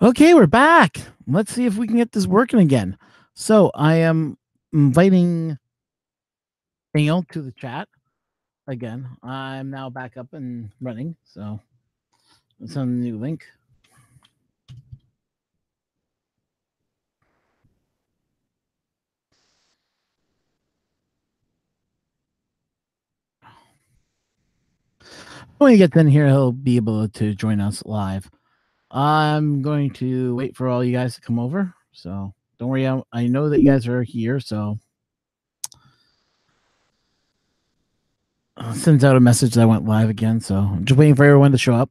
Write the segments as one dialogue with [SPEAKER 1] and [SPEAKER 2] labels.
[SPEAKER 1] Okay, we're back. Let's see if we can get this working again. So I am inviting Daniel to the chat again. I'm now back up and running. So let's send a new link. When he gets in here, he'll be able to join us live. I'm going to wait for all you guys to come over. So don't worry. I know that you guys are here. So sends out a message that I went live again. So I'm just waiting for everyone to show up.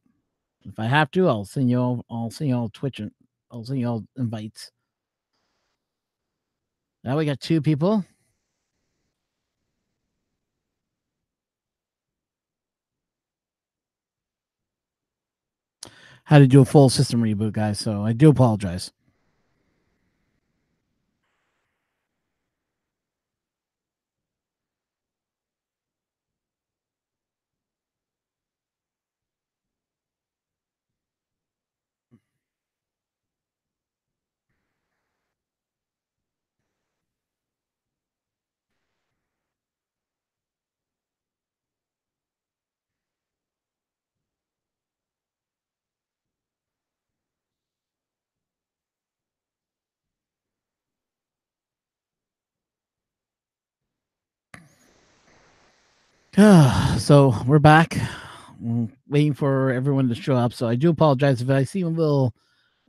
[SPEAKER 1] If I have to, I'll send you all. I'll send you all Twitch and I'll send you all invites. Now we got two people. Had to do a full system reboot, guys. So I do apologize. So we're back. Waiting for everyone to show up. So I do apologize if I seem a little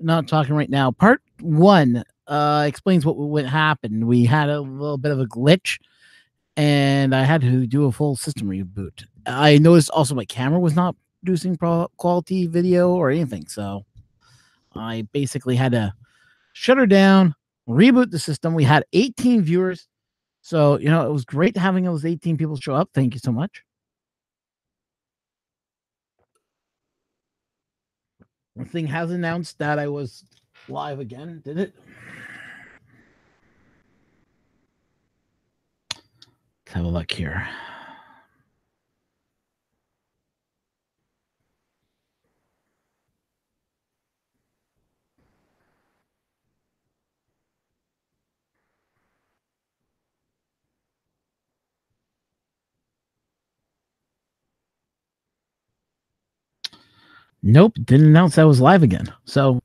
[SPEAKER 1] not talking right now. Part one explains what happened. We had a little bit of a glitch, and I had to do a full system reboot. I noticed also my camera was not producing quality video or anything. So I basically had to shut her down, reboot the system. We had 18 viewers. So, it was great having those 18 people show up. Thank you so much. The thing has announced that I was live again, did it? Let's have a look here. Nope, didn't announce I was live again. So,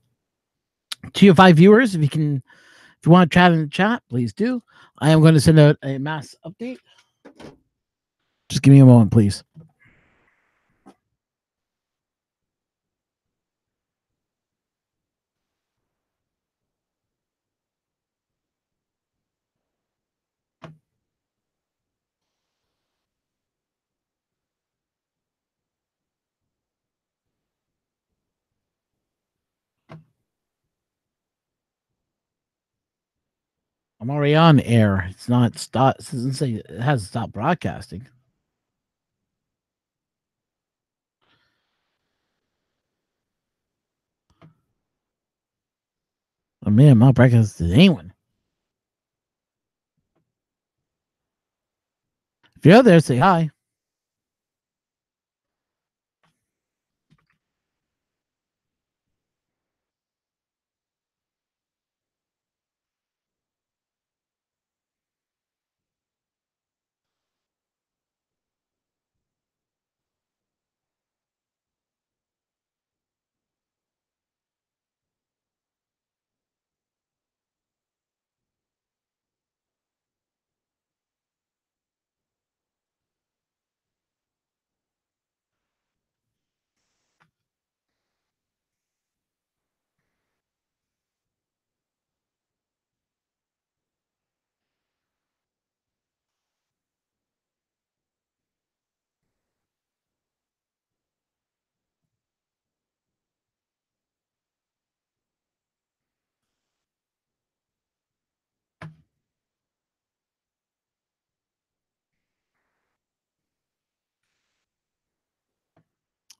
[SPEAKER 1] to your 5 viewers, if you want to chat in the chat, please do. I am going to send out a mass update. Just give me a moment, please. I'm already on air. It's not stop. It doesn't say it has stopped broadcasting. Oh man, I'm not broadcasting to anyone. If you're out there, say hi.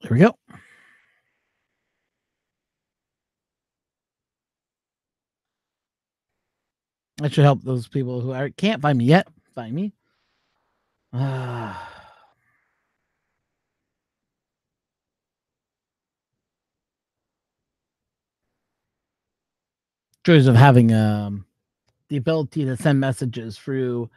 [SPEAKER 1] There we go. That should help those people who can't find me yet. Find me. joys of having the ability to send messages through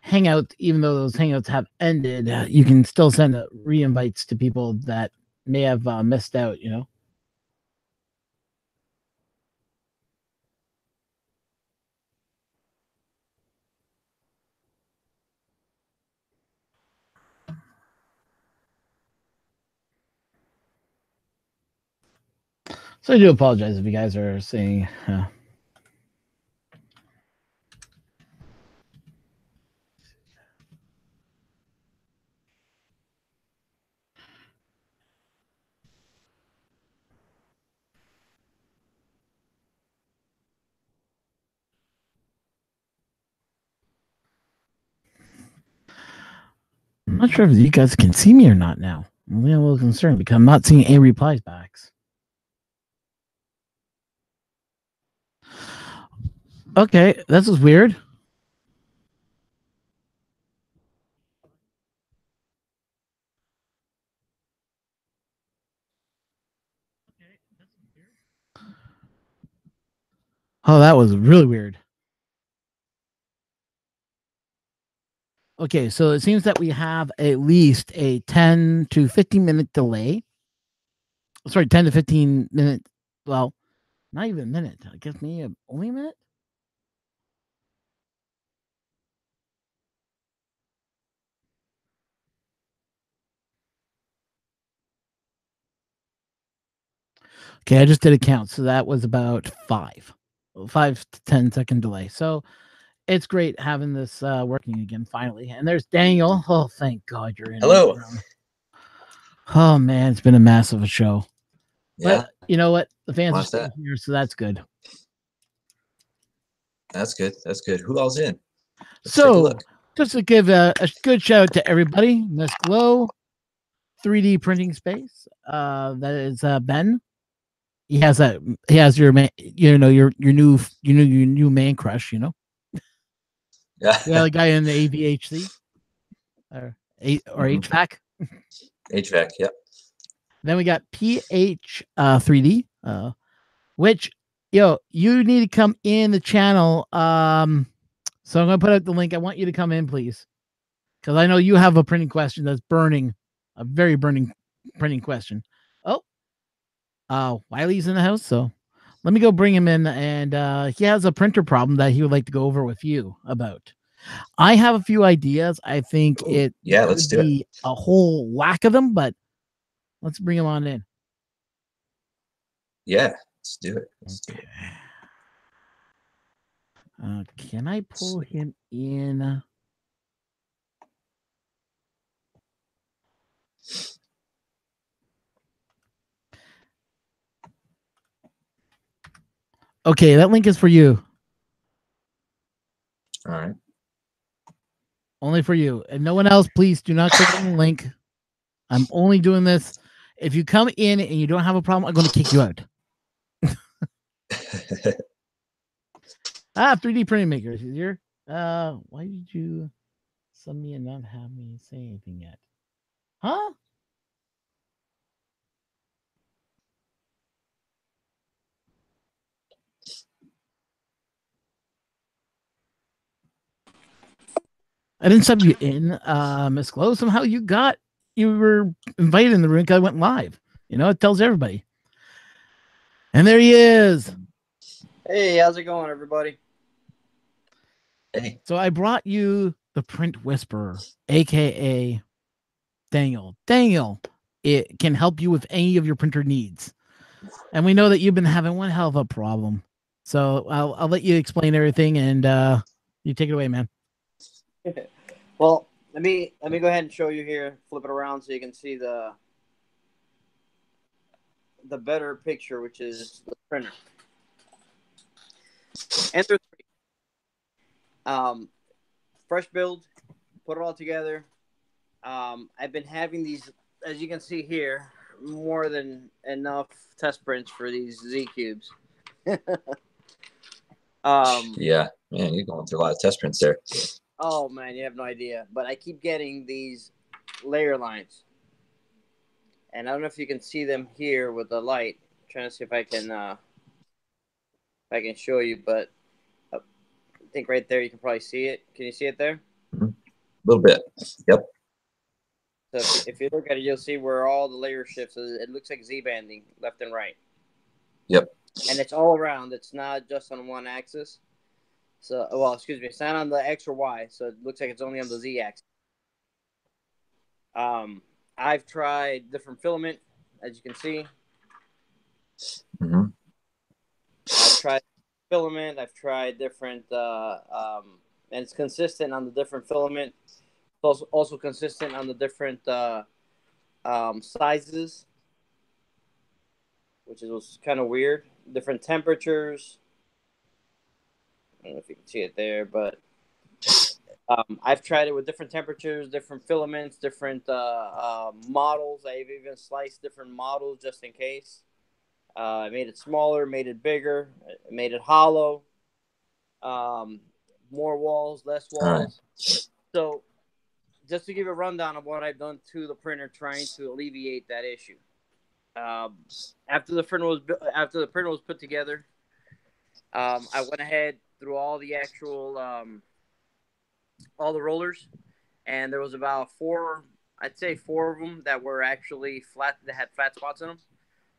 [SPEAKER 1] Hangouts, even though those Hangouts have ended, you can still send re-invites to people that may have missed out, you know? So I do apologize if you guys are saying... I'm not sure if you guys can see me or not now. I'm a little concerned because I'm not seeing any replies backs. Okay, this is weird. Oh, that was really weird. Okay, so it seems that we have at least a 10 to 15 minute delay. Sorry, 10 to 15 minute. Well, not even a minute. I guess maybe only a minute. Okay, I just did a count. So that was about 5 to 10-second delay. So it's great having this working again finally. And there's Daniel. Oh, thank God you're in.
[SPEAKER 2] Hello.
[SPEAKER 1] Oh man, it's been a massive show.
[SPEAKER 2] Yeah.
[SPEAKER 1] But you know what? The fans are still here, so that's good.
[SPEAKER 2] That's good. That's good. Who all's in?
[SPEAKER 1] Let's so just to give a good shout out to everybody, Miss Glow, 3D printing space. That is Ben. He has your man, your new man crush, you know.
[SPEAKER 2] Yeah.
[SPEAKER 1] Yeah, the guy in the AVHC or HVAC.
[SPEAKER 2] HVAC, yeah.
[SPEAKER 1] Then we got PH 3D, which you need to come in the channel. So I'm gonna put out the link. I want you to come in, please, because I know you have a printing question that's burning, a very burning printing question. Wiley's in the house, so let me go bring him in, and he has a printer problem that he would like to go over with you about. I have a few ideas. I think
[SPEAKER 2] let's do it.
[SPEAKER 1] A whole whack of them, but let's bring him on in.
[SPEAKER 2] Yeah, let's do it. Let's do it.
[SPEAKER 1] Can I pull him in? Okay, that link is for you.
[SPEAKER 2] All right.
[SPEAKER 1] Only for you. And no one else, please do not click on the link. I'm only doing this. If you come in and you don't have a problem, I'm going to kick you out. 3D printing makers is here. Why did you send me and not have me say anything yet? Huh? I didn't sub you in, Miss Glow. Somehow you were invited in the room because I went live. You know, it tells everybody. And there he is.
[SPEAKER 3] Hey, how's it going, everybody?
[SPEAKER 2] Hey.
[SPEAKER 1] So I brought you the Print Whisperer, aka Daniel. Daniel, it can help you with any of your printer needs. And we know that you've been having one hell of a problem. So I'll let you explain everything, and you take it away, man.
[SPEAKER 3] Well, let me go ahead and show you here. Flip it around so you can see the better picture, which is the printer. Enter 3. Fresh build, put it all together. I've been having these, as you can see here, more than enough test prints for these Z cubes.
[SPEAKER 2] Yeah, man, you're going through a lot of test prints there.
[SPEAKER 3] Oh man, you have no idea. But I keep getting these layer lines, and I don't know if you can see them here with the light. I'm trying to see if I can. I can show you, but I think right there you can probably see it. Can you see it there?
[SPEAKER 2] A little bit. Yep.
[SPEAKER 3] So if you look at it, you'll see where all the layer shifts. It looks like Z-banding left and right.
[SPEAKER 2] Yep.
[SPEAKER 3] And it's all around. It's not just on one axis. So, well, excuse me, it's not on the X or Y. So it looks like it's only on the Z axis. I've tried different filament, as you can see.
[SPEAKER 2] Mm-hmm.
[SPEAKER 3] I've tried filament. I've tried different, and it's consistent on the different filament. It's also consistent on the different sizes, which was kind of weird. Different temperatures. I don't know if you can see it there, but I've tried it with different temperatures, different filaments, different models. I've even sliced different models just in case. I made it smaller, made it bigger, made it hollow. More walls, less walls. Right. So just to give a rundown of what I've done to the printer, trying to alleviate that issue. After the printer was put together, I went ahead through all the actual all the rollers, and there was about I'd say four of them that were actually flat, that had flat spots in them.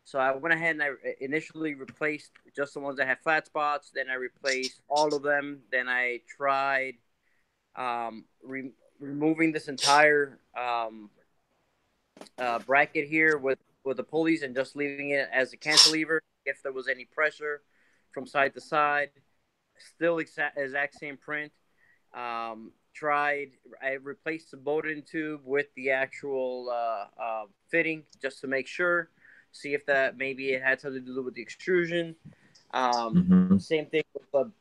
[SPEAKER 3] So I went ahead and I initially replaced just the ones that had flat spots. Then I replaced all of them. Then I tried removing this entire bracket here with the pulleys and just leaving it as a cantilever if there was any pressure from side to side. Still exact same print. I replaced the Bowden tube with the actual fitting just to make sure. See if that maybe it had something to do with the extrusion. Same thing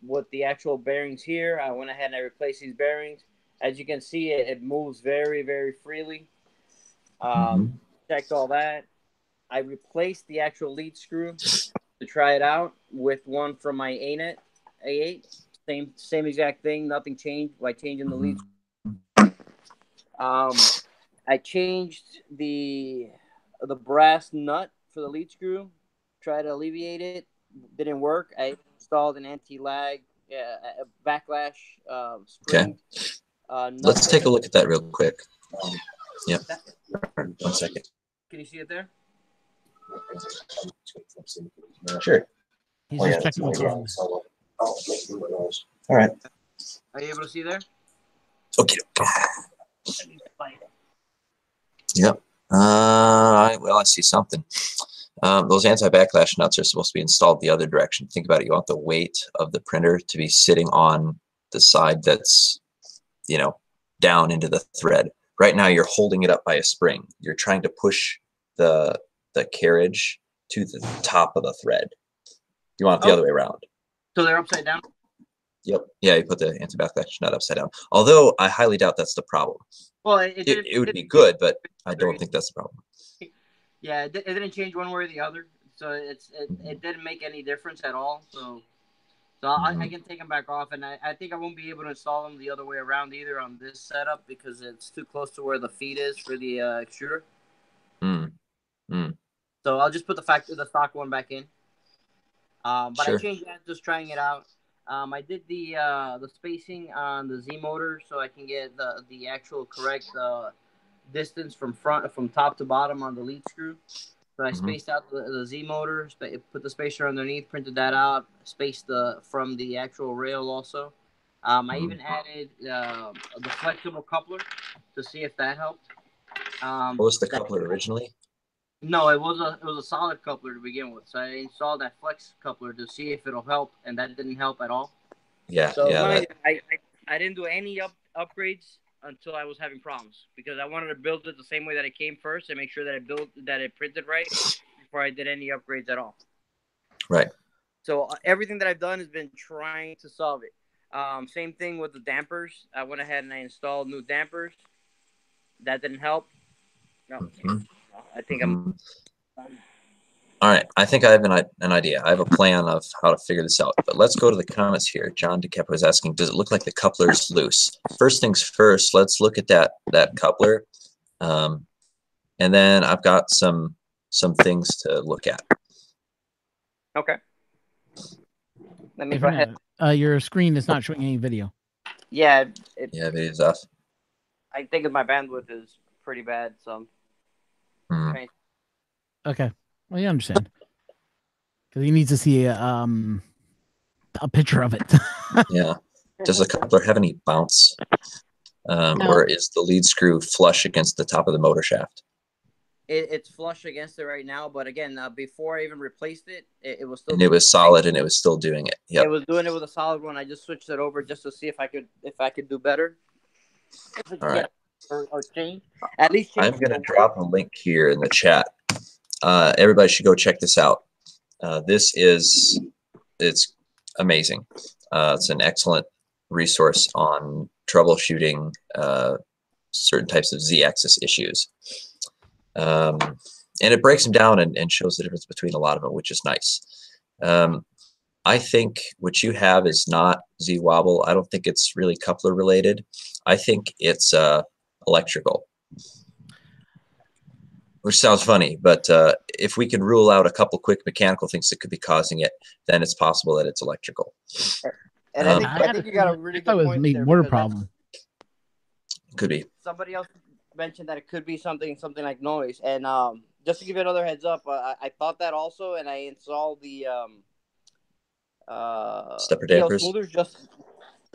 [SPEAKER 3] with the actual bearings here. I went ahead and I replaced these bearings. As you can see, it moves very, very freely. Checked all that. I replaced the actual lead screw to try it out with one from my ANET A8. Same exact thing. Nothing changed by changing the lead screw. I changed the brass nut for the lead screw. Tried to alleviate it. Didn't work. I installed an anti-lag a backlash spring.
[SPEAKER 2] Okay. Let's take a look at that real quick. Yep. 1 second.
[SPEAKER 3] Can you see it there?
[SPEAKER 2] Sure.
[SPEAKER 1] He's just checking the phone.
[SPEAKER 2] All right.
[SPEAKER 3] Are you able to see there?
[SPEAKER 2] Okay. Yep. Well, I see something. Those anti-backlash nuts are supposed to be installed the other direction. Think about it. You want the weight of the printer to be sitting on the side that's, down into the thread. Right now, you're holding it up by a spring. You're trying to push the carriage to the top of the thread. You want it the other way around.
[SPEAKER 3] So they're upside down?
[SPEAKER 2] Yep. Yeah, you put the anti-backlash nut upside down. Although I highly doubt that's the problem.
[SPEAKER 3] Well, it
[SPEAKER 2] would be good, but I don't think that's the problem.
[SPEAKER 3] Yeah, it didn't change one way or the other. So it didn't make any difference at all. So I can take them back off, and I think I won't be able to install them the other way around either on this setup because it's too close to where the feed is for the extruder. So I'll just put the stock one back in. But sure. I changed that just trying it out. I did the spacing on the Z motor so I can get the actual correct distance from top to bottom on the lead screw. So I spaced out the Z motor, put the spacer underneath, printed that out, spaced from the actual rail also. I even added the flexible coupler to see if that helped.
[SPEAKER 2] What was the coupler originally?
[SPEAKER 3] No, it was a solid coupler to begin with. So I installed that flex coupler to see if it'll help, and that didn't help at all.
[SPEAKER 2] Yeah.
[SPEAKER 3] So I didn't do any upgrades until I was having problems because I wanted to build it the same way that it came first and make sure that it printed right before I did any upgrades at all.
[SPEAKER 2] Right.
[SPEAKER 3] So everything that I've done has been trying to solve it. Same thing with the dampers. I went ahead and I installed new dampers. That didn't help. No. I think I'm.
[SPEAKER 2] All right. I think I have an idea. I have a plan of how to figure this out. But let's go to the comments here. John DeCapo is asking, does it look like the coupler is loose? First things first, let's look at that coupler. And then I've got some things to look at.
[SPEAKER 3] Okay. Let me go ahead.
[SPEAKER 1] Your screen is not showing any video.
[SPEAKER 3] Yeah,
[SPEAKER 2] Yeah, video's off.
[SPEAKER 3] I think my bandwidth is pretty bad, so.
[SPEAKER 1] Okay, well, you understand because he needs to see a picture of it.
[SPEAKER 2] Yeah. Does the coupler have any bounce? Or is the lead screw flush against the top of the motor shaft?
[SPEAKER 3] It's flush against it right now, but again, before I even replaced it, it was still.
[SPEAKER 2] And it was solid, and it was still doing it. Yep.
[SPEAKER 3] It was doing it with a solid one. I just switched it over just to see if I could do better.
[SPEAKER 2] All right.
[SPEAKER 3] Or change. At least change.
[SPEAKER 2] I'm going to drop a link here in the chat. Everybody should go check this out. It's amazing. It's an excellent resource on troubleshooting certain types of Z-axis issues. And it breaks them down and shows the difference between a lot of them, which is nice. I think what you have is not Z-wobble. I don't think it's really coupler related. I think it's electrical. Which sounds funny, but if we can rule out a couple quick mechanical things that could be causing it, then it's possible that it's electrical.
[SPEAKER 3] And I think you got a really good point there.
[SPEAKER 1] Motor problem.
[SPEAKER 2] Could be.
[SPEAKER 3] Somebody else mentioned that it could be something like noise. And just to give you another heads up, I thought that also, and I installed the
[SPEAKER 2] stepper dampers.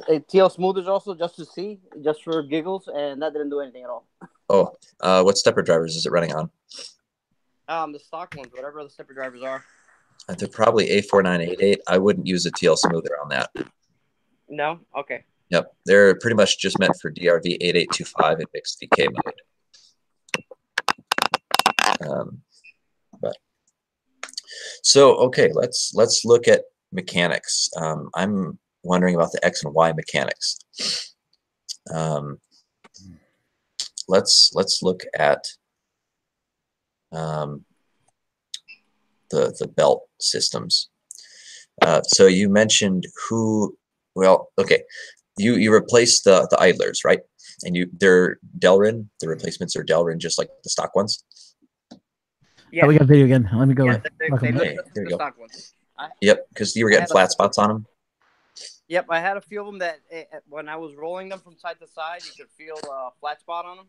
[SPEAKER 3] TL smoothers also just to see, just for giggles, and that didn't do anything at all.
[SPEAKER 2] Oh, what stepper drivers is it running on?
[SPEAKER 3] The stock ones, whatever the stepper drivers are.
[SPEAKER 2] They're probably A4988. I wouldn't use a TL smoother on that.
[SPEAKER 3] No? Okay.
[SPEAKER 2] Yep. They're pretty much just meant for DRV 8825 and mixed DK mode. So okay, let's look at mechanics. I'm wondering about the X and Y mechanics. Let's look at the belt systems. So you mentioned okay, you replaced the idlers, right? And they're Delrin. The replacements are Delrin, just like the stock ones.
[SPEAKER 1] Yeah, we got video again. Let me go.
[SPEAKER 3] Yeah,
[SPEAKER 2] there you go.
[SPEAKER 3] Stock ones.
[SPEAKER 2] Yep, because you were getting flat spots on them.
[SPEAKER 3] Yep, I had a few of them that when I was rolling them from side to side, you could feel a flat spot on them.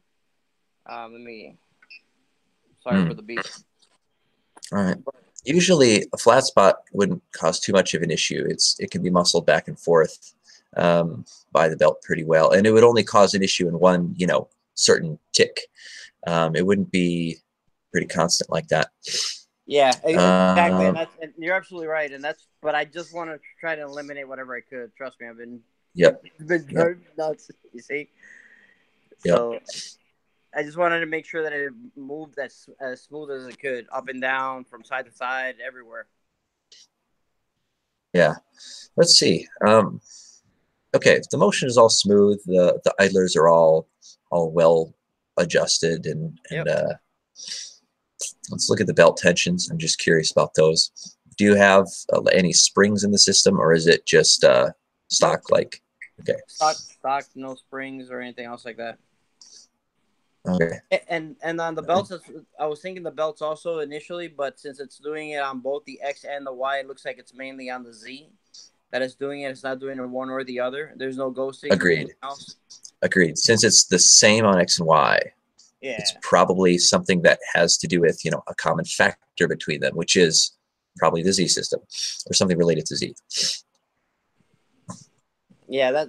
[SPEAKER 3] Sorry for the beep.
[SPEAKER 2] All right. Usually, a flat spot wouldn't cause too much of an issue. It can be muscled back and forth by the belt pretty well, and it would only cause an issue in one, certain tick. It wouldn't be pretty constant like that.
[SPEAKER 3] Yeah, exactly. And you're absolutely right. But I just want to try to eliminate whatever I could. Trust me, I've been nuts. You see. So I just wanted to make sure that it moved as smooth as it could, up and down, from side to side, everywhere.
[SPEAKER 2] Yeah. Let's see. Okay, if the motion is all smooth, the idlers are all well adjusted, and let's look at the belt tensions. I'm just curious about those. Do you have any springs in the system, or is it just stock? Like, okay,
[SPEAKER 3] stock, no springs or anything else like that.
[SPEAKER 2] Okay.
[SPEAKER 3] And on the belts, I was thinking the belts also initially, but since it's doing it on both the X and the Y, it looks like it's mainly on the Z that it's doing it. It's not doing it one or the other. There's no ghosting.
[SPEAKER 2] Agreed. Since it's the same on X and Y, it's probably something that has to do with, a common factor between them, which is probably the Z system or something related to Z.
[SPEAKER 3] Yeah,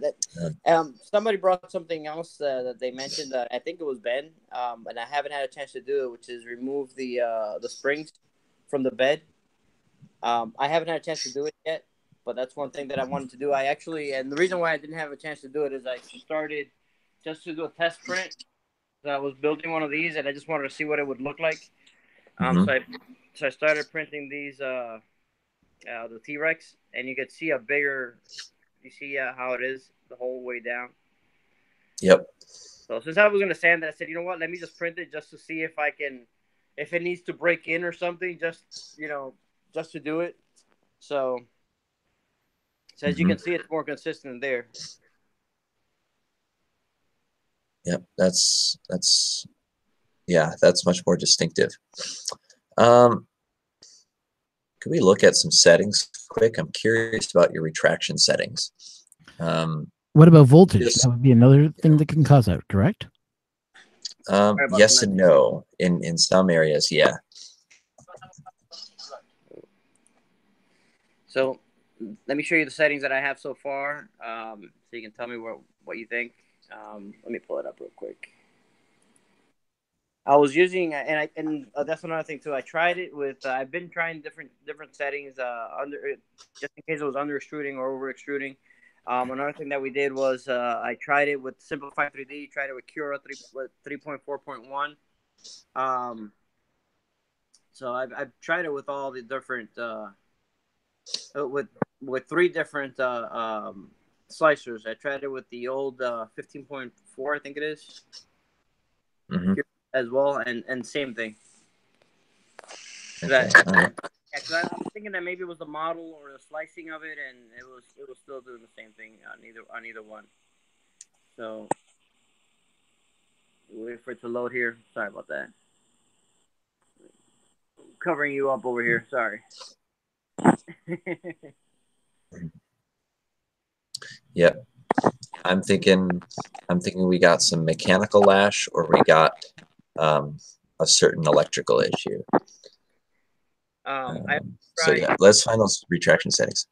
[SPEAKER 3] somebody brought something else that they mentioned. I think it was Ben, and I haven't had a chance to do it, which is remove the springs from the bed. I haven't had a chance to do it yet, but that's one thing that I wanted to do. And the reason why I didn't have a chance to do it is I started just to do a test print. So I was building one of these, and I just wanted to see what it would look like. So I started printing these the T-Rex, and you could see a bigger. You see how it is the whole way down.
[SPEAKER 2] Yep.
[SPEAKER 3] So since I was going to sand it, I said, you know what? Let me just print it just to see if it needs to break in or something, just to do it. So as you can see, it's more consistent there.
[SPEAKER 2] Yep. That's much more distinctive. could we look at some settings quick? I'm curious about your retraction settings.
[SPEAKER 1] What about voltage?
[SPEAKER 2] Yes.
[SPEAKER 1] That would be another thing that can cause that, correct?
[SPEAKER 2] Yes and no. In some areas, yeah.
[SPEAKER 3] So let me show you the settings that I have so far, so you can tell me what you think. Let me pull it up real quick. I was using, and that's another thing too. I tried it with. I've been trying different settings just in case it was under extruding or over extruding. Another thing that we did was I tried it with Simplify 3D. Tried it with Cura 3.4.1. So I've tried it with all the different with 3 different slicers. I tried it with the old 15.4, I think it is.
[SPEAKER 2] Mm-hmm.
[SPEAKER 3] As well, and same thing.
[SPEAKER 2] Okay.
[SPEAKER 3] Cause I'm thinking that maybe it was the model or the slicing of it, and it was still doing the same thing on either one. So wait for it to load here. Sorry about that. Covering you up over here. Sorry.
[SPEAKER 2] Yep. I'm thinking we got some mechanical lash, or we got a certain electrical issue. So yeah, let's find those retraction settings.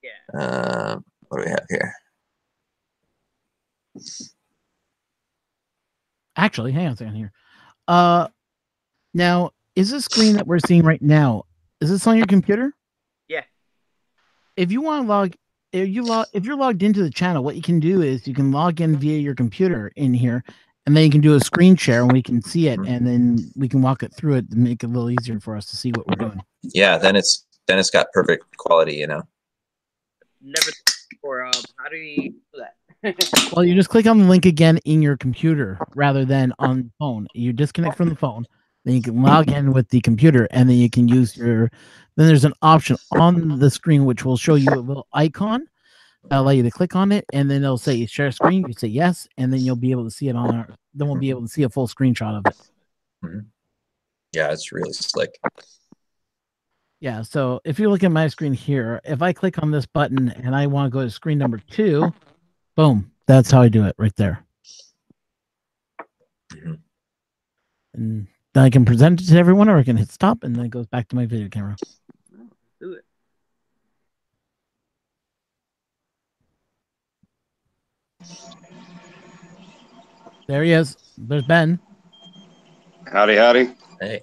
[SPEAKER 3] Yeah.
[SPEAKER 2] What do we have here?
[SPEAKER 1] Actually, hang on a second here. Now, is this screen that we're seeing right now, is this on your computer?
[SPEAKER 3] Yeah.
[SPEAKER 1] If you want to log, if you're logged into the channel, what you can do is you can log in via your computer in here, and then you can do a screen share, and we can see it, and then we can walk it through it to make it a little easier for us to see what we're doing.
[SPEAKER 2] Yeah, then it's got perfect quality, you know.
[SPEAKER 3] Never before. How do you do that?
[SPEAKER 1] Well, you just click on the link again in your computer rather than on the phone. You disconnect from the phone, then you can log in with the computer, and then you can use your. Then there's an option on the screen which will show you a little icon. Allow you to click on it, and then it'll say share screen. You say yes, and then you'll be able to see it on our. Then we'll be able to see a full screenshot of it.
[SPEAKER 2] Mm-hmm. Yeah, it's really slick.
[SPEAKER 1] Yeah, so if you look at my screen here, if I click on this button and I want to go to screen number 2, boom, that's how I do it right there.
[SPEAKER 2] Mm-hmm.
[SPEAKER 1] And then I can present it to everyone, or I can hit stop, and then it goes back to my video camera.
[SPEAKER 3] Do it.
[SPEAKER 1] There he is. There's Ben.
[SPEAKER 4] Howdy, howdy.
[SPEAKER 2] Hey,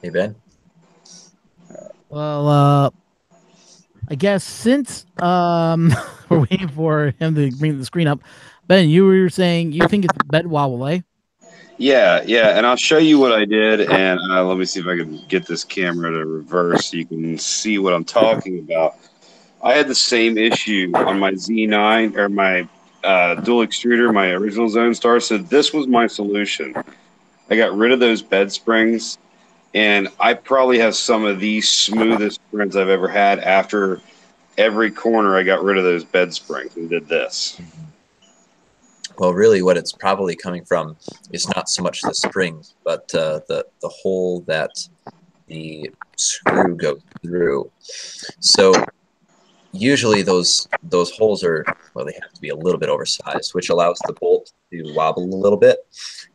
[SPEAKER 2] Ben.
[SPEAKER 1] Well, I guess since we're waiting for him to bring the screen up, Ben, you were saying you think it's bed wobble, eh?
[SPEAKER 4] Yeah, and I'll show you what I did, and let me see if I can get this camera to reverse so you can see what I'm talking about. I had the same issue on my Z9 or my dual extruder, my original Zone Star, so this was my solution. I got rid of those bed springs, and I probably have some of the smoothest prints I've ever had. After every corner, I got rid of those bed springs and did this.
[SPEAKER 2] Well, really, what it's probably coming from is not so much the springs, but the hole that the screw goes through. So usually those holes are, well, they have to be a little bit oversized, which allows the bolt to wobble a little bit.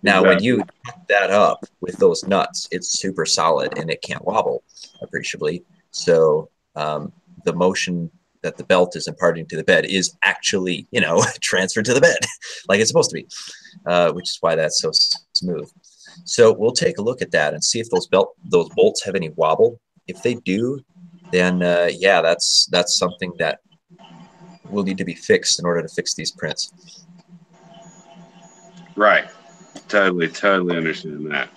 [SPEAKER 2] Now, when you hook that up with those nuts, it's super solid and it can't wobble appreciably. So the motion that the belt is imparting to the bed is actually, you know, transferred to the bed like it's supposed to be, which is why that's so smooth. So we'll take a look at that and see if those bolts have any wobble. If they do, then yeah, that's something that will need to be fixed in order to fix these prints.
[SPEAKER 4] Right. Totally understand that.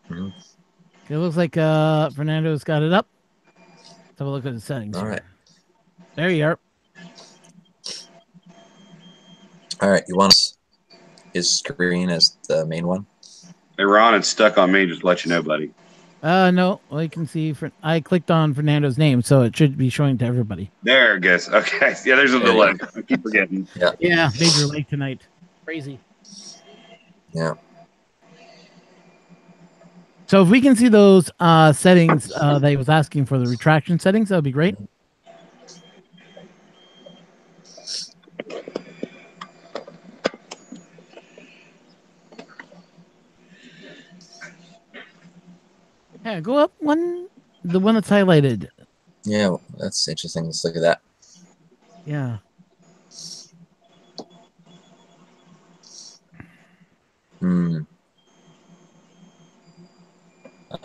[SPEAKER 2] Mm-hmm.
[SPEAKER 1] It looks like Fernando's got it up. Let's have a look at the settings.
[SPEAKER 2] All right.
[SPEAKER 1] There you are.
[SPEAKER 2] All right. You want his screen as the main one?
[SPEAKER 4] Hey, Ron, it's stuck on me. Just to let you know, buddy.
[SPEAKER 1] No. Well, you can see. I clicked on Fernando's name, so it should be showing to everybody.
[SPEAKER 4] There it goes. Okay. Yeah, there's a delay. I keep forgetting.
[SPEAKER 1] Yeah, major late tonight. Crazy.
[SPEAKER 2] Yeah.
[SPEAKER 1] So if we can see those settings that he was asking for, the retraction settings, that would be great. Yeah, go up one, the one that's highlighted.
[SPEAKER 2] Yeah, that's interesting. Let's look at that.
[SPEAKER 1] Yeah.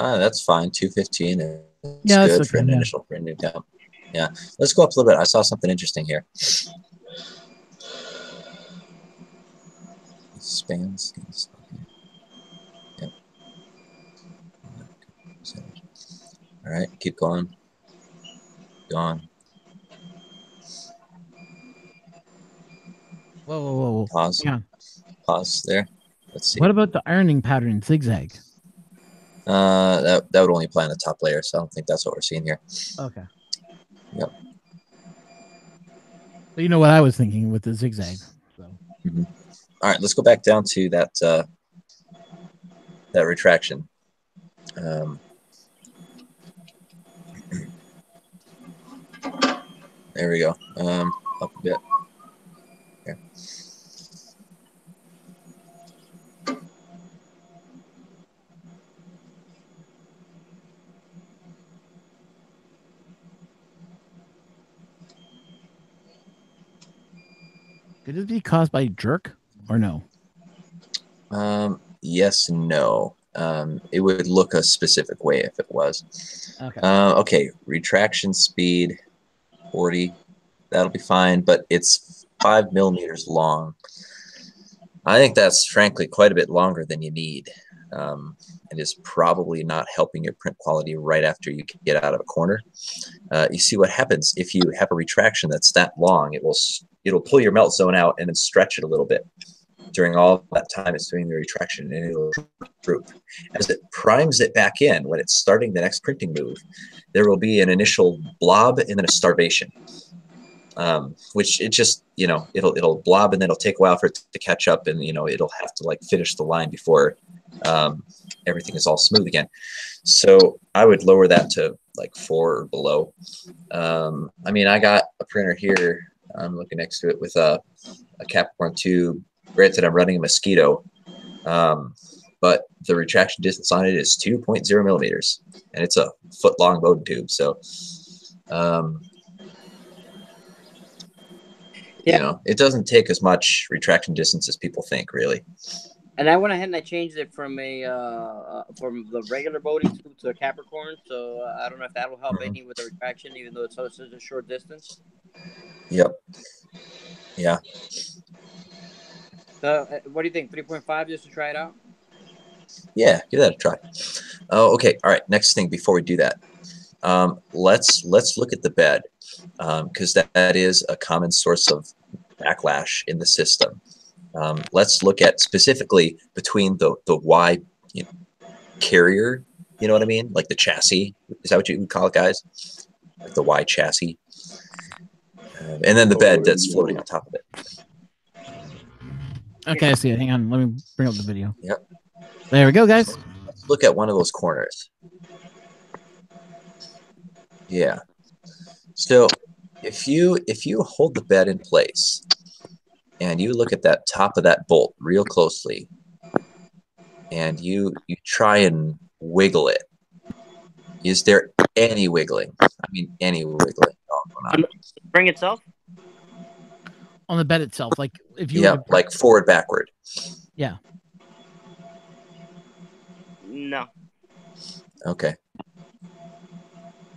[SPEAKER 2] That's fine. 215 is
[SPEAKER 1] Yeah, that's
[SPEAKER 2] good
[SPEAKER 1] okay,
[SPEAKER 2] for an
[SPEAKER 1] yeah.
[SPEAKER 2] initial printing count. Yeah, let's go up a little bit. I saw something interesting here. Spans. Yep. All right, keep going. Go on.
[SPEAKER 1] Whoa.
[SPEAKER 2] Pause.
[SPEAKER 1] Yeah.
[SPEAKER 2] Pause there. Let's see.
[SPEAKER 1] What about the ironing pattern zigzag?
[SPEAKER 2] That would only apply on the top layer, so I don't think that's what we're seeing here.
[SPEAKER 1] Okay.
[SPEAKER 2] Yep.
[SPEAKER 1] But you know what I was thinking with the zigzag. So.
[SPEAKER 2] All right, let's go back down to that that retraction. There we go. Up a bit. Here.
[SPEAKER 1] Could it be caused by jerk or no?
[SPEAKER 2] Yes and no. It would look a specific way if it was.
[SPEAKER 1] Okay.
[SPEAKER 2] Okay, retraction speed 40. That'll be fine, but it's 5 millimeters long. I think that's frankly quite a bit longer than you need. It is probably not helping your print quality right after you get out of a corner. You see what happens if you have a retraction that's that long. It'll pull your melt zone out and then stretch it a little bit. During all that time it's doing the retraction, and it'll droop. As it primes it back in, when it's starting the next printing move, there will be an initial blob and then a starvation. Which it just, it'll blob and then it'll take a while for it to catch up, and it'll have to like finish the line before everything is all smooth again. So I would lower that to like 4 or below. I mean, I got a printer here. I'm looking next to it with a Capricorn tube. Granted, I'm running a Mosquito, but the retraction distance on it is 2.0 millimeters, and it's a foot-long Bowden tube. So, it doesn't take as much retraction distance as people think, really.
[SPEAKER 3] And I went ahead and I changed it from from the regular Bowden tube to a Capricorn. So I don't know if that will help any with the retraction, even though it's such a short distance.
[SPEAKER 2] Yep. Yeah.
[SPEAKER 3] What do you think? 3.5 just to try it out?
[SPEAKER 2] Yeah, give that a try. Oh, okay. All right. Next thing before we do that, let's look at the bed, because that is a common source of backlash in the system. Let's look at specifically between the Y carrier. You know what I mean? Like the chassis. Is that what you would call it, guys? Like the Y chassis. And then the bed that's floating on top of it.
[SPEAKER 1] Okay, I see it. Hang on. Let me bring up the video.
[SPEAKER 2] Yep.
[SPEAKER 1] There we go, guys.
[SPEAKER 2] Let's look at one of those corners. Yeah. So if you hold the bed in place and you look at that top of that bolt real closely and you try and wiggle it, is there any wiggling? I mean, any wiggling going on?
[SPEAKER 3] Spring itself?
[SPEAKER 1] On the bed itself, like if you
[SPEAKER 2] like forward, backward.
[SPEAKER 1] Yeah.
[SPEAKER 3] No.
[SPEAKER 2] Okay.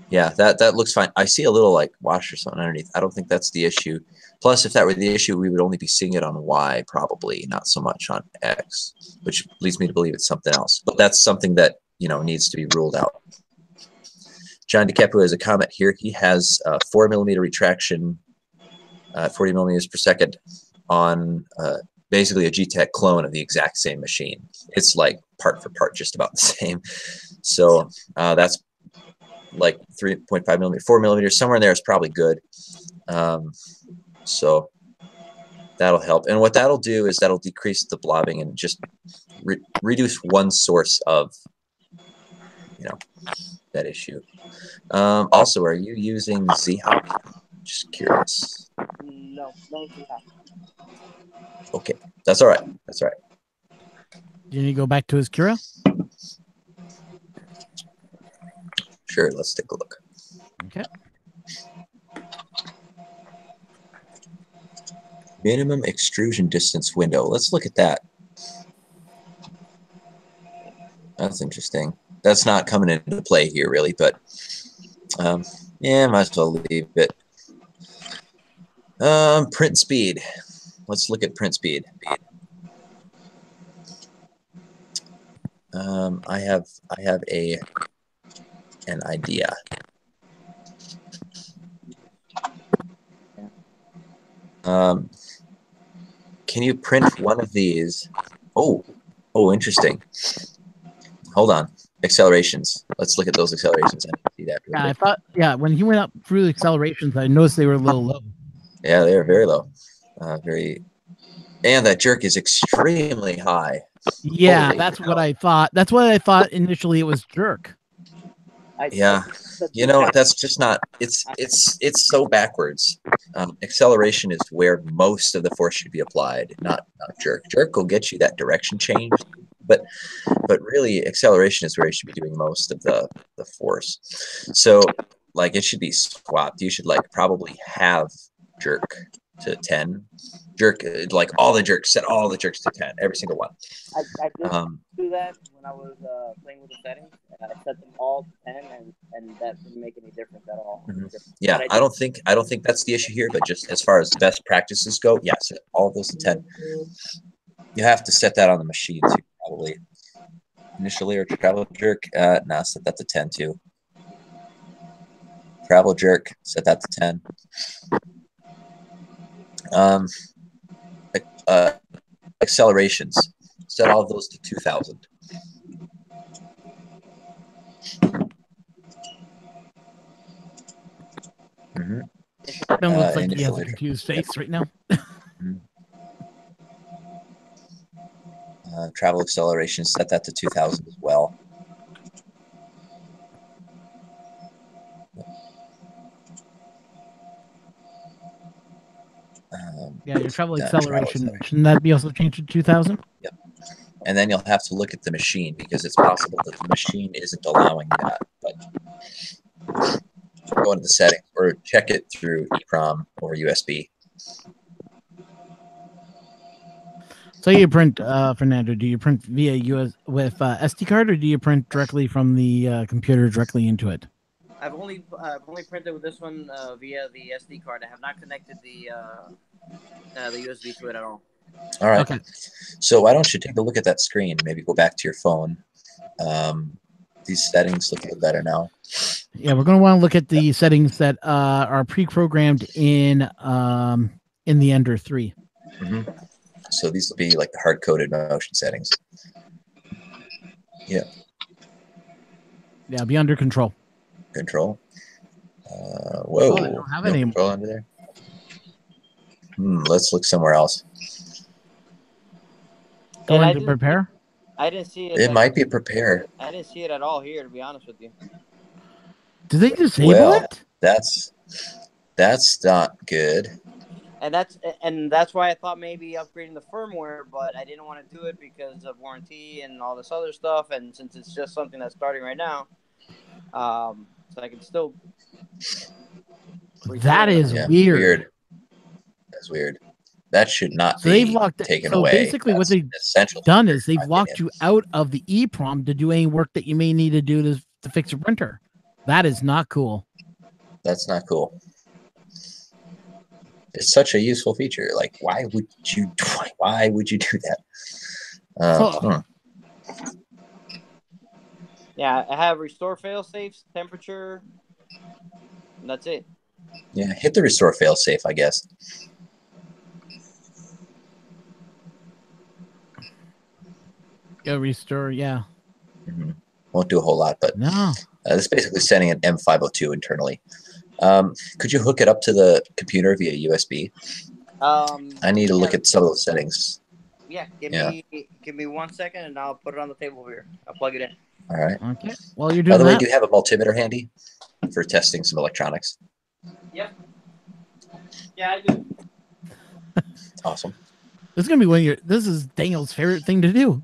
[SPEAKER 2] Yeah, that looks fine. I see a little like wash or something underneath. I don't think that's the issue. Plus, if that were the issue, we would only be seeing it on Y, probably, not so much on X, which leads me to believe it's something else. But that's something that needs to be ruled out. John DeCapu has a comment here. He has 4 millimeter retraction, 40 millimeters per second on basically a G-Tech clone of the exact same machine. It's like part for part, just about the same. So that's like 3.5 millimeters, 4 millimeters, somewhere in there is probably good. So that'll help. And what that'll do is that'll decrease the blobbing and just reduce one source of that issue. Also, are you using ZHop? Just curious.
[SPEAKER 3] No, Z-Hop.
[SPEAKER 2] Okay, that's all right. That's all right.
[SPEAKER 1] Do you need to go back to his Cura?
[SPEAKER 2] Sure, let's take a look.
[SPEAKER 1] Okay.
[SPEAKER 2] Minimum extrusion distance window. Let's look at that. That's interesting. That's not coming into play here, really, but yeah, might as well leave it. Print speed. Let's look at print speed. I have an idea. Can you print one of these? Oh, interesting. Hold on. Accelerations. Let's look at those accelerations. I need to see that.
[SPEAKER 1] Yeah, I thought. Yeah, when he went up through the accelerations, I noticed they were a little low.
[SPEAKER 2] Yeah, they are very low. And that jerk is extremely high.
[SPEAKER 1] Yeah,
[SPEAKER 2] Holy
[SPEAKER 1] that's
[SPEAKER 2] cow.
[SPEAKER 1] what I thought. That's what I thought initially. It was jerk.
[SPEAKER 2] Yeah, that's just not. It's so backwards. Acceleration is where most of the force should be applied, not jerk. Jerk will get you that direction change, but really acceleration is where you should be doing most of the force. So like it should be swapped. You should like probably have jerk to 10. Jerk, like all the jerks, set all the jerks to 10, every single one.
[SPEAKER 3] I did do that when I was playing with the settings, and I set them all to 10, and that didn't make any difference at all.
[SPEAKER 2] Yeah, I don't think that's the issue here, but just as far as best practices go, yeah, set all those to 10. You have to set that on the machine too, probably initially, or travel jerk. No, set that to 10 too. Travel jerk, set that to 10. Accelerations, set all of those to 2,000.
[SPEAKER 1] It looks like he has a confused face right now.
[SPEAKER 2] Travel acceleration, set that to 2,000 as well.
[SPEAKER 1] Yeah, your travel acceleration. Shouldn't that be also changed to 2,000?
[SPEAKER 2] Yep. And then you'll have to look at the machine because it's possible that the machine isn't allowing that. But go into the settings or check it through EEPROM or USB.
[SPEAKER 1] So you print, Fernando, do you print via US with SD card, or do you print directly from the computer directly into it?
[SPEAKER 3] I've only printed with this one via the SD card. I have not connected the USB to it at all.
[SPEAKER 2] All right.
[SPEAKER 1] Okay.
[SPEAKER 2] So why don't you take a look at that screen? Maybe go back to your phone. These settings look a little better now.
[SPEAKER 1] Yeah, we're going to want to look at the settings that are pre-programmed in the Ender 3.
[SPEAKER 2] Mm-hmm. So these will be like the hard-coded motion settings. Yeah.
[SPEAKER 1] Yeah, be under control.
[SPEAKER 2] Control. Whoa.
[SPEAKER 1] Oh, they don't have any
[SPEAKER 2] control under there. Let's look somewhere else.
[SPEAKER 1] Go into prepare.
[SPEAKER 3] I didn't see it.
[SPEAKER 2] It might be prepare.
[SPEAKER 3] I didn't see it at all here, to be honest with you.
[SPEAKER 1] Did they disable it?
[SPEAKER 2] That's not good.
[SPEAKER 3] And that's why I thought maybe upgrading the firmware, but I didn't want to do it because of warranty and all this other stuff. And since it's just something that's starting right now, so I can still.
[SPEAKER 1] That is weird.
[SPEAKER 2] That's weird. That should not be taken away.
[SPEAKER 1] So basically, what they've done is they've locked you out of the EEPROM to do any work that you may need to do to fix your printer. That is not cool.
[SPEAKER 2] That's not cool. It's such a useful feature. Like, why would you do that?
[SPEAKER 3] Yeah, I have restore failsafes, temperature, and that's it.
[SPEAKER 2] Yeah, hit the restore failsafe, I guess.
[SPEAKER 1] Go restore, yeah.
[SPEAKER 2] Mm-hmm. Won't do a whole lot, but
[SPEAKER 1] no.
[SPEAKER 2] It's basically sending an M502 internally. Could you hook it up to the computer via USB? I need to look at some of those settings.
[SPEAKER 3] Yeah, give me 1 second, and I'll put it on the table here. I'll plug it in.
[SPEAKER 2] All right.
[SPEAKER 1] Okay. While you're
[SPEAKER 2] By
[SPEAKER 1] doing
[SPEAKER 2] the way,
[SPEAKER 1] that,
[SPEAKER 2] do you have a multimeter handy for testing some electronics?
[SPEAKER 3] Yep. Yeah, I do.
[SPEAKER 2] Awesome.
[SPEAKER 1] this is gonna be one of your. This is Daniel's favorite thing to do.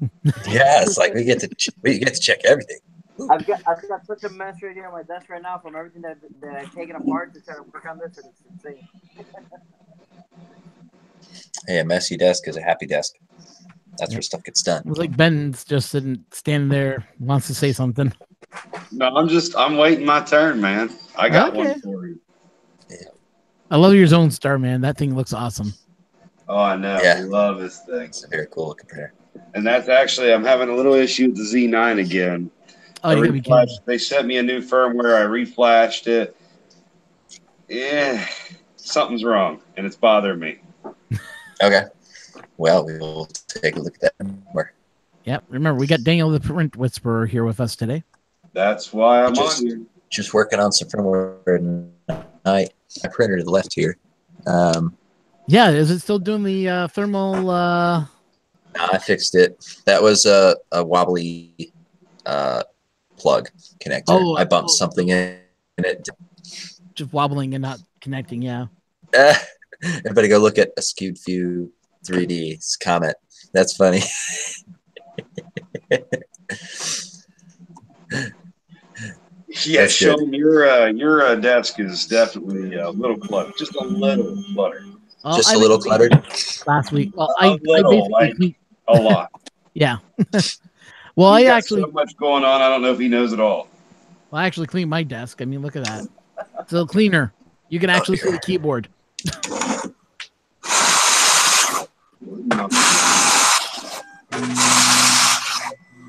[SPEAKER 2] Yeah, it's like we get to check everything.
[SPEAKER 3] I've got such a mess right here on my desk right now from everything that I've taken apart to try to work on this, and it's insane.
[SPEAKER 2] Hey, a messy desk is a happy desk. That's where stuff gets done.
[SPEAKER 1] It was like Ben's just standing there, wants to say something.
[SPEAKER 4] No, I'm waiting my turn, man. I got
[SPEAKER 1] Okay.
[SPEAKER 4] one for you.
[SPEAKER 1] I love your Zone Star, man. That thing looks awesome.
[SPEAKER 4] Oh, I know.
[SPEAKER 2] Yeah.
[SPEAKER 4] I love this thing.
[SPEAKER 2] It's a very cool looking printer.
[SPEAKER 4] And that's actually, I'm having a little issue with the Z9 again.
[SPEAKER 1] Oh, you gotta be kidding.
[SPEAKER 4] They sent me a new firmware. I reflashed it. Yeah, something's wrong, and it's bothering me.
[SPEAKER 2] Okay. Well, we will take a look at that more.
[SPEAKER 1] Yep. Remember, we got Daniel the Print Whisperer here with us today.
[SPEAKER 4] That's why I'm
[SPEAKER 2] Just-
[SPEAKER 4] on here.
[SPEAKER 2] Just working on some firmware tonight. My printer to the left here.
[SPEAKER 1] Yeah, is it still doing the thermal?
[SPEAKER 2] No, I fixed it. That was a wobbly plug connector.
[SPEAKER 1] Oh,
[SPEAKER 2] I bumped something in it.
[SPEAKER 1] Just wobbling and not connecting. Yeah.
[SPEAKER 2] Everybody go look at Askewed Few 3D's comment. That's funny.
[SPEAKER 4] Yeah,
[SPEAKER 2] That's good.
[SPEAKER 4] Sean, your desk is definitely a little cluttered. Just a little cluttered.
[SPEAKER 2] Just
[SPEAKER 1] I
[SPEAKER 2] a little
[SPEAKER 1] think
[SPEAKER 2] cluttered.
[SPEAKER 1] last week. Well,
[SPEAKER 4] A little,
[SPEAKER 1] basically
[SPEAKER 4] like-
[SPEAKER 1] cleaned-
[SPEAKER 4] A lot.
[SPEAKER 1] yeah. Well,
[SPEAKER 4] He's
[SPEAKER 1] I
[SPEAKER 4] got
[SPEAKER 1] actually
[SPEAKER 4] so much going on. I don't know if he knows it all.
[SPEAKER 1] cleaned my desk. I mean, look at that. It's a little cleaner. You can actually see the keyboard.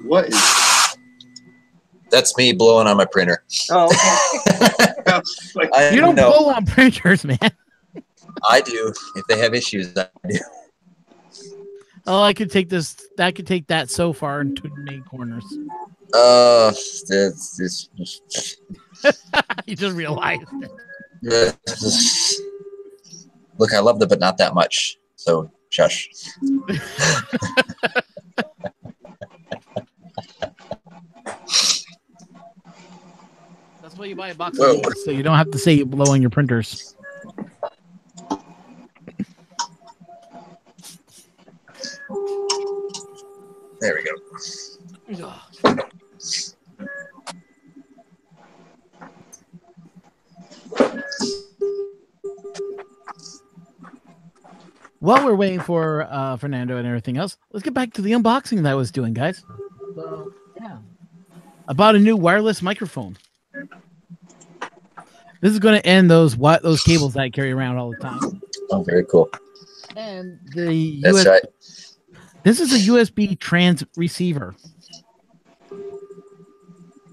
[SPEAKER 4] What is?
[SPEAKER 2] That's me blowing on my printer.
[SPEAKER 3] Oh, okay.
[SPEAKER 4] Like,
[SPEAKER 2] I
[SPEAKER 1] You don't
[SPEAKER 2] know.
[SPEAKER 1] blow on printers, man.
[SPEAKER 2] I do. If they have issues, I do.
[SPEAKER 1] Oh, I could take this. I could take that so far in 2 main corners.
[SPEAKER 2] This.
[SPEAKER 1] You just realized it.
[SPEAKER 2] Look, I loved it, but not that much. So, shush.
[SPEAKER 1] That's why you buy a box
[SPEAKER 2] Whoa.
[SPEAKER 1] of these, so you don't have to say you blow on your printers.
[SPEAKER 2] There we go.
[SPEAKER 1] While we're waiting for Fernando and everything else, let's get back to the unboxing that I was doing, guys. So, yeah. I bought a new wireless microphone. This is going to end those cables that I carry around all the time.
[SPEAKER 2] Oh, very cool.
[SPEAKER 1] And the
[SPEAKER 2] That's right.
[SPEAKER 1] This is a USB trans receiver.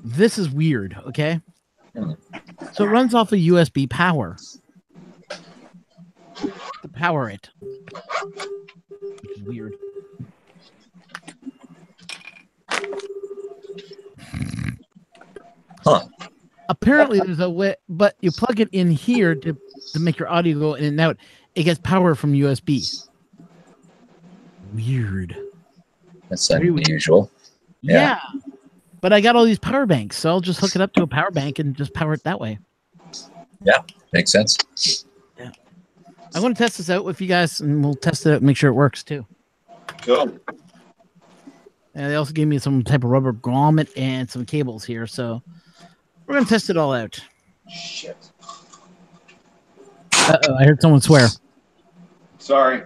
[SPEAKER 1] This is weird, okay? So it runs off of USB power. To power it. Which is weird.
[SPEAKER 2] Huh.
[SPEAKER 1] Apparently there's a way, but you plug it in here to make your audio go in and out. It gets power from USB. Weird.
[SPEAKER 2] That's unusual.
[SPEAKER 1] Yeah. But I got all these power banks, so I'll just hook it up to a power bank and just power it that way.
[SPEAKER 2] Yeah, makes sense.
[SPEAKER 1] Yeah. I'm going to test this out with you guys, and we'll test it out and make sure it works too.
[SPEAKER 4] Cool.
[SPEAKER 1] And they also gave me some type of rubber grommet and some cables here, so we're going to test it all out.
[SPEAKER 4] Shit.
[SPEAKER 1] Uh-oh, I heard someone swear.
[SPEAKER 4] Sorry.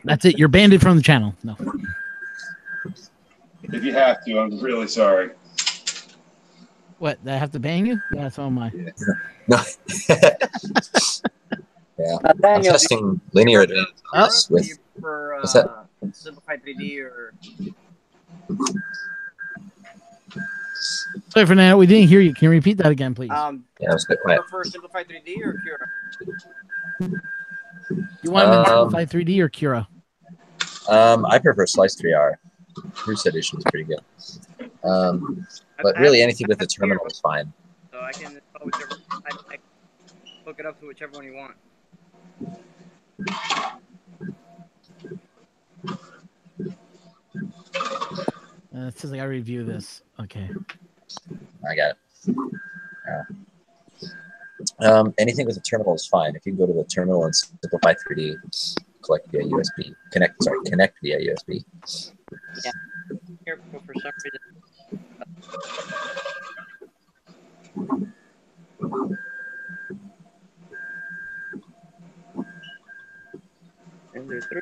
[SPEAKER 1] That's it. You're banned from the channel. No.
[SPEAKER 4] If you have to, I'm really sorry.
[SPEAKER 1] What? Did I have to ban you? Yeah, so am I.
[SPEAKER 2] No. Yeah. I'm
[SPEAKER 3] Daniel,
[SPEAKER 2] testing linear advances with.
[SPEAKER 3] for
[SPEAKER 2] What's that?
[SPEAKER 3] Simplified 3D or
[SPEAKER 1] Sorry, Fernando, we didn't hear you. Can you repeat that again, please?
[SPEAKER 2] Yeah, it was a bit quiet.
[SPEAKER 3] prefer Simplified 3D or Cura?
[SPEAKER 1] You want them in
[SPEAKER 2] um,
[SPEAKER 1] Simplified 3D or Cura?
[SPEAKER 2] I prefer Slice 3R. Cruise Edition is pretty good. But really, anything with the terminal is fine.
[SPEAKER 3] So I can install whichever. I hook it up to whichever one you want.
[SPEAKER 1] It says I gotta review this. Okay.
[SPEAKER 2] I got it. Anything with a terminal is fine. If you go to the terminal and simplify 3D, connect via USB.
[SPEAKER 3] Yeah. Here, for some reason. And there's 3.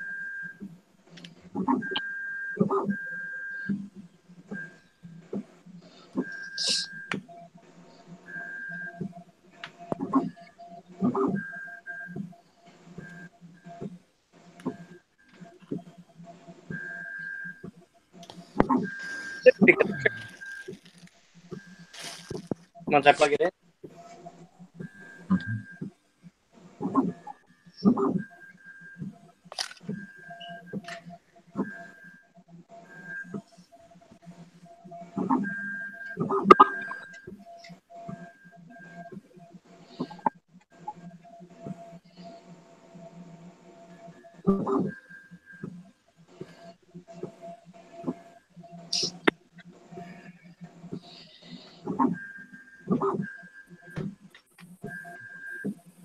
[SPEAKER 3] Once I plug it in.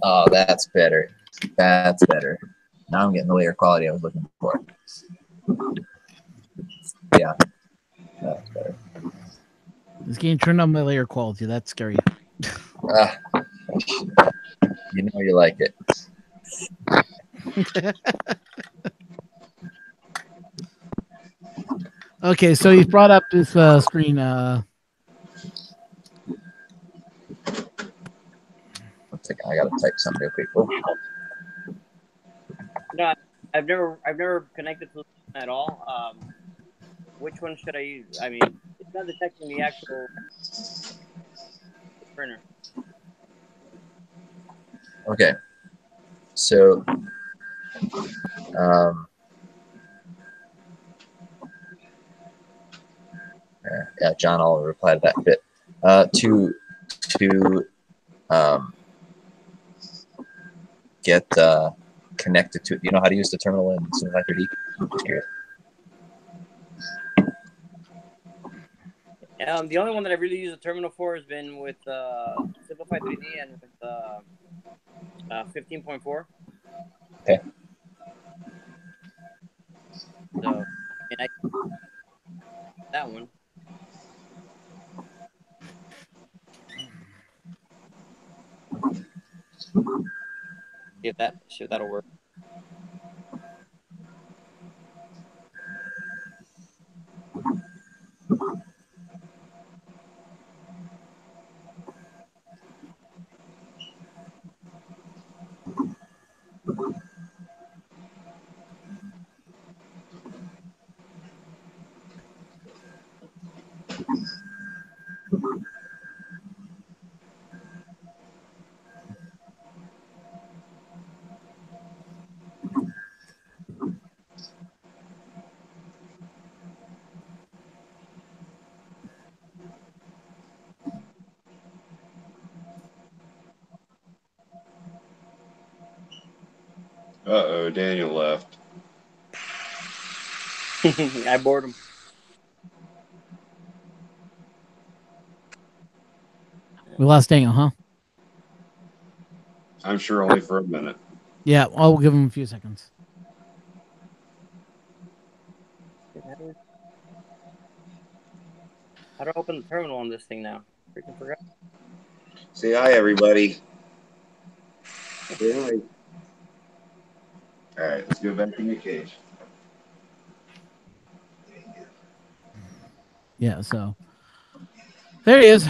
[SPEAKER 2] Oh, that's better. That's better. Now I'm getting the layer quality I was looking for. Yeah, that's better.
[SPEAKER 1] This game turned on my layer quality. That's scary.
[SPEAKER 2] You know you like it.
[SPEAKER 1] Okay, so you brought up this screen.
[SPEAKER 2] One second, I gotta type something real quick. Oh.
[SPEAKER 3] No, I've never connected to it at all. Which one should I use? I mean, it's not detecting the actual printer.
[SPEAKER 2] Okay, so yeah, John, I'll reply to that bit. To get connected to it, you know how to use the terminal in Simplify 3D? I'm just curious.
[SPEAKER 3] The only one that I really used a terminal for has been with Simplify 3D and with 15.4.
[SPEAKER 2] Okay.
[SPEAKER 3] So, and that one. See if that'll work.
[SPEAKER 4] Uh-oh, Daniel left.
[SPEAKER 3] I bored him.
[SPEAKER 1] We lost Daniel, huh?
[SPEAKER 4] I'm sure only for a minute.
[SPEAKER 1] Yeah, I'll give him a few seconds.
[SPEAKER 3] How do I open the terminal on this thing now? Freaking forgot.
[SPEAKER 4] Say hi, everybody. Say hi. All right, let's go back in your cage.
[SPEAKER 1] Yeah, so there he is.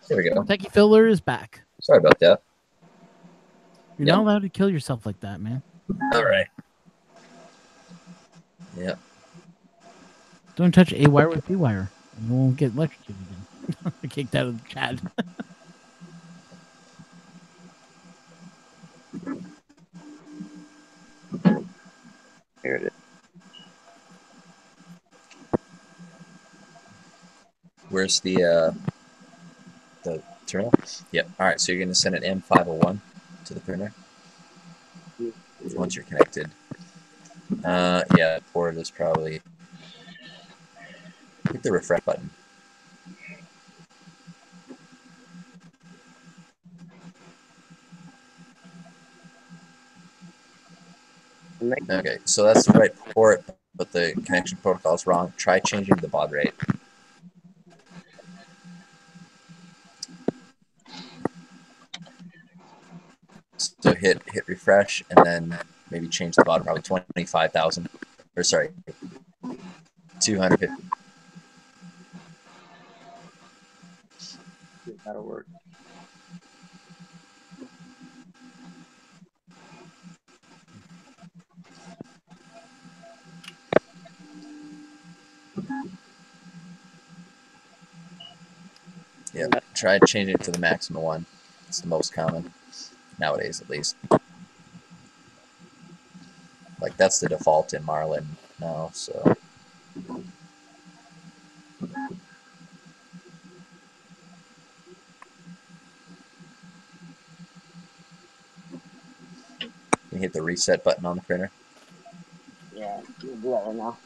[SPEAKER 2] There we go.
[SPEAKER 1] Techie Filler is back.
[SPEAKER 2] Sorry about that.
[SPEAKER 1] You're not allowed to kill yourself like that, man.
[SPEAKER 2] All right. Yep.
[SPEAKER 1] Don't touch A wire with B wire. You won't get electrocuted again. Kicked out of the chat.
[SPEAKER 3] Here it is.
[SPEAKER 2] Where's the terminal? Yep. All right. So you're going to send an M501 to the printer once you're connected. Yeah, port is probably Hit the refresh button. Okay, so that's the right port, but the connection protocol is wrong. Try changing the baud rate. So hit refresh, and then maybe change the baud, probably 25,000, or sorry, 250.
[SPEAKER 3] That'll work.
[SPEAKER 2] Yeah, try changing it to the maximum one. It's the most common nowadays, at least. Like that's the default in Marlin now. So you hit the reset button on the printer.
[SPEAKER 3] Yeah, we'll do that right now.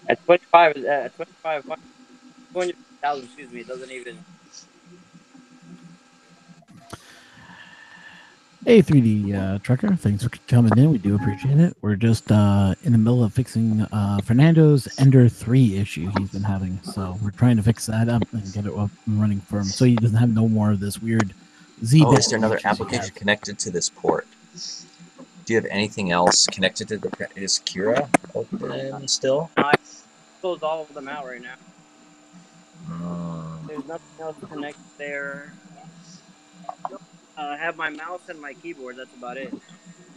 [SPEAKER 3] At 25, 200,000, excuse me, it doesn't even.
[SPEAKER 1] Hey, 3D Trucker, thanks for coming in. We do appreciate it. We're just in the middle of fixing Fernando's Ender 3 issue he's been having. So we're trying to fix that up and get it up and running for him so he doesn't have no more of this weird Z.
[SPEAKER 2] Oh, is there another application connected to this port? Do you have anything else connected to the print? Is Kira open still?
[SPEAKER 3] I closed all of them out right now. There's nothing else connected there. I have my mouse and my keyboard. That's about it.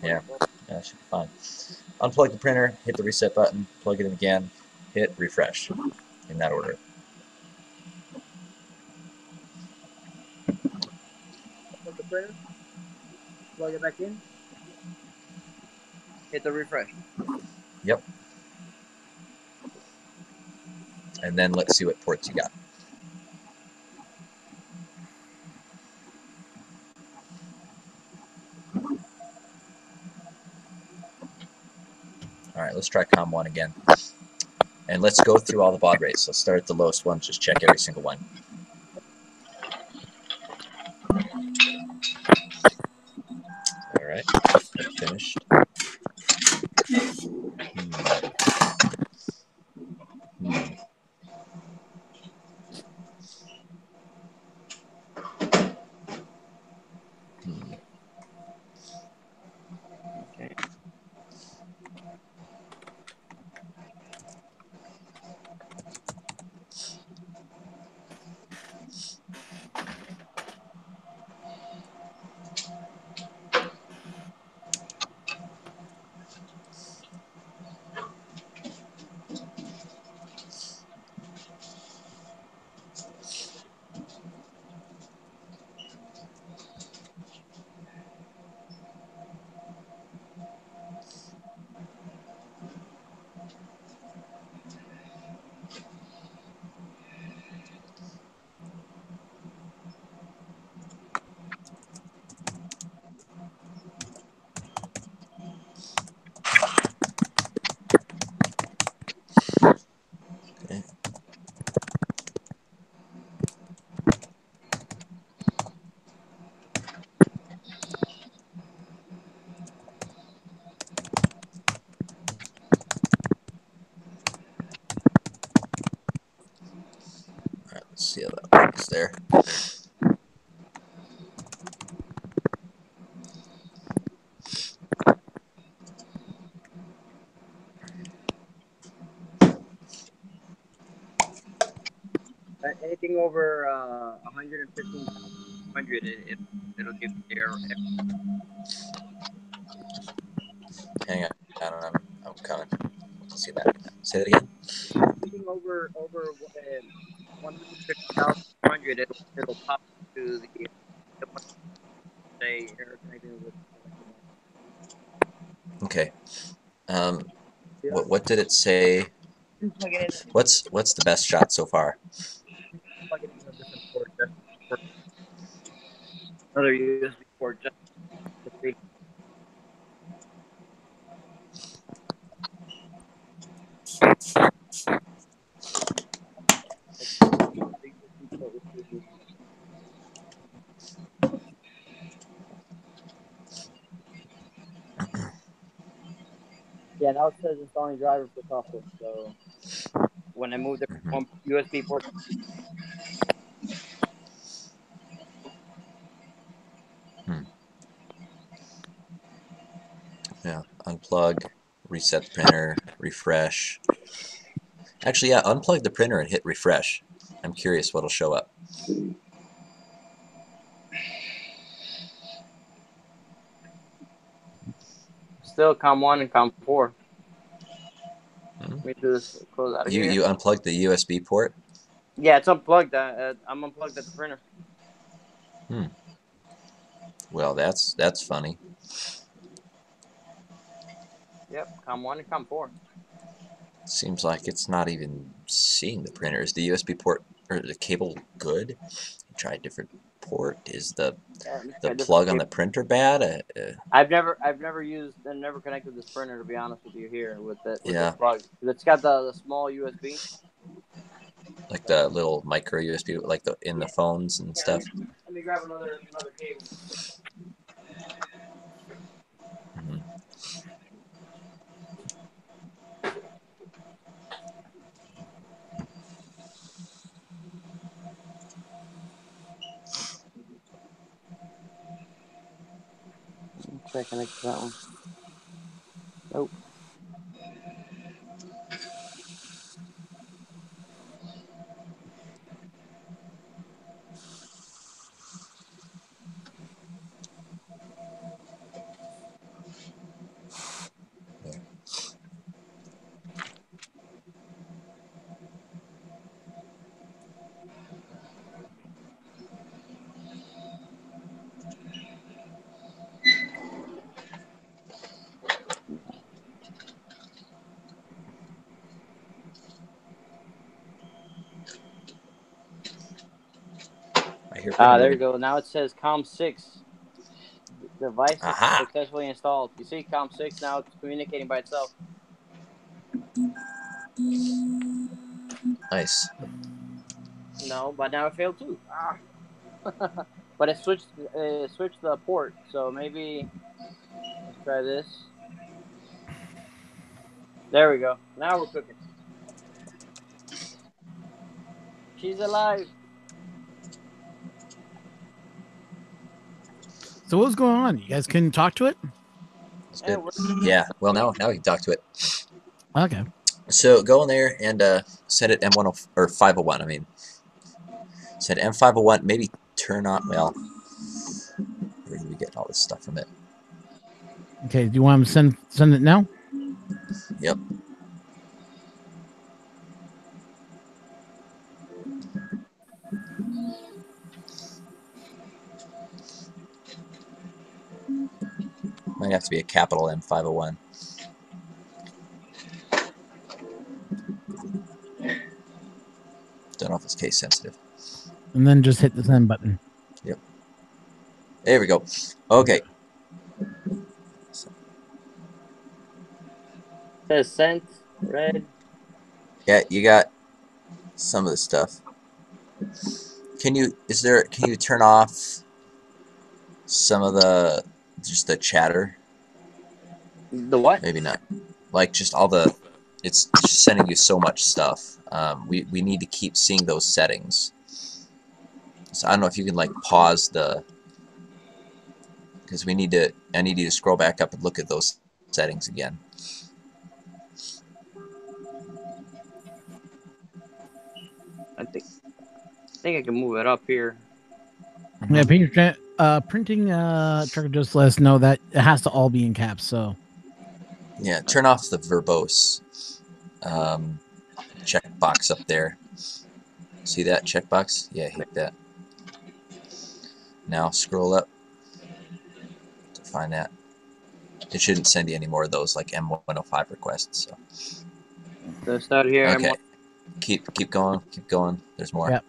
[SPEAKER 2] Yeah, that should be fine. Unplug the printer, hit the reset button, plug it in again, hit refresh, in that order.
[SPEAKER 3] Plug the printer, plug it back in, hit the refresh.
[SPEAKER 2] Yep. And then let's see what ports you got. All right, let's try COM1 again. And let's go through all the baud rates. Let's start at the lowest one, just check every single one. All right, finished.
[SPEAKER 3] Okay.
[SPEAKER 2] All right, let's see how that works there.
[SPEAKER 3] anything over 115, 100, it'll give you the error.
[SPEAKER 2] Hang on. I'm coming. Let's see that. Say that again.
[SPEAKER 3] Anything over 150,100, it'll pop to the say error connecting with.
[SPEAKER 2] Okay. What did it say?
[SPEAKER 3] Plug it in.
[SPEAKER 2] What's the best shot so far?
[SPEAKER 3] Plug it in a different port. Just for another USB port. Just to see. Yeah, now it says installing driver for software. So when I move the one USB port,
[SPEAKER 2] Yeah. Unplug, reset the printer, refresh. Actually, yeah. Unplug the printer and hit refresh. I'm curious what'll show up.
[SPEAKER 3] still COM1 and COM4. Let me do this. Close out of here.
[SPEAKER 2] You unplugged the USB port?
[SPEAKER 3] Yeah, it's unplugged. I'm unplugged at the printer.
[SPEAKER 2] Well, that's funny.
[SPEAKER 3] Yep, COM1 and COM4.
[SPEAKER 2] Seems like it's not even seeing the printer. Is the USB port or the cable good? Try a different port. Is the plug on the printer bad?
[SPEAKER 3] I've never used and never connected this printer, to be honest with you, here with the plug. It's got the small USB.
[SPEAKER 2] Like the little micro USB, like in the phones and stuff.
[SPEAKER 3] Let me grab another cable. Try to connect to that one. Nope. There you go. Now it says COM6 device successfully installed. You see COM6 now it's communicating by itself.
[SPEAKER 2] Nice.
[SPEAKER 3] No, but now it failed too. But it switched the port. So maybe let's try this. There we go. Now we're cooking. She's alive.
[SPEAKER 1] So what's going on? You guys couldn't talk to it?
[SPEAKER 2] Yeah. Well, now we can talk to it.
[SPEAKER 1] Okay.
[SPEAKER 2] So go in there and set it M1 or 501. I mean, set M501. Maybe turn on. Well, where do we get all this stuff from it?
[SPEAKER 1] Okay. Do you want to send it now?
[SPEAKER 2] Yep. Might have to be a capital M501. Don't know if it's case sensitive.
[SPEAKER 1] And then just hit the send button.
[SPEAKER 2] Yep. There we go. Okay.
[SPEAKER 3] It says sent, red.
[SPEAKER 2] Yeah, you got some of the stuff. Can you turn off some of the chatter?
[SPEAKER 3] The what?
[SPEAKER 2] Maybe not. Like just all the, it's just sending you so much stuff. We need to keep seeing those settings. So I don't know if you can like pause because I need you to scroll back up and look at those settings again.
[SPEAKER 3] I think. think I can move it up here.
[SPEAKER 1] Yeah, printing trucker just let us know that it has to all be in caps. So
[SPEAKER 2] Yeah, turn off the verbose checkbox up there. See that checkbox? Yeah, hit that. Now scroll up to find that. It shouldn't send you any more of those like M105 requests.
[SPEAKER 3] So start here.
[SPEAKER 2] Okay. Keep going. Keep going. There's more.
[SPEAKER 1] Yep.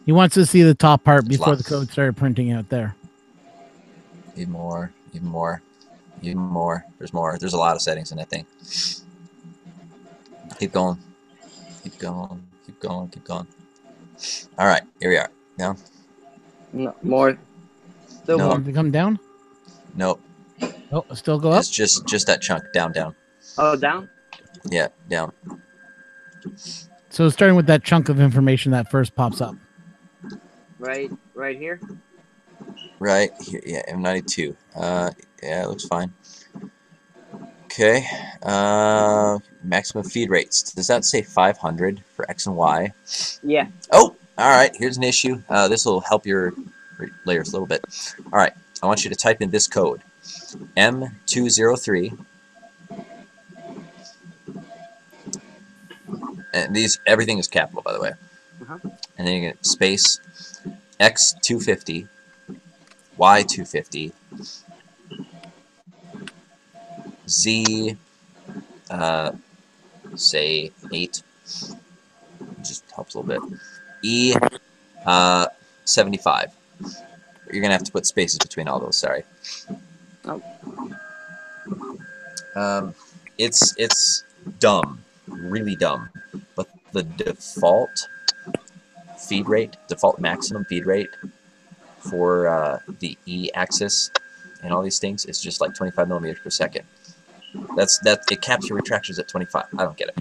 [SPEAKER 1] He wants to see the top part
[SPEAKER 2] There's
[SPEAKER 1] before
[SPEAKER 2] lots.
[SPEAKER 1] the code started printing out there.
[SPEAKER 2] Even more. Even more. Even more. There's more. There's a lot of settings in that thing. Keep going. Keep going. Keep going. Keep going. All right. Here we are. Down.
[SPEAKER 3] No, more. Still
[SPEAKER 2] No.
[SPEAKER 3] more.
[SPEAKER 1] To come down?
[SPEAKER 2] Nope.
[SPEAKER 1] Oh, still go up?
[SPEAKER 2] It's just that chunk. Down, down.
[SPEAKER 3] Oh, down?
[SPEAKER 2] Yeah, down.
[SPEAKER 1] So starting with that chunk of information that first pops up.
[SPEAKER 3] Right here?
[SPEAKER 2] Right here. Yeah, M92. Yeah, it looks fine. Okay. Maximum feed rates. Does that say 500 for X and Y?
[SPEAKER 3] Yeah.
[SPEAKER 2] Oh, all right. Here's an issue. This will help your layers a little bit. All right. I want you to type in this code. M203. And everything is capital, by the way. And then you get space X250, Y250, Z, say 8, just helps a little bit. E, 75. You're gonna have to put spaces between all those. Sorry.
[SPEAKER 3] Oh.
[SPEAKER 2] It's dumb, really dumb. But the default feed rate, default maximum feed rate for the E axis and all these things is just like 25 millimeters per second. It caps your retractions at 25. I don't get it.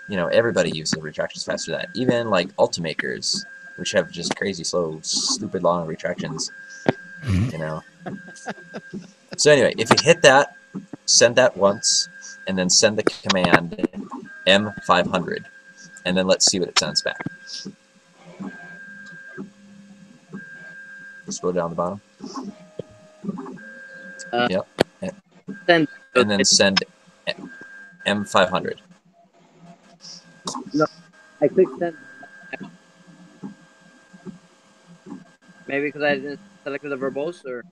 [SPEAKER 2] You know, everybody uses retractions faster than that. Even like Ultimakers, which have just crazy slow, stupid long retractions. You know. So anyway, if you hit that, send that once, and then send the command M500, and then let's see what it sends back. Scroll down the bottom. Yep.
[SPEAKER 3] Send.
[SPEAKER 2] And then send M500.
[SPEAKER 3] No, I clicked send. Maybe because I didn't select the verbose, or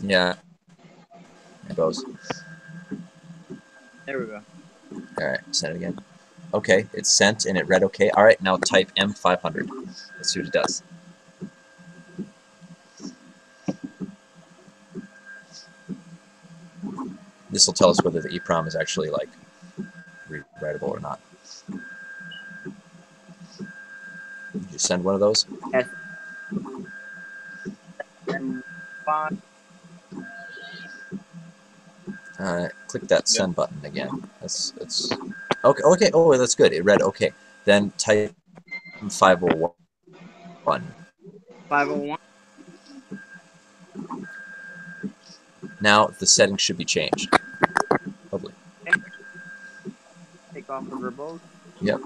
[SPEAKER 2] Yeah. It goes.
[SPEAKER 3] there we go.
[SPEAKER 2] All right, send it again. Okay, it's sent and it read okay. All right, now type M500. Let's see what it does. This will tell us whether the EEPROM is actually like rewritable or not. Did you send one of those?
[SPEAKER 3] Yes. M5.
[SPEAKER 2] Click that send button again. That's okay. Okay. Oh, that's good. It read okay. Then type 501.
[SPEAKER 3] 501.
[SPEAKER 2] Now the settings should be changed. Hopefully.
[SPEAKER 3] Take off the verbose.
[SPEAKER 2] Yep.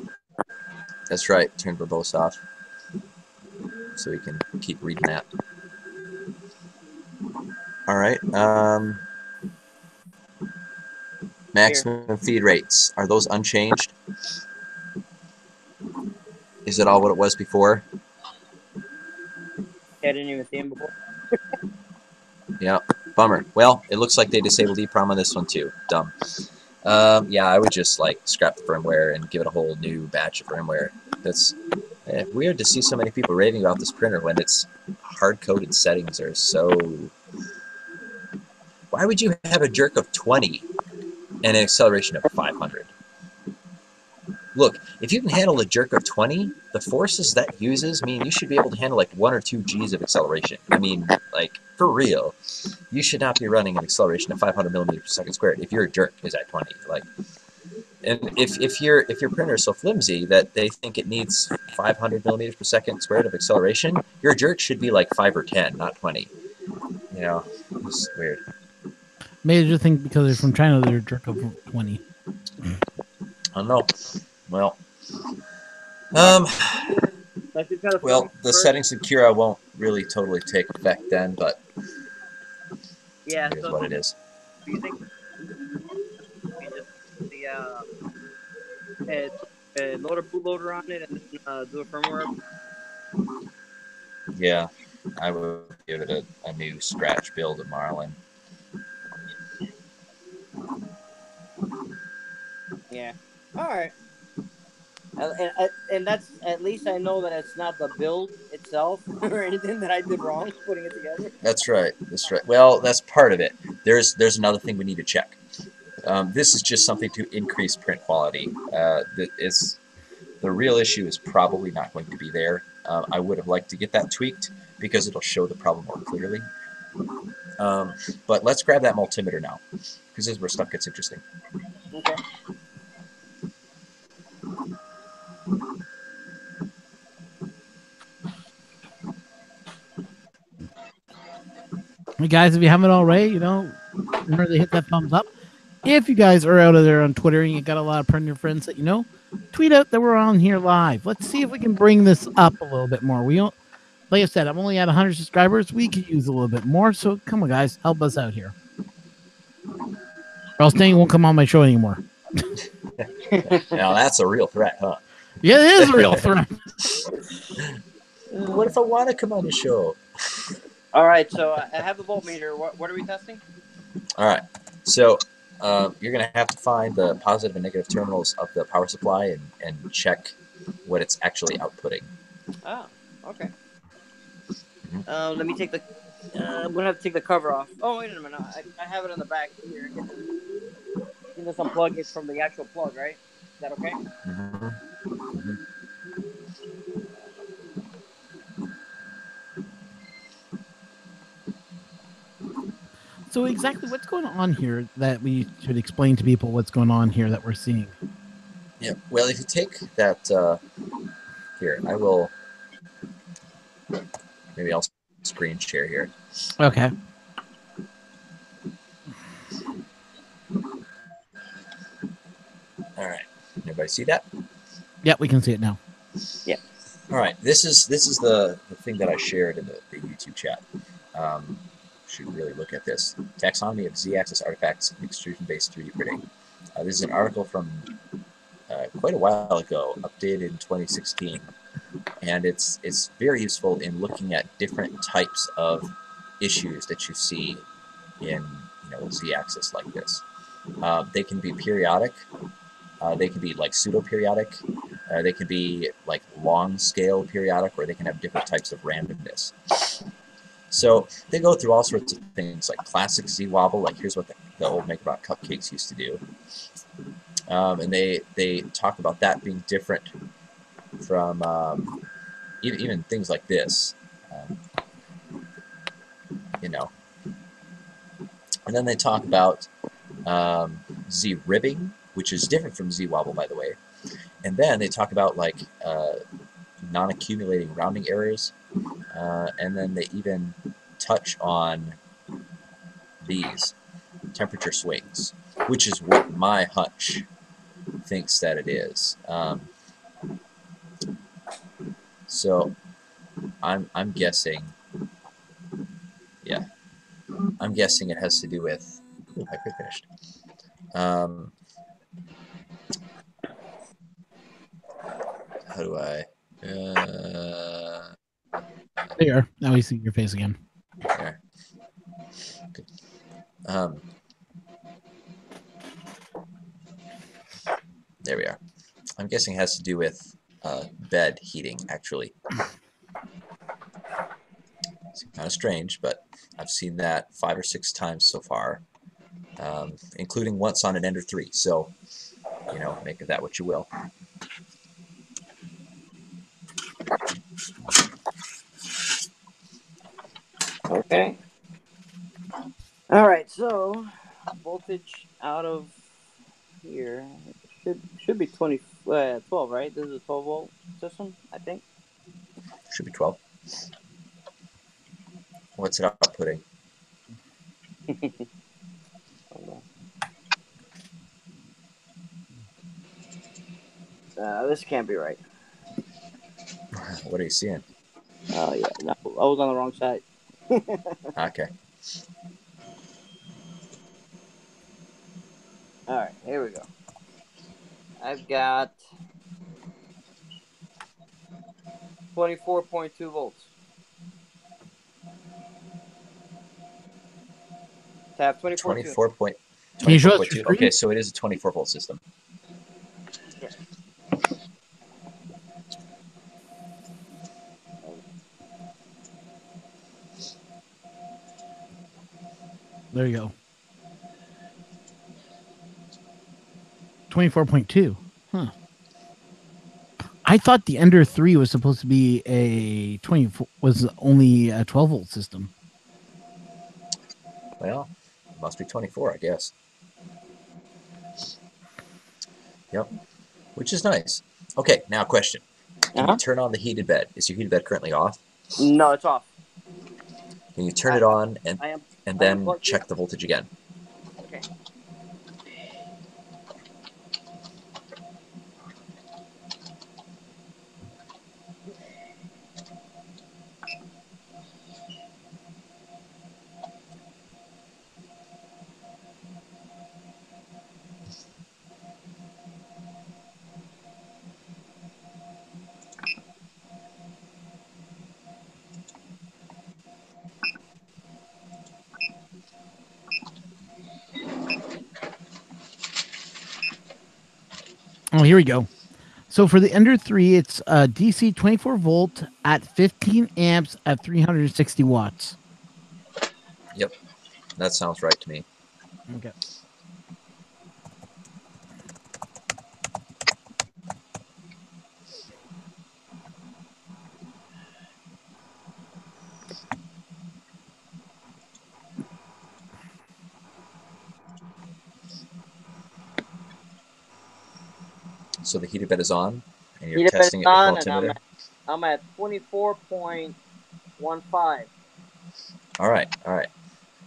[SPEAKER 2] That's right. Turn verbose off, so we can keep reading that. All right. Maximum feed rates. Are those unchanged? Is it all what it was before?
[SPEAKER 3] I didn't even see him before.
[SPEAKER 2] Yeah. Bummer. Well, it looks like they disabled EEPROM on this one too. Dumb. Yeah, I would just like scrap the firmware and give it a whole new batch of firmware. That's weird to see so many people raving about this printer when its hard-coded settings are so... Why would you have a jerk of 20 and an acceleration of 500? Look, if you can handle a jerk of 20, the forces that uses mean you should be able to handle like 1 or 2 Gs of acceleration. I mean, like, for real. You should not be running an acceleration of 500 millimeters per second squared if your jerk is at 20. Like, and if your printer is so flimsy that they think it needs 500 millimeters per second squared of acceleration, your jerk should be like 5 or 10, not 20. You know, it's weird.
[SPEAKER 1] Maybe just think because they're from China, they're jerk of 20.
[SPEAKER 2] I don't know. Well,
[SPEAKER 3] Like you gotta
[SPEAKER 2] Well,
[SPEAKER 3] film
[SPEAKER 2] the
[SPEAKER 3] first.
[SPEAKER 2] settings in Cura won't really totally take effect then, but
[SPEAKER 3] Yeah.
[SPEAKER 2] it is
[SPEAKER 3] So
[SPEAKER 2] what it is.
[SPEAKER 3] do you think you just the load a bootloader on it and then do a firmware?
[SPEAKER 2] Yeah, I would give it a new scratch build of Marlin.
[SPEAKER 3] Yeah. All right. And that's at least I know that it's not the build itself or anything that I did wrong putting it together.
[SPEAKER 2] That's right. That's right. Well, that's part of it. There's another thing we need to check. This is just something to increase print quality. The real issue is probably not going to be there. I would have liked to get that tweaked because it'll show the problem more clearly. But let's grab that multimeter now, because this is where stuff gets interesting.
[SPEAKER 3] Okay.
[SPEAKER 1] Hey guys, if you haven't already, remember to hit that thumbs up. If you guys are out of there on Twitter and you got a lot of printer friends that tweet out that we're on here live. Let's see if we can bring this up a little bit more. We don't, like I said, I'm only at 100 subscribers. We could use a little bit more. So come on, guys, help us out here. Or else Danny won't come on my show anymore.
[SPEAKER 2] Now that's a real threat, huh?
[SPEAKER 1] Yeah, it is a real threat.
[SPEAKER 2] What if I want to come on the show?
[SPEAKER 3] All right, so I have the voltmeter. What are we testing?
[SPEAKER 2] All right, so you're going to have to find the positive and negative terminals of the power supply and check what it's actually outputting.
[SPEAKER 3] Oh, okay. Let me take the. I'm gonna have to take the cover off. Oh, wait a minute. I have it in the back here. You can just unplug it from the actual plug, right? Is that okay?
[SPEAKER 2] Mm-hmm. Mm-hmm.
[SPEAKER 1] So exactly what's going on here that we should explain to people what's going on here that we're seeing?
[SPEAKER 2] Yeah, well, if you take that, here, I will, maybe I'll screen share here.
[SPEAKER 1] Okay.
[SPEAKER 2] All right, everybody see that?
[SPEAKER 1] Yeah, we can see it now.
[SPEAKER 3] Yeah.
[SPEAKER 2] All right, this is the thing that I shared in the YouTube chat. Should really look at this. Taxonomy of Z-axis artifacts in extrusion-based 3D printing. This is an article from quite a while ago, updated in 2016, and it's very useful in looking at different types of issues that you see in Z-axis like this. They can be periodic. They can be like pseudo-periodic. They can be like long-scale periodic, or they can have different types of randomness. So they go through all sorts of things like classic Z-wobble, like here's what the old MakerBot cupcakes used to do. And they talk about that being different from even things like this, And then they talk about Z-ribbing, which is different from Z-wobble, by the way. And then they talk about like non-accumulating rounding errors. And then they even touch on these temperature swings, which is what my hunch thinks that it is. So I'm guessing, yeah, I'm guessing it has to do with. Ooh, I quick finished. How do I?
[SPEAKER 1] There. Now we see your face again.
[SPEAKER 2] There. Good. There we are. I'm guessing it has to do with bed heating, actually. It's kind of strange, but I've seen that 5 or 6 times so far, including once on an Ender 3. So, make of that what you will.
[SPEAKER 3] Okay. All right, so voltage out of here should be 12, right? This is a 12-volt system, I think.
[SPEAKER 2] Should be 12. What's it outputting?
[SPEAKER 3] This can't be right.
[SPEAKER 2] What are you seeing?
[SPEAKER 3] Oh yeah, no, I was on the wrong side.
[SPEAKER 2] Okay.
[SPEAKER 3] All right, here we go. I've got 24.2 volts. Tap 24.2.
[SPEAKER 2] 24 point.
[SPEAKER 1] Can you show us
[SPEAKER 2] 24.2.
[SPEAKER 1] your screen?
[SPEAKER 2] Okay, so it is a 24-volt system.
[SPEAKER 3] Yeah.
[SPEAKER 1] There you go. 24.2. Huh. I thought the Ender 3 was supposed to be a 24, was only a 12-volt system.
[SPEAKER 2] Well, it must be 24, I guess. Yep. Which is nice. Okay, now a question. Can you turn on the heated bed? Is your heated bed currently off?
[SPEAKER 3] No, it's off.
[SPEAKER 2] Can you turn it on and then
[SPEAKER 3] unplugged
[SPEAKER 2] check
[SPEAKER 3] it.
[SPEAKER 2] the voltage again?
[SPEAKER 3] Okay.
[SPEAKER 1] Oh, here we go. So for the Ender 3, it's DC 24 volt at 15 amps at 360 watts.
[SPEAKER 2] Yep. That sounds right to me.
[SPEAKER 1] Okay.
[SPEAKER 2] So the heated bed is on, and you're
[SPEAKER 3] Heated bed
[SPEAKER 2] testing
[SPEAKER 3] is
[SPEAKER 2] it with
[SPEAKER 3] on,
[SPEAKER 2] the
[SPEAKER 3] and
[SPEAKER 2] altimeter?
[SPEAKER 3] I'm at 24.15.
[SPEAKER 2] All right, all right.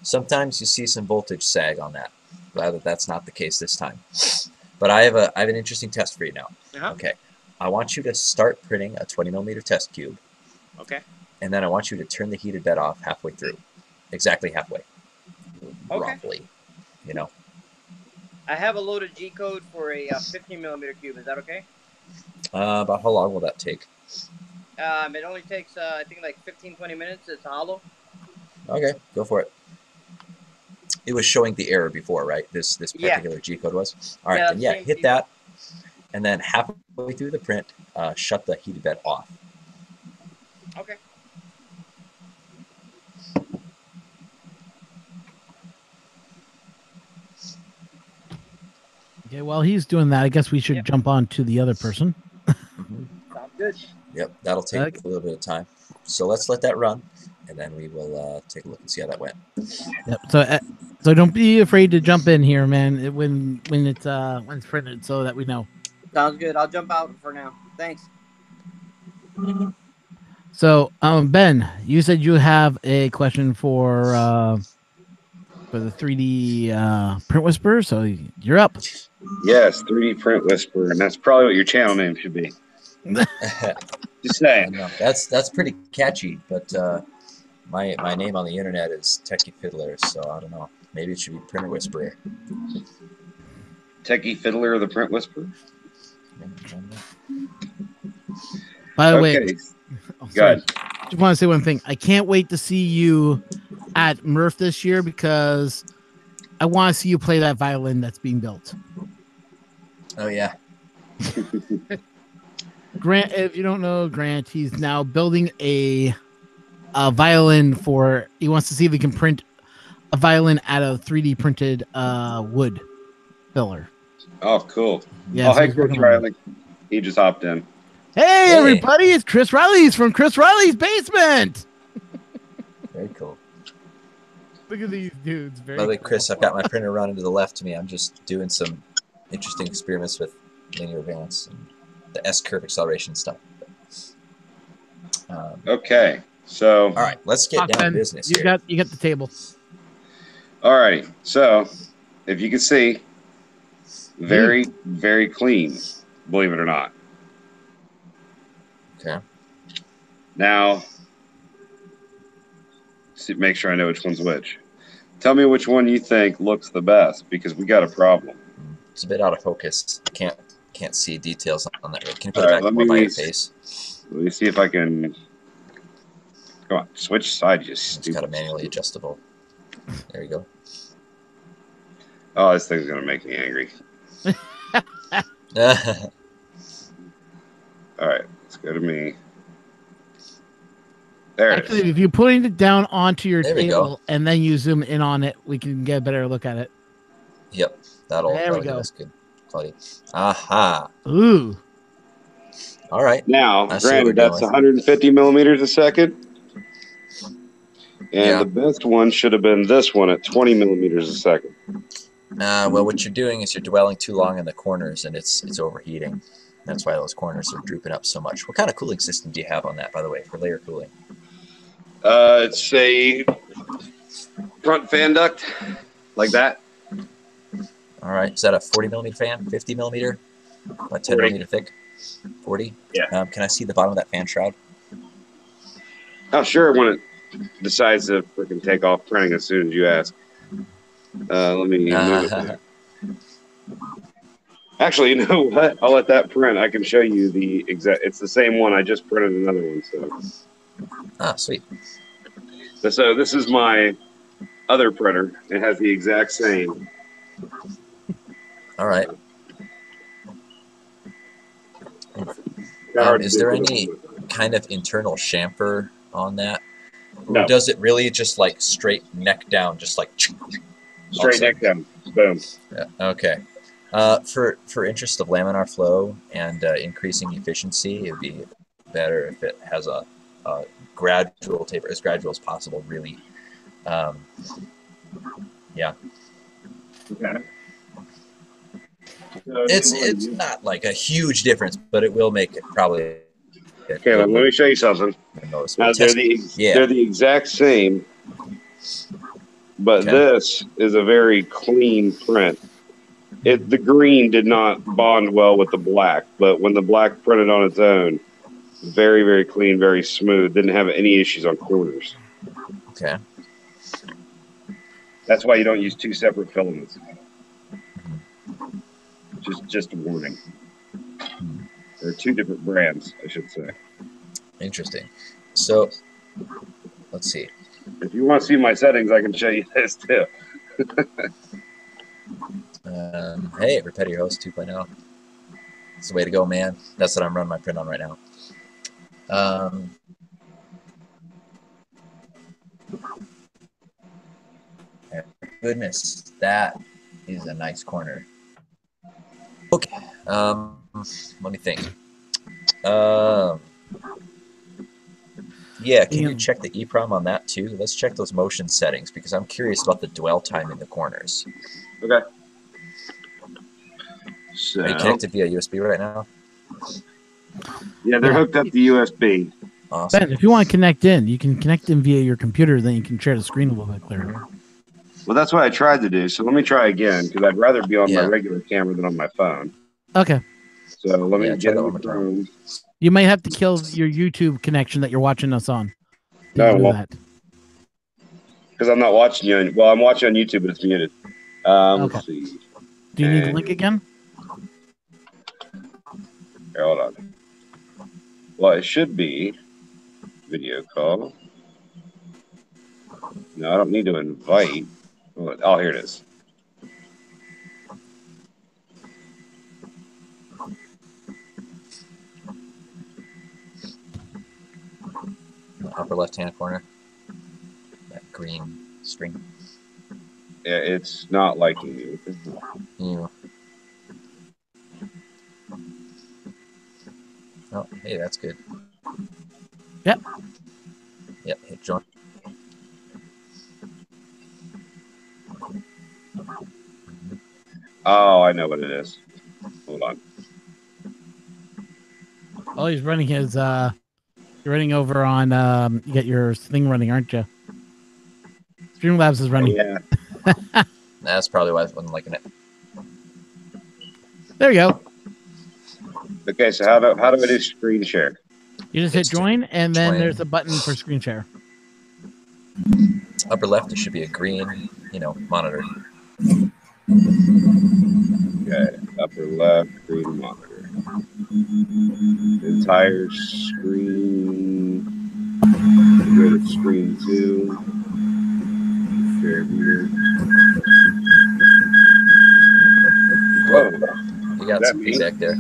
[SPEAKER 2] Sometimes you see some voltage sag on that. Glad that that's not the case this time. But I have an interesting test for you now. Okay. I want you to start printing a 20mm test cube.
[SPEAKER 3] Okay.
[SPEAKER 2] And then I want you to turn the heated bed off halfway through. Exactly halfway.
[SPEAKER 3] Okay.
[SPEAKER 2] Roughly. You know.
[SPEAKER 3] I have a loaded G code for a 15mm cube. Is that okay?
[SPEAKER 2] About how long will that take?
[SPEAKER 3] It only takes I think like 15-20 minutes. It's hollow.
[SPEAKER 2] Okay, go for it. It was showing the error before, right? This particular G code was. All right, then yeah, hit that, and then halfway through the print, shut the heated bed off.
[SPEAKER 3] Okay.
[SPEAKER 1] Okay, while he's doing that, I guess we should jump on to the other person.
[SPEAKER 3] Sounds good.
[SPEAKER 2] Yep, that'll take a little bit of time. So let's let that run, and then we will take a look and see how that went.
[SPEAKER 1] Yep. So don't be afraid to jump in here, man. When it's printed, so that we know.
[SPEAKER 3] Sounds good. I'll jump out for now. Thanks.
[SPEAKER 1] So, Ben, you said you have a question for the 3D Print Whisperer, so you're up.
[SPEAKER 4] Yes, 3D Print Whisperer, and that's probably what your channel name should be. Just saying.
[SPEAKER 2] That's pretty catchy, but my name on the internet is Techie Fiddler, so I don't know. Maybe it should be Printer Whisperer.
[SPEAKER 4] Techie Fiddler, the Print Whisperer.
[SPEAKER 1] By the way,
[SPEAKER 4] good.
[SPEAKER 1] Just want to say one thing. I can't wait to see you at Murph this year because I want to see you play that violin that's being built.
[SPEAKER 2] Oh yeah.
[SPEAKER 1] Grant, if you don't know Grant, he's now building a violin for. He wants to see if he can print a violin out of 3D printed wood filler.
[SPEAKER 4] Oh, cool.
[SPEAKER 1] Yeah,
[SPEAKER 4] oh, hey, Chris Riley. He just hopped in.
[SPEAKER 1] Hey, everybody, it's Chris Riley's from Chris Riley's Basement.
[SPEAKER 2] Very cool.
[SPEAKER 1] Look at these dudes.
[SPEAKER 2] By the way, Chris, I've got my printer running to the left of me. I'm just doing some interesting experiments with linear valence and the S-curve acceleration stuff.
[SPEAKER 4] Okay, so
[SPEAKER 2] all right, let's get down to business
[SPEAKER 1] here. You got the table.
[SPEAKER 4] All right, so if you can see, very, very clean, believe it or not.
[SPEAKER 2] Okay.
[SPEAKER 4] Now, make sure I know which one's which. Tell me which one you think looks the best, because we got a problem.
[SPEAKER 2] It's a bit out of focus. Can't see details on that. Can you put
[SPEAKER 4] All
[SPEAKER 2] it
[SPEAKER 4] right,
[SPEAKER 2] back more by your face?
[SPEAKER 4] Let me see if I can. Come on, switch side, you
[SPEAKER 2] It's
[SPEAKER 4] stupid.
[SPEAKER 2] got a manually adjustable. There you go.
[SPEAKER 4] Oh, this thing's gonna make me angry. All right, let's go to me. There it
[SPEAKER 1] Actually,
[SPEAKER 4] is.
[SPEAKER 1] if you're putting it down onto your
[SPEAKER 2] There we go.
[SPEAKER 1] table and then you zoom in on it, we can get a better look at it.
[SPEAKER 2] Yep, that'll
[SPEAKER 1] There we
[SPEAKER 2] give
[SPEAKER 1] go.
[SPEAKER 2] us good quality. Aha.
[SPEAKER 1] Ooh.
[SPEAKER 2] All right.
[SPEAKER 4] Now,
[SPEAKER 2] I see what we're
[SPEAKER 4] granted, that's
[SPEAKER 2] doing.
[SPEAKER 4] 150 millimeters a second. And
[SPEAKER 2] Yeah.
[SPEAKER 4] the best one should have been this one at 20 millimeters a second.
[SPEAKER 2] Well, what you're doing is you're dwelling too long in the corners, and it's overheating. That's why those corners are drooping up so much. What kind of cooling system do you have on that, by the way, for layer cooling?
[SPEAKER 4] It's a front fan duct, like that.
[SPEAKER 2] All right. Is that a 40 millimeter fan? 50 millimeter? About 10
[SPEAKER 4] 40.
[SPEAKER 2] millimeter thick? 40?
[SPEAKER 4] Yeah.
[SPEAKER 2] Can I see the bottom of that fan shroud?
[SPEAKER 4] Oh, sure, when it decides to freaking take off printing as soon as you ask. Let me move it back. Actually, you know what? I'll let that print. I can show you the exact. It's the same one. I just printed another one.
[SPEAKER 2] Ah, sweet.
[SPEAKER 4] So this is my other printer. It has the exact same.
[SPEAKER 2] All right. Is there any kind of internal chamfer on that?
[SPEAKER 4] No.
[SPEAKER 2] Or does it really just like straight neck down, just like
[SPEAKER 4] Straight neck down. Boom.
[SPEAKER 2] Yeah, okay. For interest of laminar flow and increasing efficiency, it'd be better if it has a gradual taper, as gradual as possible, really. Yeah.
[SPEAKER 4] Okay.
[SPEAKER 2] It's not like a huge difference, but it will make it probably.
[SPEAKER 4] Okay, let me show you something. Now, they're the exact same, but this is a very clean print. The green did not bond well with the black, but when the black printed on its own, very, very clean, very smooth. Didn't have any issues on corners.
[SPEAKER 2] Okay.
[SPEAKER 4] That's why you don't use two separate filaments. Just a warning. There are two different brands, I should say.
[SPEAKER 2] Interesting. So, let's see.
[SPEAKER 4] If you want to see my settings, I can show you this too.
[SPEAKER 2] Hey, Repetitor Host 2.0. That's the way to go, man. That's what I'm running my print on right now. Goodness, that is a nice corner. Okay, let me think. Yeah, can you check the EEPROM on that too? Let's check those motion settings because I'm curious about the dwell time in the corners.
[SPEAKER 4] Okay. So,
[SPEAKER 2] are you connected via USB right now?
[SPEAKER 4] Yeah, they're hooked up to USB.
[SPEAKER 2] Awesome.
[SPEAKER 1] Ben, if you want to connect in, you can connect in via your computer, then you can share the screen a little bit clearer.
[SPEAKER 4] Well, that's what I tried to do. So let me try again because I'd rather be on my regular camera than on my phone.
[SPEAKER 1] Okay.
[SPEAKER 4] So let me get on the phone.
[SPEAKER 1] You might have to kill your YouTube connection that you're watching us on.
[SPEAKER 4] No, well, because I'm not watching you. Well, I'm watching on YouTube, but it's muted.
[SPEAKER 1] Okay.
[SPEAKER 4] Let's see.
[SPEAKER 1] Do you need the link again?
[SPEAKER 4] Here, hold on. Well, it should be video call. No, I don't need to invite. Oh, here it is.
[SPEAKER 2] Upper left-hand corner. That green string.
[SPEAKER 4] Yeah, it's not liking me.
[SPEAKER 2] Yeah. Oh, hey, that's good.
[SPEAKER 1] Yep.
[SPEAKER 2] Yep, hit join.
[SPEAKER 4] Oh, I know what it is. Hold on.
[SPEAKER 1] Oh, he's running his, you're running over on, you got your thing running, aren't you? Streamlabs is running.
[SPEAKER 4] Yeah.
[SPEAKER 2] That's probably why I wasn't liking it.
[SPEAKER 1] There you go.
[SPEAKER 4] Okay, so how do I do screen share?
[SPEAKER 1] You just hit
[SPEAKER 2] It's
[SPEAKER 1] join, and then
[SPEAKER 2] join.
[SPEAKER 1] there's a button for screen share.
[SPEAKER 2] Upper left, there should be a green, monitor.
[SPEAKER 4] Okay, upper left, green monitor. Entire screen. Go to screen 2. Share view. Whoa.
[SPEAKER 2] You got
[SPEAKER 4] That
[SPEAKER 2] some
[SPEAKER 4] me?
[SPEAKER 2] feedback there.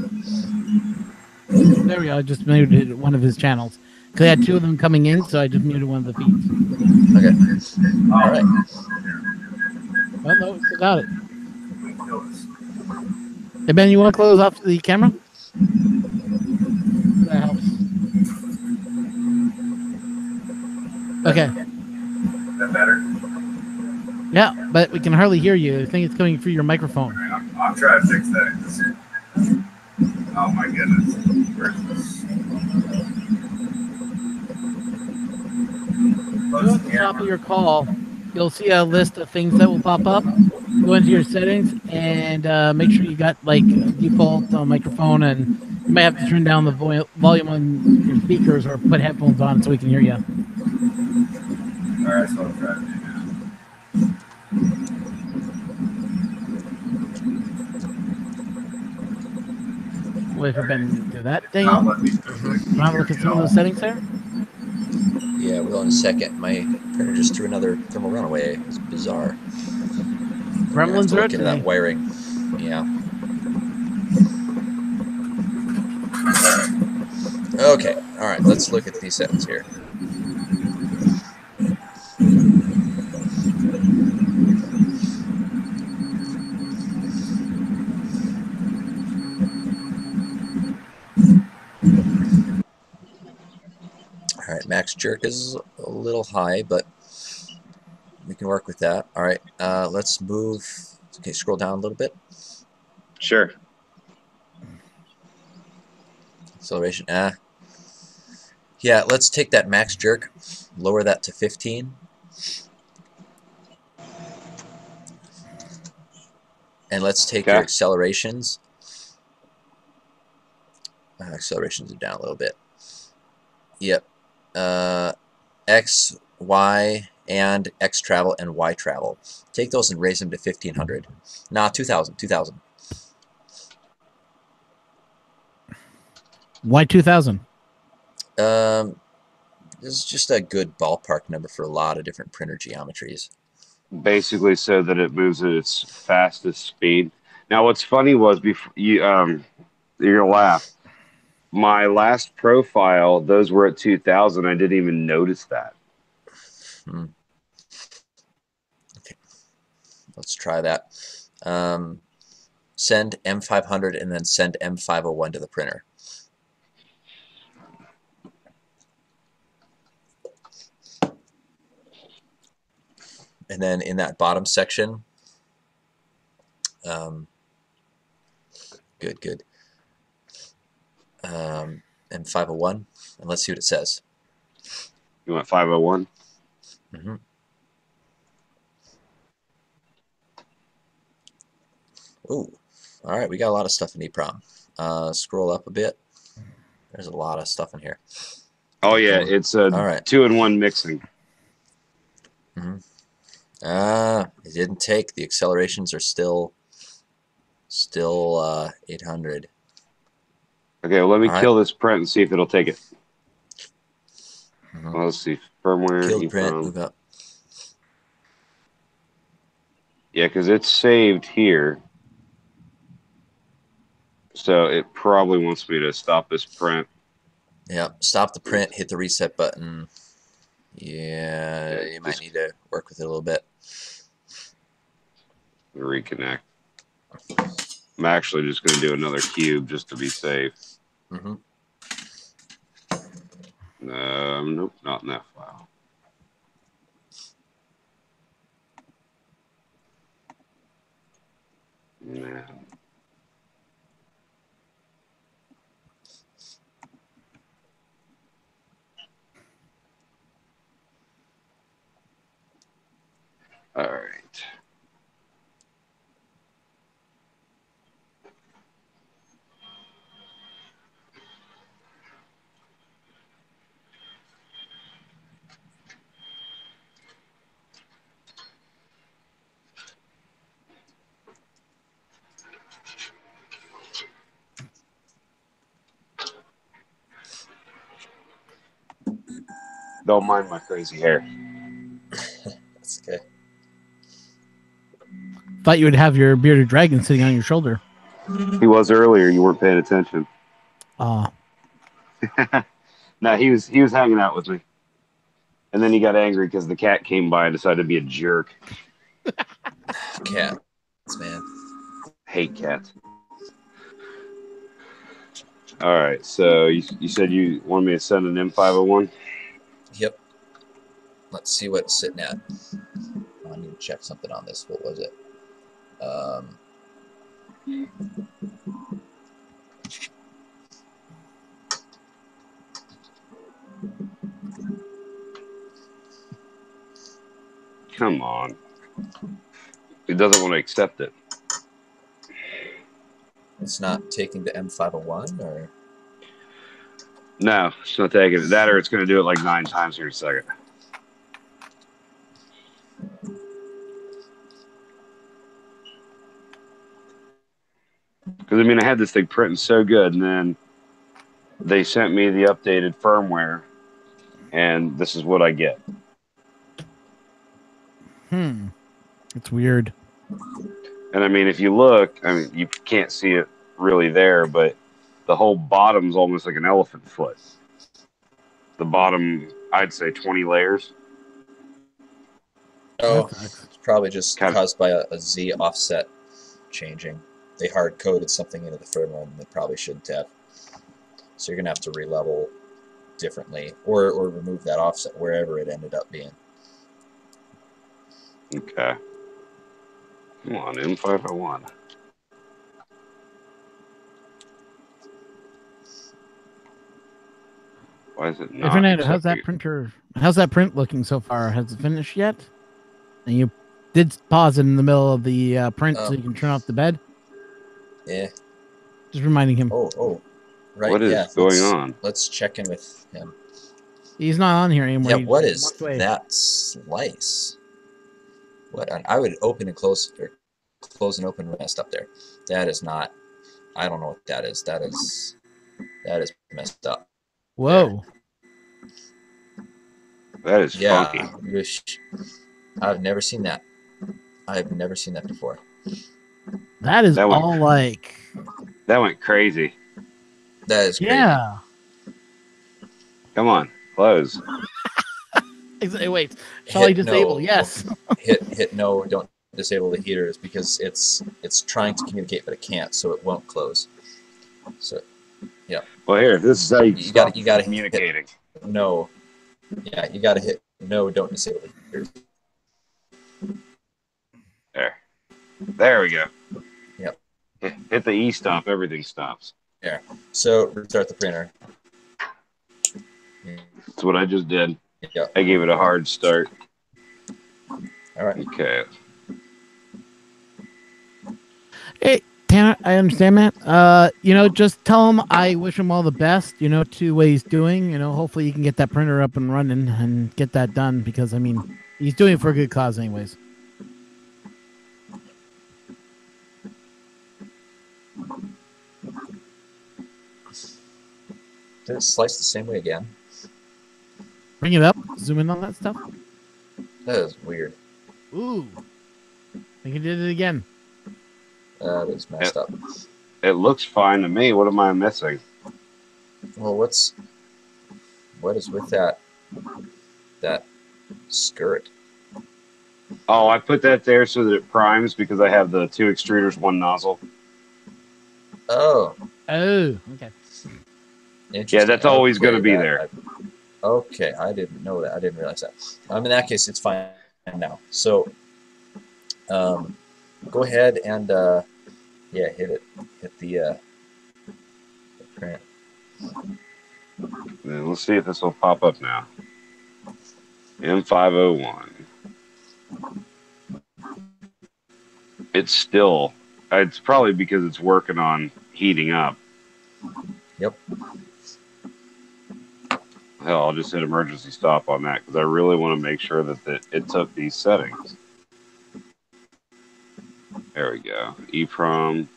[SPEAKER 1] There we go. I just muted one of his channels. Because I had two of them coming in, so I just muted one of the feeds.
[SPEAKER 2] Okay. All right.
[SPEAKER 1] Oh, no, we still got it. Hey, Ben, you want to close off the camera? That helps. Okay.
[SPEAKER 5] That better?
[SPEAKER 1] Yeah, but we can hardly hear you. I think it's coming through your microphone.
[SPEAKER 5] I'm trying to fix that. Oh my goodness. Where's this?
[SPEAKER 1] At the top of your call, you'll see a list of things that will pop up. Go into your settings and make sure you got like a default microphone, and you might have to turn down the volume on your speakers or put headphones on so we can hear you.
[SPEAKER 5] All right, so I'll try to do now.
[SPEAKER 1] Wait for Ben to do that thing.
[SPEAKER 5] Not let me
[SPEAKER 1] Want to look at some of those settings there?
[SPEAKER 2] Yeah, we will in a second. My printer just threw another thermal runaway. It's bizarre.
[SPEAKER 1] Gremlins are
[SPEAKER 2] look into that
[SPEAKER 1] today.
[SPEAKER 2] wiring. Yeah. Okay. All right. Let's look at these settings here. All right, max jerk is a little high, but we can work with that. All right, let's move. Okay, scroll down a little bit.
[SPEAKER 4] Sure.
[SPEAKER 2] Acceleration. Yeah, let's take that max jerk, lower that to 15. And let's take your accelerations. Accelerations are down a little bit. Yep. X, Y, and X travel and Y travel. Take those and raise them to 1500. Nah, 2000. 2000.
[SPEAKER 1] Why 2000?
[SPEAKER 2] This is just a good ballpark number for a lot of different printer geometries.
[SPEAKER 4] Basically, so that it moves at its fastest speed. Now, what's funny was before you're gonna laugh. My last profile, those were at 2000. I didn't even notice that.
[SPEAKER 2] Okay, let's try that. Send M500 and then send M501 to the printer. And then in that bottom section, good. M501, and let's see what it says.
[SPEAKER 4] You want 501?
[SPEAKER 2] Mm-hmm. Ooh, all right, we got a lot of stuff in EEPROM. Scroll up a bit. There's a lot of stuff in here.
[SPEAKER 4] Oh yeah, it's a
[SPEAKER 2] all right.
[SPEAKER 4] 2-in-1 mixing.
[SPEAKER 2] Mm-hmm. It didn't take. The accelerations are still 800.
[SPEAKER 4] Okay, well, let me kill this print and see if it'll take it.
[SPEAKER 2] Mm-hmm.
[SPEAKER 4] Well, let's see. Firmware.
[SPEAKER 2] Kill the print, move up.
[SPEAKER 4] Yeah, because it's saved here. So it probably wants me to stop this print.
[SPEAKER 2] Yeah, stop the print, hit the reset button. Yeah, you might need to work with it a little bit.
[SPEAKER 4] Reconnect. I'm actually just going to do another cube just to be safe.
[SPEAKER 2] Mm-hmm.
[SPEAKER 4] Nope, not in that file. Nah. All right. Don't mind my crazy hair.
[SPEAKER 2] That's okay.
[SPEAKER 1] Thought you would have your bearded dragon sitting on your shoulder.
[SPEAKER 4] He was earlier. You weren't paying attention.
[SPEAKER 1] Ah,
[SPEAKER 4] No, he was hanging out with me. And then he got angry because the cat came by and decided to be a jerk.
[SPEAKER 2] Cats, man.
[SPEAKER 4] Hate cats. All right, so you said you wanted me to send an M501?
[SPEAKER 2] Yep. Let's see what it's sitting at. I need to check something on this. What was it?
[SPEAKER 4] Come on. He doesn't want to accept it.
[SPEAKER 2] It's not taking the M501, or
[SPEAKER 4] No, it's not taking it. That or it's going to do it like 9 times here in a second. Because, I mean, I had this thing printing so good, and then they sent me the updated firmware, and this is what I get.
[SPEAKER 1] it's weird.
[SPEAKER 4] And, I mean, if you look, I mean, you can't see it really there, but the whole bottom's almost like an elephant foot. The bottom, I'd say 20 layers.
[SPEAKER 2] oh,
[SPEAKER 1] That sucks.
[SPEAKER 2] it's probably just
[SPEAKER 4] Kind of-
[SPEAKER 2] caused by a Z offset changing. They hard coded something into the firmware and they probably shouldn't have. So you're gonna have to re-level differently, or remove that offset wherever it ended up being.
[SPEAKER 4] Okay. Come on, M501. Why is it not?
[SPEAKER 1] Hey, Fernando, how's
[SPEAKER 4] accepting
[SPEAKER 1] that
[SPEAKER 4] it?
[SPEAKER 1] printer? How's that print looking so far? Has it finished yet? And you did pause it in the middle of the print so you can turn off the bed.
[SPEAKER 2] Yeah.
[SPEAKER 1] Just reminding him.
[SPEAKER 2] Oh. Right.
[SPEAKER 4] What is
[SPEAKER 2] yeah.
[SPEAKER 4] going on?
[SPEAKER 2] Let's check in with him.
[SPEAKER 1] He's not on here anymore.
[SPEAKER 2] Yeah.
[SPEAKER 1] He
[SPEAKER 2] What
[SPEAKER 1] just
[SPEAKER 2] is
[SPEAKER 1] walked away.
[SPEAKER 2] that slice? What? I would open and close, or close and open messed up there. That is not. I don't know what that is. That is messed up.
[SPEAKER 1] Whoa.
[SPEAKER 4] That is
[SPEAKER 2] Yeah.
[SPEAKER 4] funky.
[SPEAKER 2] I've never seen that. I've never seen that before.
[SPEAKER 1] That is
[SPEAKER 4] That one-
[SPEAKER 1] all like.
[SPEAKER 4] That went crazy.
[SPEAKER 2] That is crazy.
[SPEAKER 1] Yeah.
[SPEAKER 4] Come on, close.
[SPEAKER 1] Wait. Shall I
[SPEAKER 2] Hit
[SPEAKER 1] disable?
[SPEAKER 2] no.
[SPEAKER 1] Yes.
[SPEAKER 2] hit no, don't disable the heaters, because it's trying to communicate but it can't, so it won't close. So
[SPEAKER 4] Well, here, this is how you,
[SPEAKER 2] You gotta-
[SPEAKER 4] stop
[SPEAKER 2] you gotta
[SPEAKER 4] communicating.
[SPEAKER 2] no, yeah, you gotta hit no, don't disable the heaters.
[SPEAKER 4] There we go.
[SPEAKER 2] Yep.
[SPEAKER 4] Hit the E stop, everything stops.
[SPEAKER 2] So restart the printer.
[SPEAKER 4] That's what I just did.
[SPEAKER 2] Yeah.
[SPEAKER 4] I gave it a hard start.
[SPEAKER 2] All right.
[SPEAKER 4] Okay.
[SPEAKER 1] Hey, Tanner, I understand, man. Just tell him I wish him all the best, to what he's doing. Hopefully you can get that printer up and running and get that done because, I mean, he's doing it for a good cause anyways.
[SPEAKER 2] Did it slice the same way again?
[SPEAKER 1] Bring it up. Zoom in on that stuff.
[SPEAKER 2] That is weird.
[SPEAKER 1] Ooh. I think he did it again.
[SPEAKER 2] That is messed up.
[SPEAKER 4] It looks fine to me. What am I missing?
[SPEAKER 2] Well, what is with that skirt?
[SPEAKER 4] Oh, I put that there so that it primes because I have the 2 extruders, 1 nozzle.
[SPEAKER 2] Oh,
[SPEAKER 1] Oh, okay.
[SPEAKER 2] interesting.
[SPEAKER 4] Yeah, that's always gonna be
[SPEAKER 2] that-
[SPEAKER 4] there.
[SPEAKER 2] Okay, I didn't know that. I didn't realize that. In that case, it's fine now. So, go ahead and hit it. Hit the print.
[SPEAKER 4] Then let's see if this will pop up now. M501. It's probably because it's working on heating up.
[SPEAKER 2] Yep.
[SPEAKER 4] Hell, I'll just hit emergency stop on that because I really want to make sure that it took these settings. There we go. EEPROM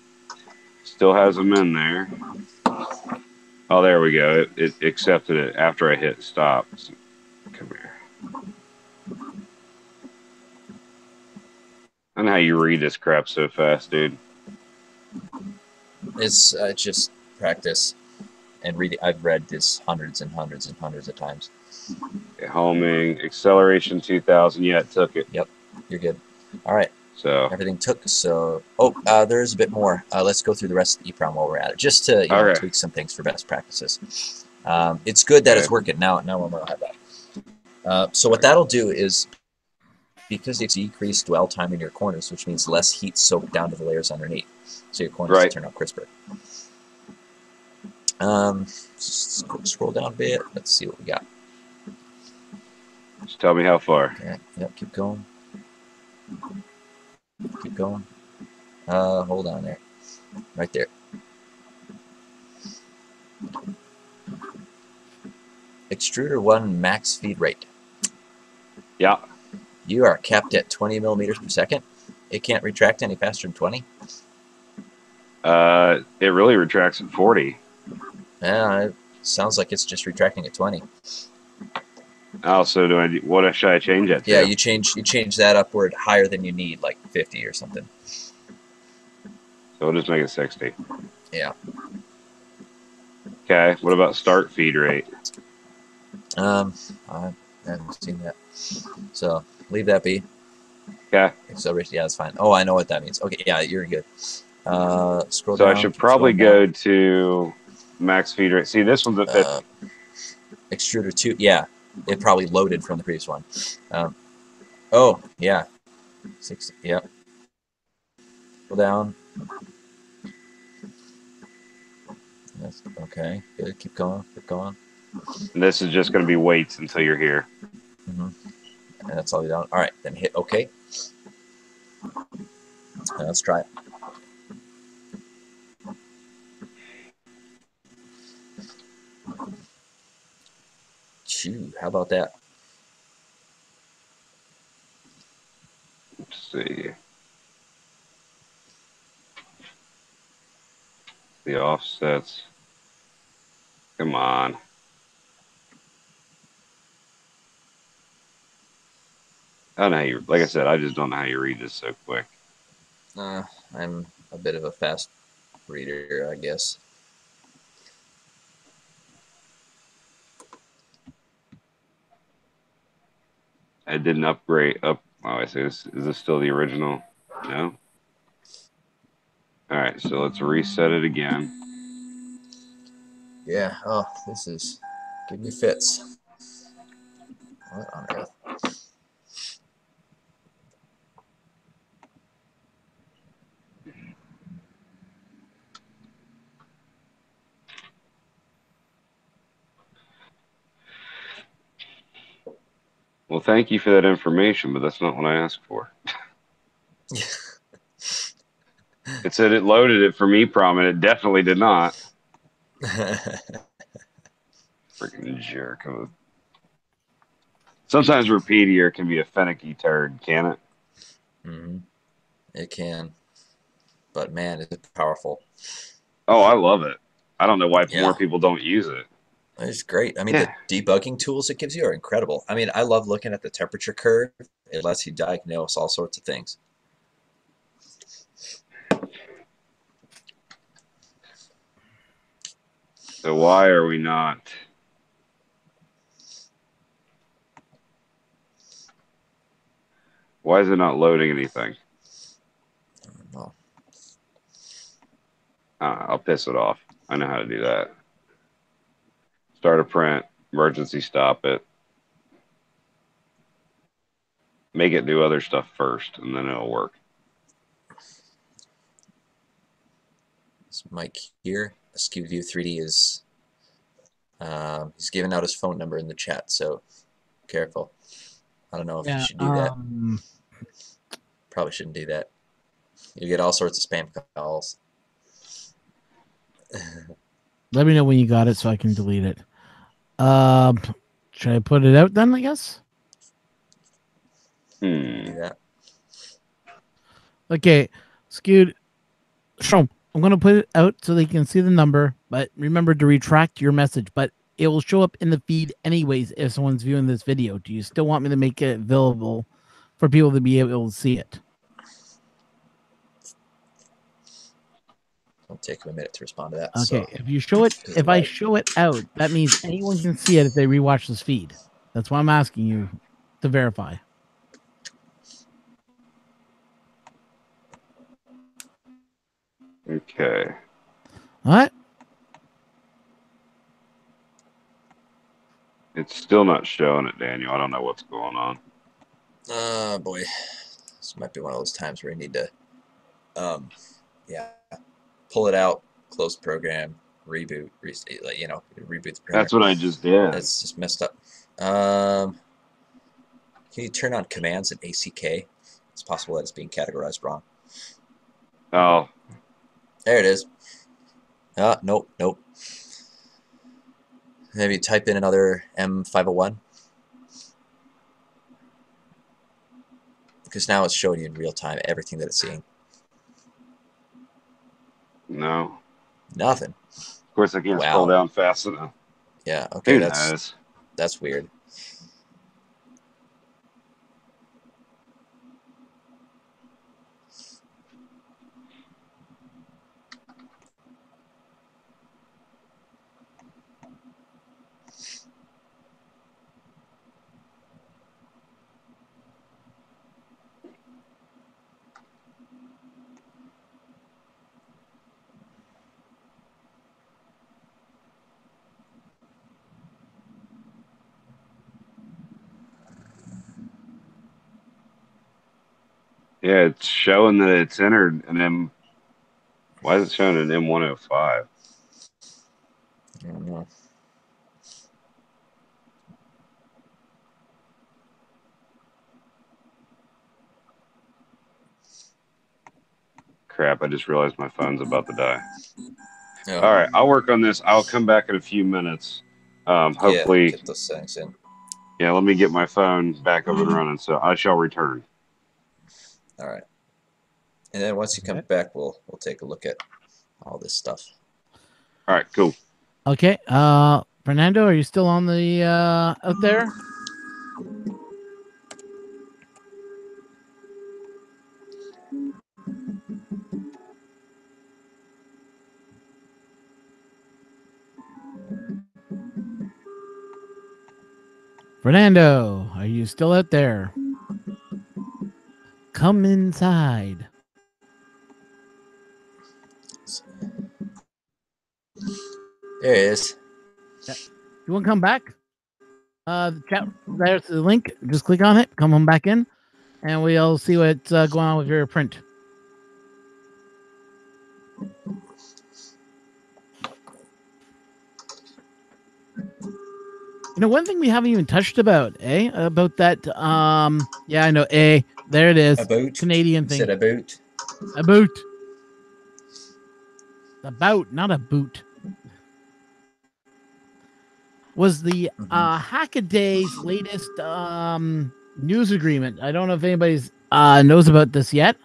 [SPEAKER 4] still has them in there. Oh, there we go. It accepted it after I hit stop. Come I don't know how you read this crap so fast, dude.
[SPEAKER 2] It's just practice and reading. I've read this hundreds and hundreds and hundreds of times.
[SPEAKER 4] Okay, homing, acceleration 2000. Yeah, it took it.
[SPEAKER 2] Yep, you're good. All right.
[SPEAKER 4] So
[SPEAKER 2] Everything took. So, there's a bit more. Let's go through the rest of the EEPROM while we're at it, just to tweak some things for best practices. It's good that it's working now. Now I'm gonna have that. So what that'll do is, because it's decreased dwell time in your corners, which means less heat soaked down to the layers underneath, so your corners will turn out crisper. Scroll down a bit. Let's see what we got.
[SPEAKER 4] Just tell me how far.
[SPEAKER 2] Okay. Yep. Keep going. Keep going. Hold on there. Right there. Extruder 1 max feed rate.
[SPEAKER 4] Yeah.
[SPEAKER 2] You are capped at 20 millimeters per second. It can't retract any faster than 20.
[SPEAKER 4] It really retracts at 40.
[SPEAKER 2] Yeah, it sounds like it's just retracting at 20.
[SPEAKER 4] Oh, so what should I change that to?
[SPEAKER 2] Yeah, you change that upward higher than you need, like 50 or something.
[SPEAKER 4] So we'll just make it 60.
[SPEAKER 2] Yeah.
[SPEAKER 4] Okay. What about start feed rate?
[SPEAKER 2] I haven't seen that. So leave that be.
[SPEAKER 4] Okay.
[SPEAKER 2] Acceleration, yeah, that's fine. Oh, I know what that means. Okay, yeah, you're good. Scroll
[SPEAKER 4] so
[SPEAKER 2] down.
[SPEAKER 4] I should probably go to max feed rate. See, this one's at 50.
[SPEAKER 2] Extruder 2, yeah. It probably loaded from the previous one. Oh, yeah. 60, yep. Go down. Yes, okay, good. Keep going. Keep going.
[SPEAKER 4] And this is just going to be weights until you're here.
[SPEAKER 2] And that's all you down. All right, then hit OK. Let's try it. Chew, how about that?
[SPEAKER 4] Let's see. The offsets. Come on. I don't know how you, like I said, I just don't know how you read this so quick.
[SPEAKER 2] I'm a bit of a fast reader, I guess.
[SPEAKER 4] I didn't upgrade up. Oh, I see. Is this still the original? No. All right, so let's reset it again.
[SPEAKER 2] Yeah. Oh, this is giving me fits. What on earth?
[SPEAKER 4] Well, thank you for that information, but that's not what I asked for. It said it loaded it for EEPROM, and it definitely did not. Freaking jerk. Sometimes Repeatier can be a finicky turd, can it?
[SPEAKER 2] It can. But, man, it's powerful.
[SPEAKER 4] Oh, I love it. I don't know why more people don't use it.
[SPEAKER 2] It's great. I mean, the debugging tools it gives you are incredible. I mean, I love looking at the temperature curve. It lets you diagnose all sorts of things.
[SPEAKER 4] So why are we not? Why is it not loading anything?
[SPEAKER 2] I don't know.
[SPEAKER 4] I'll piss it off. I know how to do that. Start a print, emergency stop it. Make it do other stuff first, and then it'll work.
[SPEAKER 2] This Mike here, SkewedView 3D is he's giving out his phone number in the chat, so careful. I don't know if you should do that. Probably shouldn't do that. You get all sorts of spam calls.
[SPEAKER 1] Let me know when you got it so I can delete it. Should I put it out then, I guess?
[SPEAKER 2] Do that.
[SPEAKER 1] Okay, Skewed. Show. I'm going to put it out so they can see the number, but remember to retract your message. But it will show up in the feed anyways if someone's viewing this video. Do you still want me to make it available for people to be able to see it?
[SPEAKER 2] It'll take him a minute to respond to that.
[SPEAKER 1] Okay,
[SPEAKER 2] So,
[SPEAKER 1] if you show it,
[SPEAKER 2] Because
[SPEAKER 1] if I
[SPEAKER 2] like-
[SPEAKER 1] show it out, that means anyone can see it if they rewatch this feed. That's why I'm asking you to verify.
[SPEAKER 4] Okay.
[SPEAKER 1] All right.
[SPEAKER 4] It's still not showing it, Daniel. I don't know what's going on.
[SPEAKER 2] boy, this might be one of those times where you need to, pull it out, close the program, reboot, reboot the printer.
[SPEAKER 4] That's what I just did.
[SPEAKER 2] That's just messed up. Can you turn on commands at ACK? It's possible that it's being categorized wrong.
[SPEAKER 4] Oh,
[SPEAKER 2] There it is. Nope. Maybe type in another M501. Because now it's showing you in real time everything that it's seeing.
[SPEAKER 4] no.
[SPEAKER 2] Nothing.
[SPEAKER 4] Of course, I can't
[SPEAKER 2] Wow.
[SPEAKER 4] scroll down fast enough.
[SPEAKER 2] Yeah, okay,
[SPEAKER 4] Who
[SPEAKER 2] that's
[SPEAKER 4] knows?
[SPEAKER 2] that's weird.
[SPEAKER 4] Yeah, it's showing that it's entered an M. Why is it showing an M105?
[SPEAKER 2] I don't know.
[SPEAKER 4] Crap, I just realized my phone's about to die.
[SPEAKER 2] Oh,
[SPEAKER 4] All right, I'll work on this. I'll come back in a few minutes. Hopefully,
[SPEAKER 2] get those settings in.
[SPEAKER 4] yeah, let me get my phone back up and running, so I shall return.
[SPEAKER 2] All right. And then once you come back, we'll take a look at all this stuff.
[SPEAKER 4] All right, cool.
[SPEAKER 1] Okay. Fernando, are you still on the out there? Fernando, are you still out there? Come inside.
[SPEAKER 2] There it is.
[SPEAKER 1] You want to come back? The chat, there's the link. Just click on it. Come on back in, and we'll see what's going on with your print. You know, one thing we haven't even touched about, about that. Yeah, I know. There it is.
[SPEAKER 2] About
[SPEAKER 1] Canadian thing.
[SPEAKER 2] Said about.
[SPEAKER 1] About, not a boot. Was the Hackaday's latest news agreement. I don't know if anybody's knows about this yet,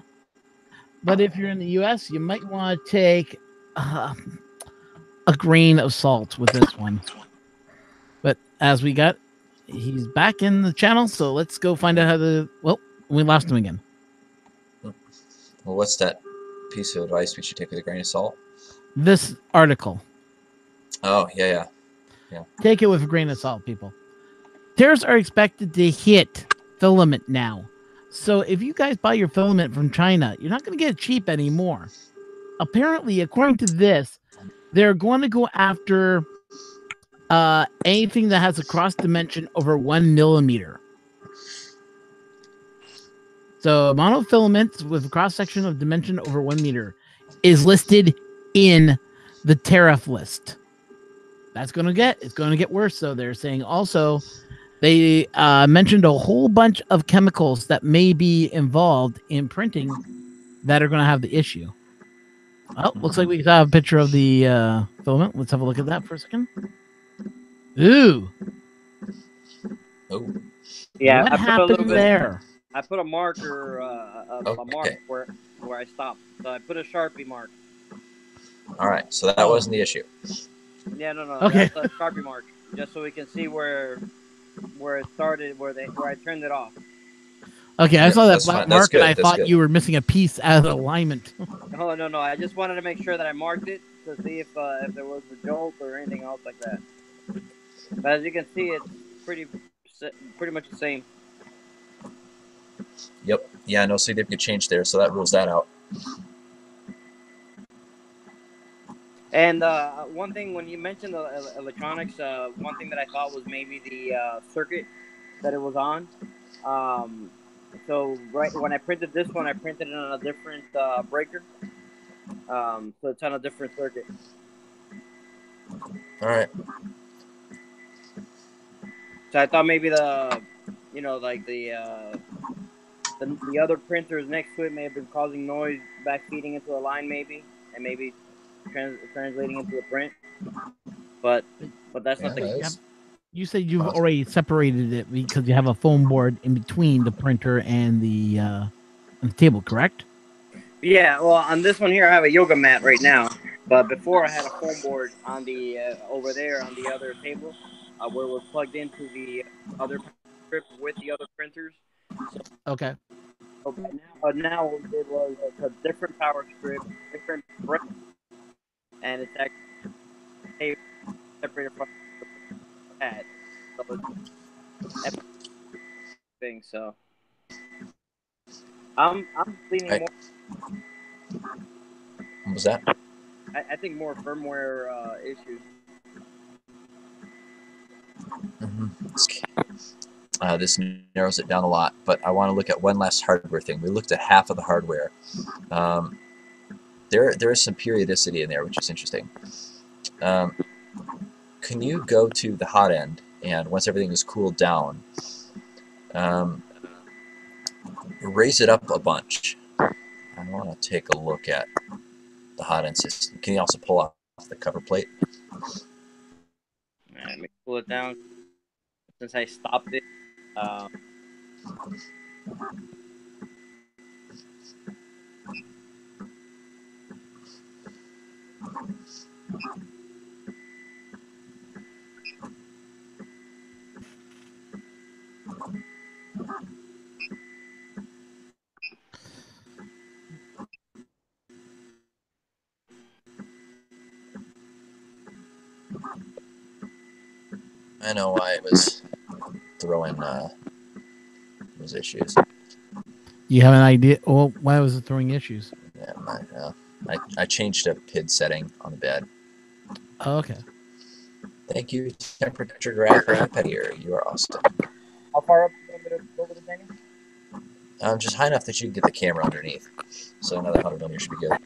[SPEAKER 1] but if you're in the U.S., you might want to take a grain of salt with this one. But as he's back in the channel, so let's go find out we lost him again.
[SPEAKER 2] Well, what's that piece of advice we should take with a grain of salt?
[SPEAKER 1] This article.
[SPEAKER 2] Oh, yeah.
[SPEAKER 1] Take it with a grain of salt, people. Tariffs are expected to hit filament now. So if you guys buy your filament from China, you're not going to get it cheap anymore. Apparently, according to this, they're going to go after anything that has a cross dimension over 1 millimeter. So monofilament with a cross section of dimension over 1 meter is listed in the tariff list. It's going to get worse. So they're saying also they mentioned a whole bunch of chemicals that may be involved in printing that are going to have the issue. Oh, looks like we have a picture of the filament. Let's have a look at that for a second. Ooh.
[SPEAKER 2] Oh.
[SPEAKER 3] Yeah,
[SPEAKER 1] What
[SPEAKER 3] I put a
[SPEAKER 1] happened
[SPEAKER 3] little bit.
[SPEAKER 1] there?
[SPEAKER 3] I put a marker, a mark
[SPEAKER 2] Okay.
[SPEAKER 3] where I stopped. So I put a Sharpie mark.
[SPEAKER 2] All right. So that wasn't the issue.
[SPEAKER 3] Yeah, no.
[SPEAKER 1] Okay.
[SPEAKER 3] That's a Sharpie mark, just so we can see where it started, where I turned it off.
[SPEAKER 1] Okay, I
[SPEAKER 2] Yeah,
[SPEAKER 1] saw that
[SPEAKER 2] that's
[SPEAKER 1] black
[SPEAKER 2] fine. That's
[SPEAKER 1] mark and
[SPEAKER 2] good.
[SPEAKER 1] I
[SPEAKER 2] That's
[SPEAKER 1] thought
[SPEAKER 2] good.
[SPEAKER 1] you were missing a piece out of alignment.
[SPEAKER 3] Oh no, I just wanted to make sure that I marked it to see if there was a jolt or anything else like that. But as you can see, it's pretty much the same.
[SPEAKER 2] Yep. Yeah, no significant change there, so that rules that out.
[SPEAKER 3] And one thing, when you mentioned the electronics, one thing that I thought was maybe the circuit that it was on. So right when I printed this one, I printed it on a different breaker. So it's on a different circuit.
[SPEAKER 2] All right.
[SPEAKER 3] So I thought maybe the other printers next to it may have been causing noise backfeeding into the line, maybe, and maybe translating into the print. But that's not the case.
[SPEAKER 1] You said you've already separated it because you have a foam board in between the printer and the table, correct?
[SPEAKER 3] Yeah, well, on this one here, I have a yoga mat right now. But before, I had a foam board on the over there on the other table, where it was plugged into the other strip with the other printers. So,
[SPEAKER 1] okay.
[SPEAKER 3] So now it was a different power strip, different break, and it's actually separated from the pad. So it's thing. So I'm leaning more.
[SPEAKER 2] What was that?
[SPEAKER 3] I think more firmware issues.
[SPEAKER 2] This narrows it down a lot, but I want to look at one last hardware thing. We looked at half of the hardware. There is some periodicity in there, which is interesting. Can you go to the hot end, and once everything is cooled down, raise it up a bunch? I want to take a look at the hot end system. Can you also pull off the cover plate?
[SPEAKER 3] Let me pull it down. Since I stopped it.
[SPEAKER 2] I know why it was throwing those issues.
[SPEAKER 1] You have an idea? Well, why was it throwing issues?
[SPEAKER 2] Yeah, I changed a PID setting on the bed.
[SPEAKER 1] Oh, okay.
[SPEAKER 2] Thank you, temperature graph here. You are awesome.
[SPEAKER 3] How far up over the thing?
[SPEAKER 2] Just high enough that you can get the camera underneath. So another 100 millimeters should be good.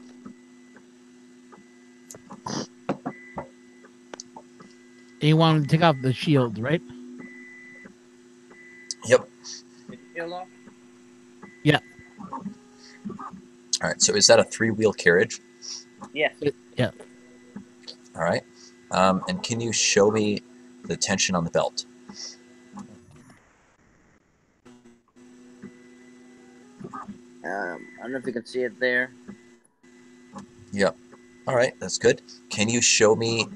[SPEAKER 1] And you want to take off the shield, right?
[SPEAKER 2] Yep.
[SPEAKER 3] Shield off?
[SPEAKER 1] Yeah.
[SPEAKER 2] All right. So is that a 3-wheel carriage?
[SPEAKER 3] Yes.
[SPEAKER 1] Yeah.
[SPEAKER 2] All right. And can you show me the tension on the belt?
[SPEAKER 3] I don't know if you can see it there.
[SPEAKER 2] Yep. All right. That's good. Can you show me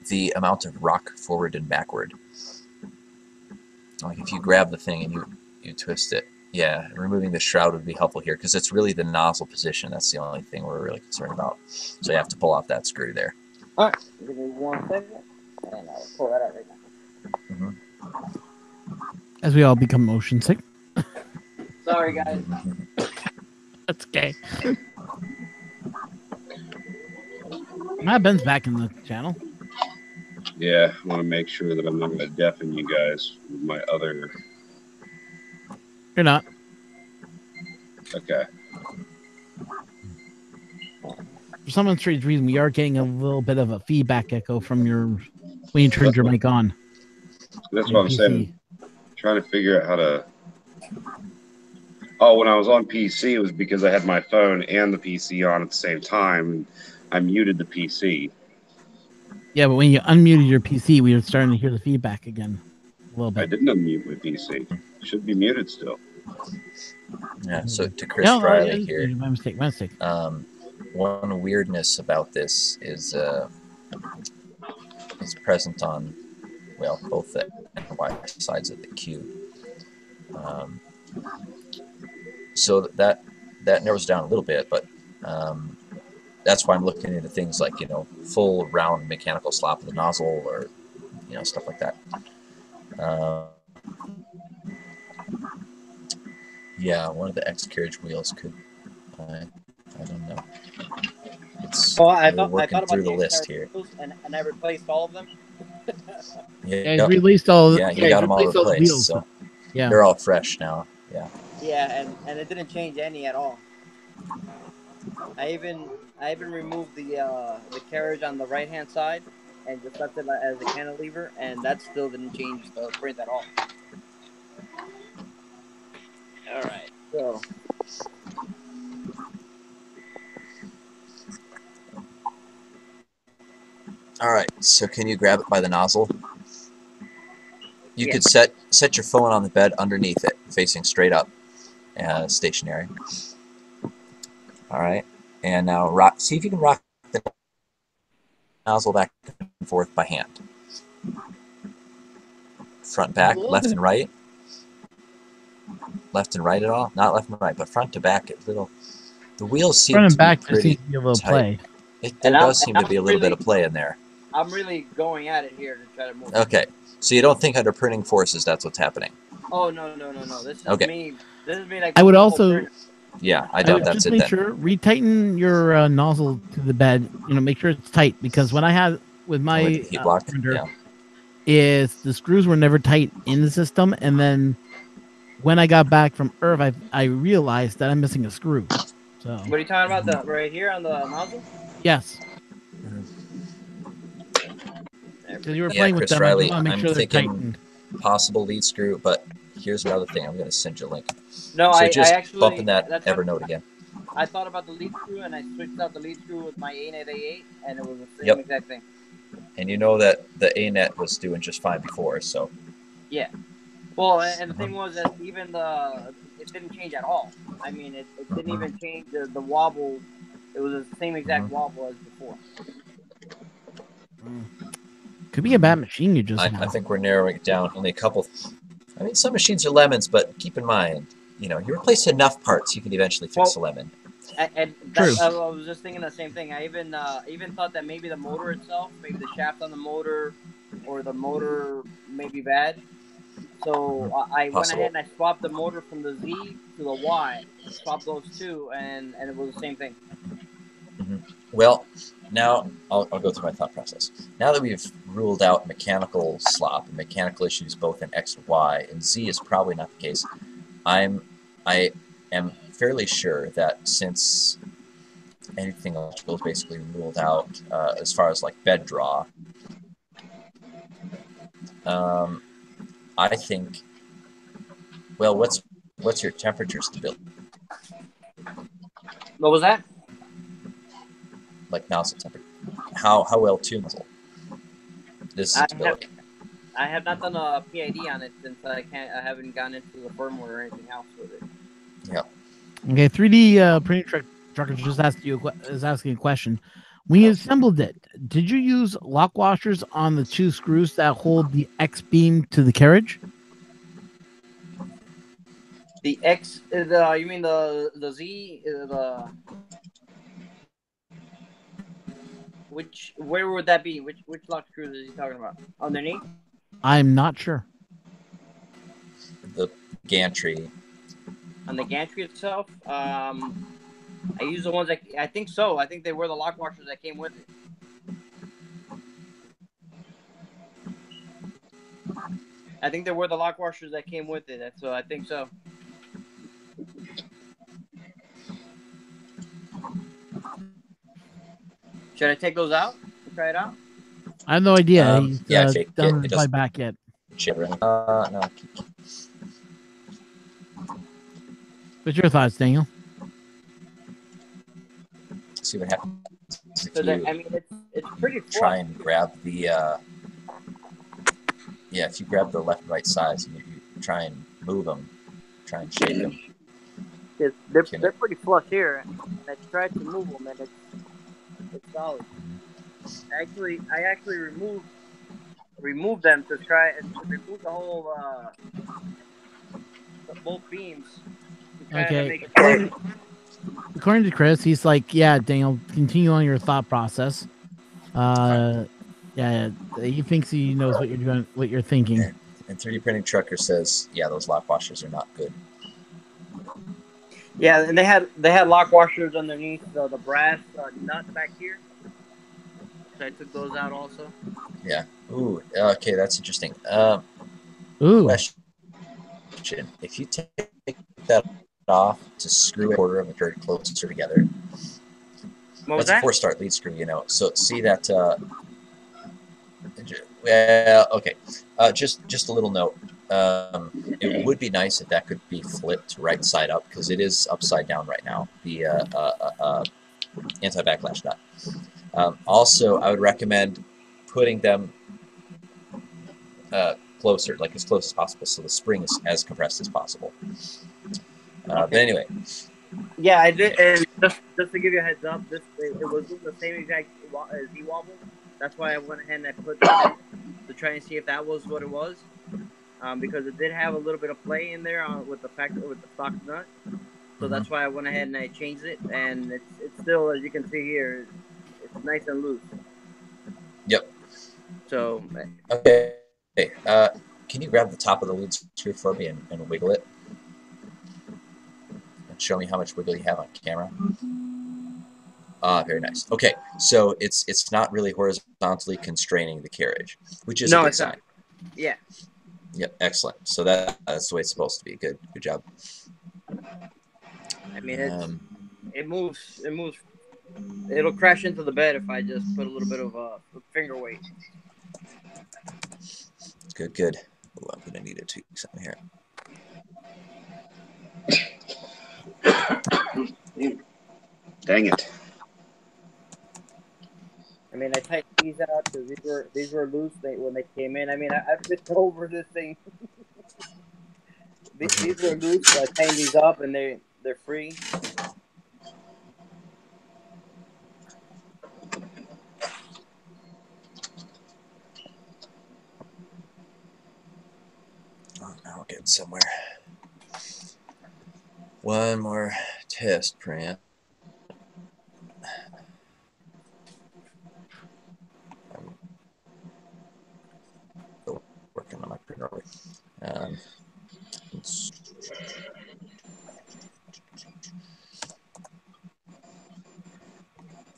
[SPEAKER 2] the amount of rock forward and backward? Like if you grab the thing and you twist it. Yeah, removing the shroud would be helpful here because it's really the nozzle position. That's the only thing we're really concerned about. So you have to pull off that screw there.
[SPEAKER 3] All right. Give me 1 second, and I'll pull that out right now.
[SPEAKER 1] As we all become motion sick.
[SPEAKER 3] Sorry, guys.
[SPEAKER 1] That's okay. Ben's back in the channel.
[SPEAKER 4] Yeah, I want to make sure that I'm not going to deafen you guys with my other.
[SPEAKER 1] You're not.
[SPEAKER 4] Okay.
[SPEAKER 1] For some strange reason, we are getting a little bit of a feedback echo from your when you turned your mic on.
[SPEAKER 4] That's what I'm saying. Trying to figure out how to. Oh, when I was on PC, it was because I had my phone and the PC on at the same time. And I muted the PC.
[SPEAKER 1] Yeah, but when you unmuted your PC, we were starting to hear the feedback again. A little bit.
[SPEAKER 4] I didn't unmute my PC. It should be muted still.
[SPEAKER 2] Yeah, so to Chris Riley here.
[SPEAKER 1] My mistake.
[SPEAKER 2] One weirdness about this is it's present on, well, both the X and Y sides of the cube. So that narrows down a little bit, but that's why I'm looking into things like, full round mechanical slop of the nozzle, or stuff like that. Yeah, one of the X carriage wheels could. I don't know.
[SPEAKER 3] I
[SPEAKER 2] we're
[SPEAKER 3] thought
[SPEAKER 2] working
[SPEAKER 3] about
[SPEAKER 2] through the
[SPEAKER 3] the
[SPEAKER 2] list
[SPEAKER 3] X-Carriage
[SPEAKER 2] here.
[SPEAKER 3] wheels, and I replaced all of them.
[SPEAKER 1] Yeah, he's released all.
[SPEAKER 2] Yeah, he got them all
[SPEAKER 1] released all the
[SPEAKER 2] replaced,
[SPEAKER 1] wheels.
[SPEAKER 2] so
[SPEAKER 1] Yeah,
[SPEAKER 2] they're all fresh now. Yeah.
[SPEAKER 3] Yeah, and it didn't change any at all. I even removed the carriage on the right hand side and just left it as a cantilever, and that still didn't change the print at all. All right, so
[SPEAKER 2] All right. So can you grab it by the nozzle? You
[SPEAKER 3] Yeah.
[SPEAKER 2] could set your phone on the bed underneath it, facing straight up, stationary. All right. And now see if you can rock the nozzle back and forth by hand. Front, back, left and right. Left and right at all? Not left and right, but front to back. The wheels seem
[SPEAKER 1] front
[SPEAKER 2] to
[SPEAKER 1] and back
[SPEAKER 2] be pretty
[SPEAKER 1] seems to be a little
[SPEAKER 2] tight.
[SPEAKER 1] play.
[SPEAKER 2] There does seem to be a little bit of play in there.
[SPEAKER 3] I'm really going at it here to try to move.
[SPEAKER 2] Okay. So you don't think under printing forces that's what's happening?
[SPEAKER 3] Oh no. This is
[SPEAKER 2] Okay.
[SPEAKER 3] me. This is me. Like
[SPEAKER 1] I would also.
[SPEAKER 2] Yeah, I doubt that's
[SPEAKER 1] just
[SPEAKER 2] it
[SPEAKER 1] make
[SPEAKER 2] then.
[SPEAKER 1] sure retighten your nozzle to the bed. Make sure it's tight, because when I had with my
[SPEAKER 2] heat block,
[SPEAKER 1] printer,
[SPEAKER 2] yeah.
[SPEAKER 1] is the screws were never tight in the system, and then when I got back from Irv, I realized that I'm missing a screw. So
[SPEAKER 3] what are you talking about? Right here on the nozzle?
[SPEAKER 1] Yes. Because you were
[SPEAKER 2] Yeah,
[SPEAKER 1] playing with
[SPEAKER 2] Chris
[SPEAKER 1] them,
[SPEAKER 2] Riley,
[SPEAKER 1] I want to make
[SPEAKER 2] I'm
[SPEAKER 1] sure they're
[SPEAKER 2] thinking
[SPEAKER 1] tightened.
[SPEAKER 2] possible lead screw, but here's another thing. I'm going to send you a link.
[SPEAKER 3] No,
[SPEAKER 2] So
[SPEAKER 3] I
[SPEAKER 2] just
[SPEAKER 3] actually
[SPEAKER 2] bumping that
[SPEAKER 3] that's
[SPEAKER 2] Evernote again.
[SPEAKER 3] I thought about the lead screw, and I switched out the lead screw with my ANET A8, and it was the same
[SPEAKER 2] Yep.
[SPEAKER 3] exact thing.
[SPEAKER 2] And you know that the ANET was doing just fine before, so.
[SPEAKER 3] Yeah. Well, and the thing was that even it didn't change at all. I mean, it didn't even change the wobble. It was the same exact wobble as before.
[SPEAKER 1] Could be a bad machine you just
[SPEAKER 2] I think we're narrowing it down. Only a couple. I mean, some machines are lemons, but keep in mind, you replace enough parts, you can eventually fix a lemon.
[SPEAKER 3] And
[SPEAKER 1] True.
[SPEAKER 3] I was just thinking the same thing. I even thought that maybe the motor itself, maybe the shaft on the motor, or the motor may be bad. So I went ahead and I swapped the motor from the Z to the Y, swapped those two, and it was the same thing.
[SPEAKER 2] Well, now I'll go through my thought process. Now that we've ruled out mechanical slop and mechanical issues both in X and Y, and Z is probably not the case, I am fairly sure that since anything electrical is basically ruled out as far as like bed draw, I think. Well, what's your temperature stability?
[SPEAKER 3] What was that?
[SPEAKER 2] Like nozzle temperature. How well tuned is it? This is stability.
[SPEAKER 3] I have not done a PID on it since I haven't gone into the firmware or anything else with it.
[SPEAKER 2] Yeah.
[SPEAKER 1] Okay, 3D printing trucker just is asking a question. When you assembled it, did you use lock washers on the two screws that hold the X beam to the carriage?
[SPEAKER 3] The X, you mean the Z, where would that be? Which lock screws is he talking about? Underneath?
[SPEAKER 1] I'm not sure.
[SPEAKER 2] The gantry.
[SPEAKER 3] On the gantry itself, I use the ones that I think so. I think they were the lock washers that came with it. I think they were the lock washers that came with it. So I think so. Should I take those out and try it out?
[SPEAKER 1] I have no idea. He's
[SPEAKER 2] Jake,
[SPEAKER 1] doesn't reply back yet.
[SPEAKER 2] No.
[SPEAKER 1] What's your thoughts, Daniel?
[SPEAKER 2] See what happens.
[SPEAKER 3] So I mean, it's pretty flush.
[SPEAKER 2] Try and grab the. If you grab the left and right sides and you try and move them, try and shake them.
[SPEAKER 3] They're pretty flush here, and I tried to move them, and it's solid. I actually removed them to try and remove the both beams to kind of
[SPEAKER 1] Okay.
[SPEAKER 3] make sure.
[SPEAKER 1] According to Chris, he's like, yeah, Daniel, continue on your thought process. Yeah, he thinks he knows what you're doing, what you're thinking.
[SPEAKER 2] And 3D Printing Trucker says, yeah, those lock washers are not good.
[SPEAKER 3] Yeah, and they had lock washers underneath the brass nut back here. So I took those out also.
[SPEAKER 2] Yeah. Ooh. Okay, that's interesting.
[SPEAKER 1] Ooh.
[SPEAKER 2] Question: if you take that off to screw a quarter of a third closer together,
[SPEAKER 3] What was
[SPEAKER 2] that's
[SPEAKER 3] that?
[SPEAKER 2] a 4-start lead screw. You know. So see that. Well, okay. Just a little note. It would be nice if that could be flipped right side up because it is upside down right now. The anti-backlash nut. Also, I would recommend putting them closer, like as close as possible, so the spring is as compressed as possible. But anyway.
[SPEAKER 3] Yeah, I did. And just to give you a heads up, it was doing the same exact Z-wobble. That's why I went ahead and I put that in to try and see if that was what it was. Because it did have a little bit of play in there with the stock nut. So that's why I went ahead and I changed it, and it's still, as you can see here, it's nice and loose.
[SPEAKER 2] Yep.
[SPEAKER 3] So.
[SPEAKER 2] Okay. Can you grab the top of the lead screw for me and wiggle it? And show me how much wiggle you have on camera. Very nice. Okay, so it's not really horizontally constraining the carriage, which is a good sign.
[SPEAKER 3] Yeah.
[SPEAKER 2] Yep, excellent. So that's the way it's supposed to be. Good job.
[SPEAKER 3] I mean, it moves. It'll crash into the bed if I just put a little bit of finger weight.
[SPEAKER 2] Good. Ooh, I'm gonna need to tweak something here.
[SPEAKER 4] Dang it.
[SPEAKER 3] I mean, I tightened these out because these were loose when they came in. I mean, I've been over this thing. These were loose, so I tightened these up, and they're free.
[SPEAKER 2] Oh, now we're getting somewhere. One more test print. I'm still working on my printer.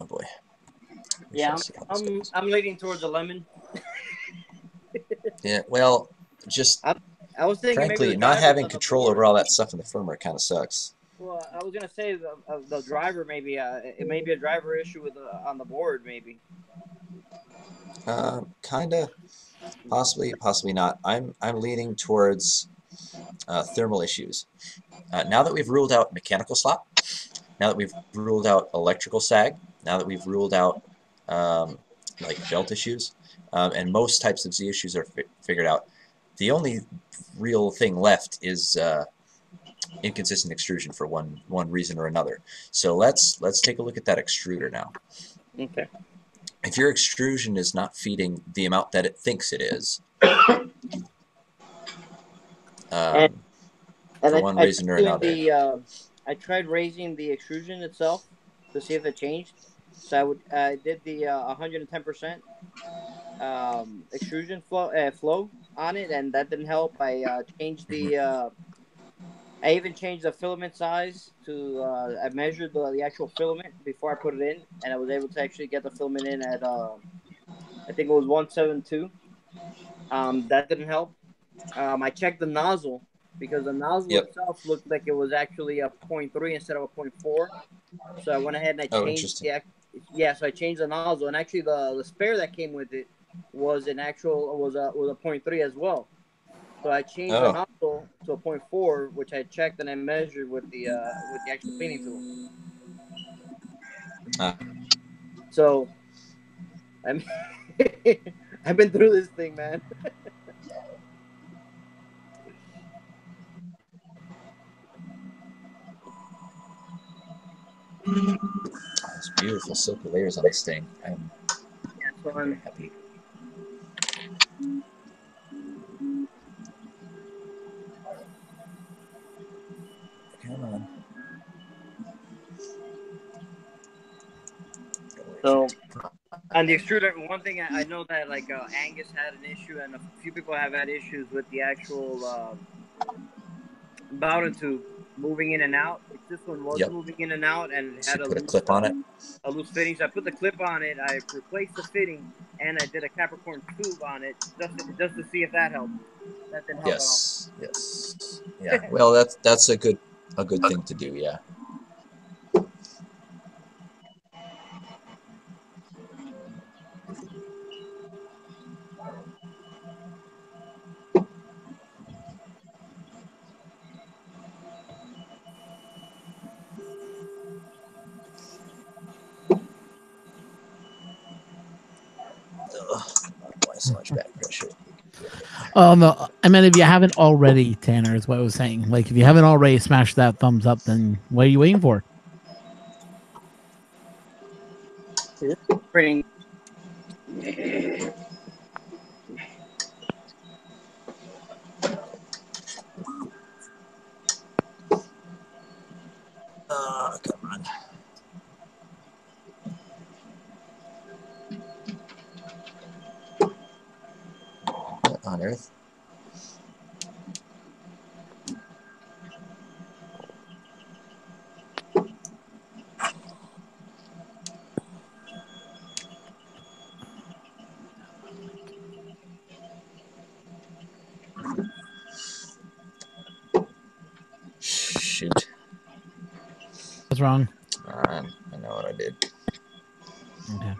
[SPEAKER 2] Oh boy.
[SPEAKER 3] Yeah, I'm leaning towards the lemon.
[SPEAKER 2] Yeah, well, just
[SPEAKER 3] I was thinking
[SPEAKER 2] frankly,
[SPEAKER 3] maybe
[SPEAKER 2] not having control over all that stuff in the firmware kind of sucks.
[SPEAKER 3] Well, I was gonna say the driver maybe it may be a driver issue with on the board maybe.
[SPEAKER 2] Kinda, possibly not. I'm leaning towards thermal issues. Now that we've ruled out mechanical slop, now that we've ruled out electrical sag, now that we've ruled out like belt issues, and most types of Z issues are figured out, the only real thing left is inconsistent extrusion for one reason or another. So let's take a look at that extruder now.
[SPEAKER 3] Okay.
[SPEAKER 2] If your extrusion is not feeding the amount that it thinks it is, for one reason or another.
[SPEAKER 3] I tried raising the extrusion itself to see if it changed. So I did the 110% extrusion flow on it, and that didn't help. I changed the I even changed the filament size to I measured the actual filament before I put it in, and I was able to actually get the filament in at I think it was 172. That didn't help. I checked the nozzle because the nozzle itself looked like it was actually a 0.3 instead of a 0.4. So I went ahead and I changed. So I changed the nozzle, and actually the spare that came with it was a 0.3 as well. So I changed the nozzle to a 0.4, which I checked and I measured with the actual cleaning tool. So I've been through this thing, man.
[SPEAKER 2] Those beautiful silky layers on this thing. I'm very happy.
[SPEAKER 3] So on the extruder, one thing I know that like Angus had an issue, and a few people have had issues with the actual Bowden tube moving in and out. If this one was
[SPEAKER 2] Yep.
[SPEAKER 3] moving in and out and it
[SPEAKER 2] So
[SPEAKER 3] had
[SPEAKER 2] you put a clip on it.
[SPEAKER 3] a loose fitting. So I put the clip on it. I replaced the fitting, and I did a Capricorn tube on it just to see if that helped. That didn't help
[SPEAKER 2] Yes. Yes. Yeah. Well, that's a good thing to do. Yeah. Why so much back pressure?
[SPEAKER 1] No, I mean, if you haven't already, Tanner, is what I was saying. Like, if you haven't already smashed that thumbs up, then what are you waiting for?
[SPEAKER 3] out. Pretty.
[SPEAKER 2] Come on. What on earth? Shoot.
[SPEAKER 1] What's wrong?
[SPEAKER 2] I know what I did.
[SPEAKER 1] Okay.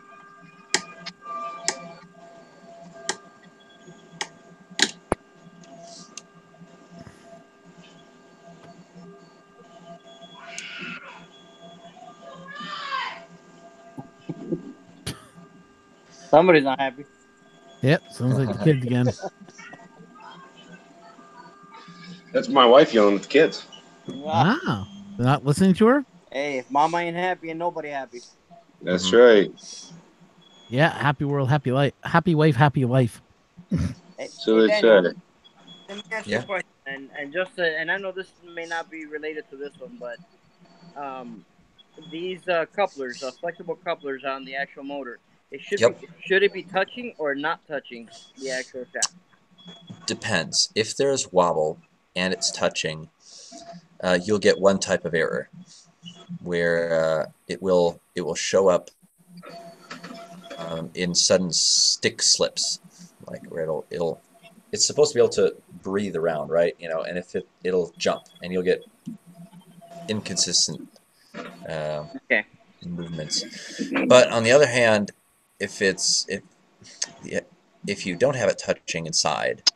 [SPEAKER 3] Somebody's not happy.
[SPEAKER 1] Yep, sounds like the kids again.
[SPEAKER 4] That's my wife yelling at the kids.
[SPEAKER 1] Wow. They're not listening to her?
[SPEAKER 3] Hey, if mama ain't happy, and nobody happy.
[SPEAKER 4] That's right.
[SPEAKER 1] Yeah, happy world, happy life. Happy wife, happy life.
[SPEAKER 3] Hey,
[SPEAKER 4] So they
[SPEAKER 3] Daniel,
[SPEAKER 4] say.
[SPEAKER 3] let me ask you a question, and just and I know this may not be related to this one, but these couplers, flexible couplers on the actual motor, should it be touching or not touching the actual shaft?
[SPEAKER 2] Depends. If there's wobble and it's touching, you'll get one type of error where it will show up in sudden stick slips, like where it's supposed to be able to breathe around, right? You know, and if it'll jump, and you'll get inconsistent movements. But on the other hand, if you don't have it touching inside,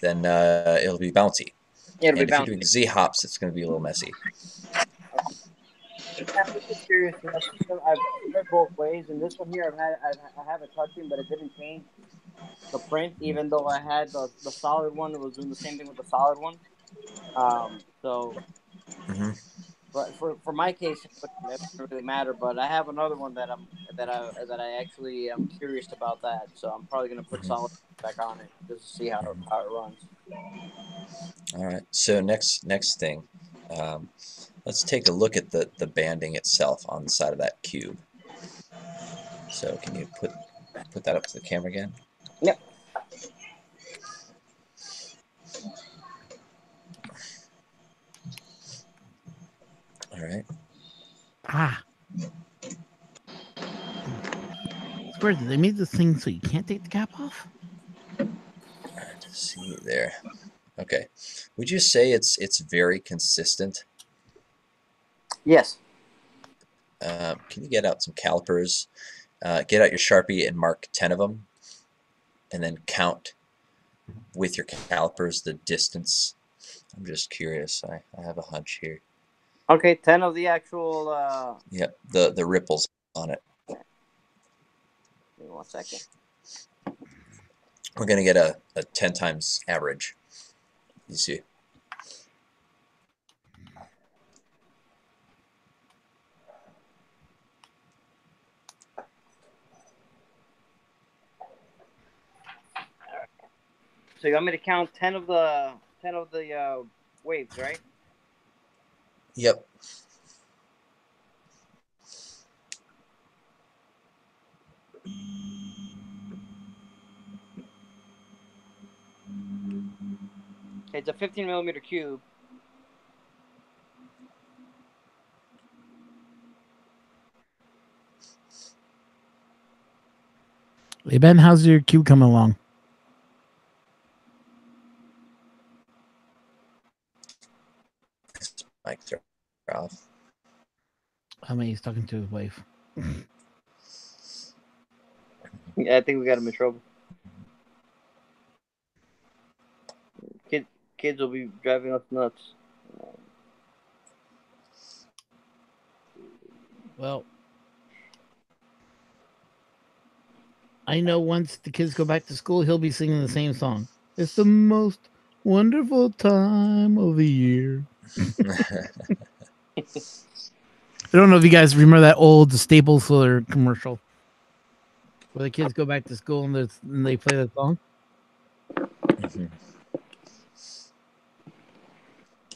[SPEAKER 2] then it'll be bouncy.
[SPEAKER 3] It'll be
[SPEAKER 2] and if
[SPEAKER 3] bouncy.
[SPEAKER 2] you're doing Z hops, it's going to be a little messy.
[SPEAKER 3] I'm just curious. I've heard both ways, and this one here, I have it touching, but it didn't change the print, even though I had the solid one. It was doing the same thing with the solid one. But for my case, it doesn't really matter. But I have another one that I actually am curious about that. So I'm probably gonna put solid back on it just to see how it runs.
[SPEAKER 2] All right. So next thing, let's take a look at the banding itself on the side of that cube. So can you put that up to the camera again?
[SPEAKER 3] Yep.
[SPEAKER 2] All right.
[SPEAKER 1] Square, did they make this thing so you can't take the cap off?
[SPEAKER 2] See there. Okay. Would you say it's very consistent?
[SPEAKER 3] Yes.
[SPEAKER 2] Can you get out some calipers? Get out your Sharpie and mark 10 of them, and then count with your calipers the distance. I'm just curious. I have a hunch here.
[SPEAKER 3] Okay, 10 of the actual.
[SPEAKER 2] Yep, the ripples on it.
[SPEAKER 3] Give me 1 second.
[SPEAKER 2] We're gonna get a 10 times average. You see.
[SPEAKER 3] So you want me to count 10 of the waves, right?
[SPEAKER 2] Yep.
[SPEAKER 3] It's a 15 millimeter cube.
[SPEAKER 1] Hey Ben, how's your cube coming along?
[SPEAKER 2] Mike's off.
[SPEAKER 1] I mean, he's talking to his wife.
[SPEAKER 3] Yeah, I think we got him in trouble. Kids will be driving us nuts.
[SPEAKER 1] Well, I know once the kids go back to school, he'll be singing the same song. It's the most wonderful time of the year. I don't know if you guys remember that old Staples Filler commercial where the kids go back to school and they play that song.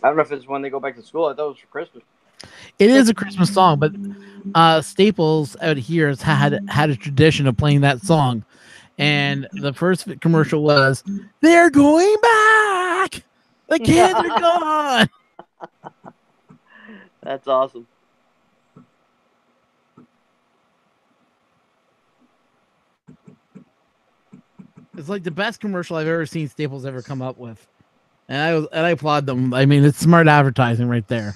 [SPEAKER 3] I don't know if it's when they go back to school. I thought it was for Christmas.
[SPEAKER 1] It is a Christmas song, but Staples out here has had a tradition of playing that song. And the first commercial was, "They're going back. The kids are gone."
[SPEAKER 3] That's awesome.
[SPEAKER 1] It's like the best commercial I've ever seen Staples ever come up with. And I applaud them. I mean, it's smart advertising right there.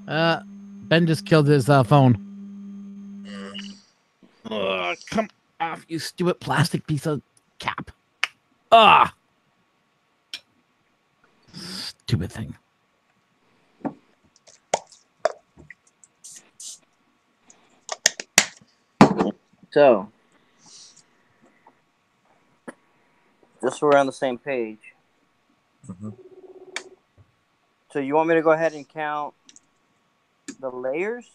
[SPEAKER 1] Ben just killed his phone. Come off, you stupid plastic piece of cap. Stupid thing.
[SPEAKER 3] So, just so we're on the same page. So you want me to go ahead and count the layers?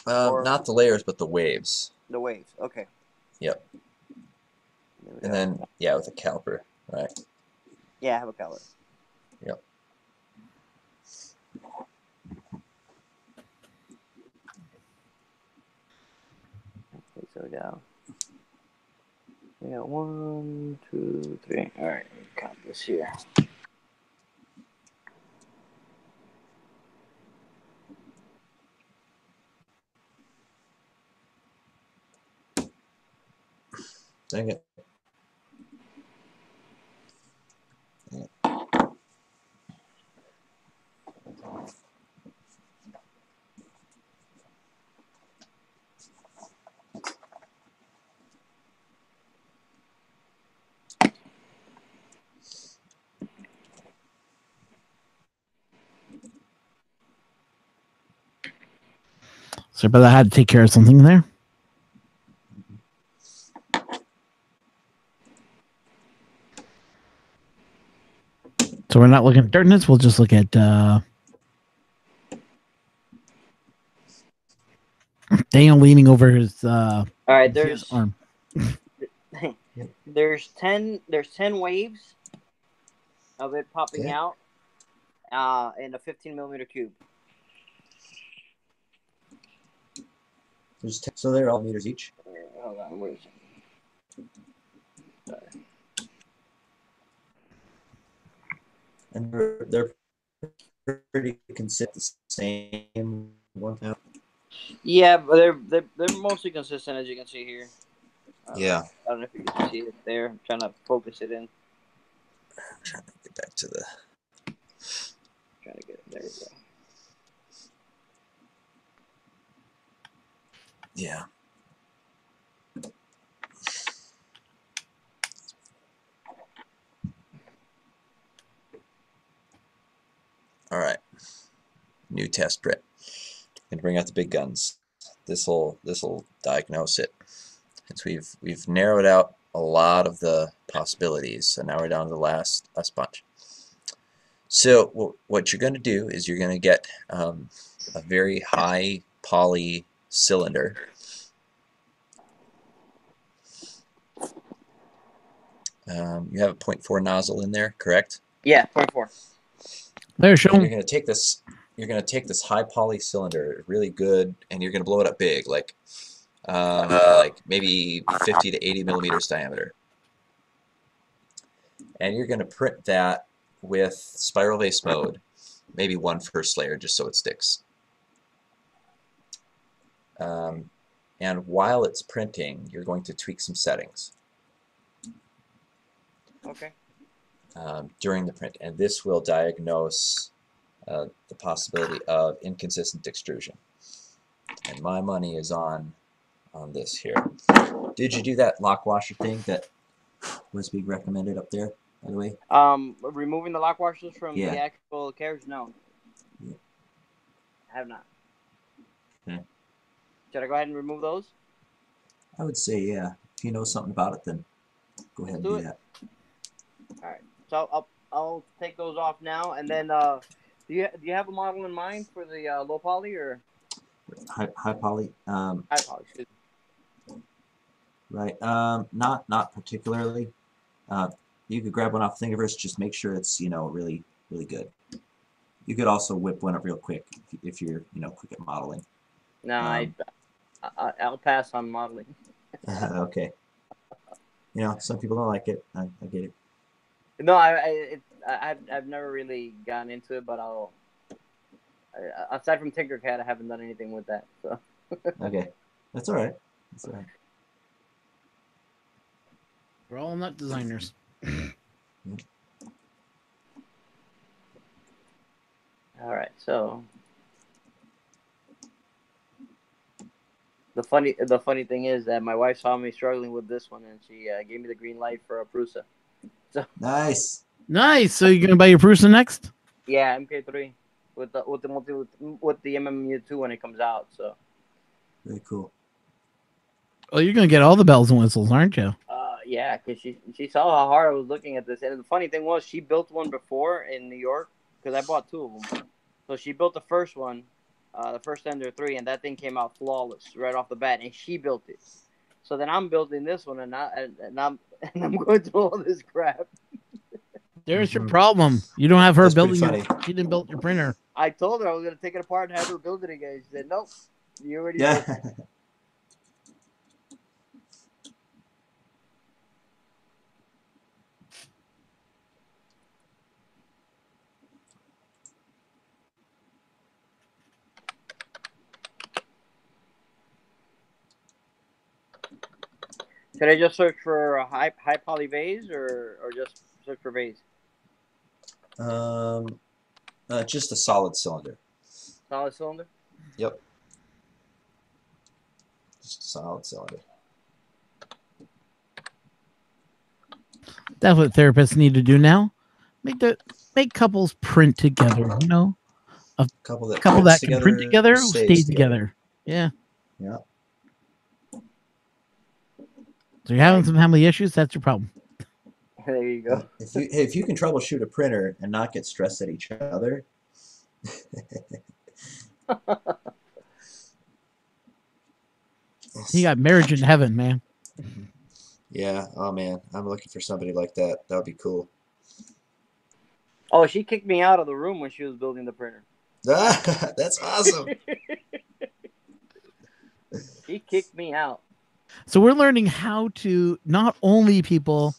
[SPEAKER 2] Not the layers, but the waves.
[SPEAKER 3] The waves. Okay.
[SPEAKER 2] Yep. And then, yeah, with a caliper, right?
[SPEAKER 3] Yeah, I have a caliper.
[SPEAKER 2] Yep.
[SPEAKER 3] Okay, so we got 1, 2, 3. All right, count this here.
[SPEAKER 2] Dang it.
[SPEAKER 1] Sorry, but I had to take care of something there. So we're not looking at darkness. We'll just look at Daniel leaning over his
[SPEAKER 3] all right,
[SPEAKER 1] his arm.
[SPEAKER 3] There's 10 waves of it popping out in a 15 millimeter cube.
[SPEAKER 2] So they're all meters each.
[SPEAKER 3] Hold on, where is it? Sorry.
[SPEAKER 2] And they're pretty consistent, the same one out.
[SPEAKER 3] Yeah, but they're mostly consistent, as you can see here.
[SPEAKER 2] Yeah.
[SPEAKER 3] I don't know if you can see it there. I'm trying to focus it in.
[SPEAKER 2] I'm trying to get back to the.
[SPEAKER 3] Trying to get it. There you go.
[SPEAKER 2] Yeah. All right. New test prep. Gonna bring out the big guns. This'll diagnose it. Since we've narrowed out a lot of the possibilities, so now we're down to the last bunch. So what you're going to do is you're going to get a very high poly cylinder. You have a 0.4 nozzle in there, correct?
[SPEAKER 3] Yeah, 0.4.
[SPEAKER 1] There, show
[SPEAKER 2] You're
[SPEAKER 1] him.
[SPEAKER 2] going to take this. You're going to take this high poly cylinder, really good, and you're going to blow it up big, like like maybe 50 to 80 millimeters diameter. And you're going to print that with spiral vase mode, maybe one first layer just so it sticks. And while it's printing, you're going to tweak some settings.
[SPEAKER 3] Okay.
[SPEAKER 2] During the print, and this will diagnose the possibility of inconsistent extrusion. And my money is on this here. Did you do that lock washer thing that was being recommended up there, by the way?
[SPEAKER 3] Removing the lock washers from
[SPEAKER 2] Yeah.
[SPEAKER 3] the actual carriage? No.
[SPEAKER 2] Yeah.
[SPEAKER 3] I have not.
[SPEAKER 2] Okay.
[SPEAKER 3] Should I go ahead and remove those?
[SPEAKER 2] I would say, yeah. If you know something about it, then go ahead and do that.
[SPEAKER 3] All right. So I'll take those off now, and then do you have a model in mind for the low poly or
[SPEAKER 2] High poly.
[SPEAKER 3] high poly? Excuse me.
[SPEAKER 2] Right. Not particularly. You could grab one off Thingiverse. Just make sure it's really good. You could also whip one up real quick if you're quick at modeling.
[SPEAKER 3] No, I'll pass on modeling.
[SPEAKER 2] Okay. Some people don't like it. I get it.
[SPEAKER 3] No, I've never really gotten into it, but aside from Tinkercad, I haven't done anything with that. So.
[SPEAKER 2] Okay, that's all right. That's all right.
[SPEAKER 1] We're all not designers.
[SPEAKER 3] All right, so the funny thing is that my wife saw me struggling with this one, and she gave me the green light for a Prusa. So
[SPEAKER 2] nice.
[SPEAKER 1] So you're gonna buy your Prusa next?
[SPEAKER 3] Yeah, MK3 with the MMU2 when it comes out. So
[SPEAKER 2] very cool.
[SPEAKER 1] Oh, you're gonna get all the bells and whistles, aren't you?
[SPEAKER 3] Yeah, because she saw how hard I was looking at this, and the funny thing was she built one before in New York because I bought two of them. So she built the first one, the first Ender 3, and that thing came out flawless right off the bat, and she built it. So then I'm building this one, and I'm going through all this crap.
[SPEAKER 1] There's your problem. You don't have her
[SPEAKER 2] That's
[SPEAKER 1] building
[SPEAKER 2] pretty
[SPEAKER 1] your.
[SPEAKER 2] funny.
[SPEAKER 1] She didn't build your printer.
[SPEAKER 3] I told her I was going to take it apart and have her build it again. She said, "Nope, you already
[SPEAKER 2] Yeah.
[SPEAKER 3] built it." Should I just search for a high poly vase or just search for vase?
[SPEAKER 2] Just a solid cylinder.
[SPEAKER 3] Solid cylinder?
[SPEAKER 2] Yep. Just a solid cylinder.
[SPEAKER 1] That's what therapists need to do now. Make couples print together. A
[SPEAKER 2] couple that
[SPEAKER 1] can print together, stay together. Yeah.
[SPEAKER 2] Yeah.
[SPEAKER 1] So you're having some family issues. That's your problem.
[SPEAKER 3] There you go.
[SPEAKER 2] If you can troubleshoot a printer and not get stressed at each other.
[SPEAKER 1] You got marriage in heaven, man.
[SPEAKER 2] Yeah. Oh man, I'm looking for somebody like that. That would be cool.
[SPEAKER 3] Oh, she kicked me out of the room when she was building the printer.
[SPEAKER 2] That's awesome.
[SPEAKER 3] She kicked me out.
[SPEAKER 1] So we're learning how to not only people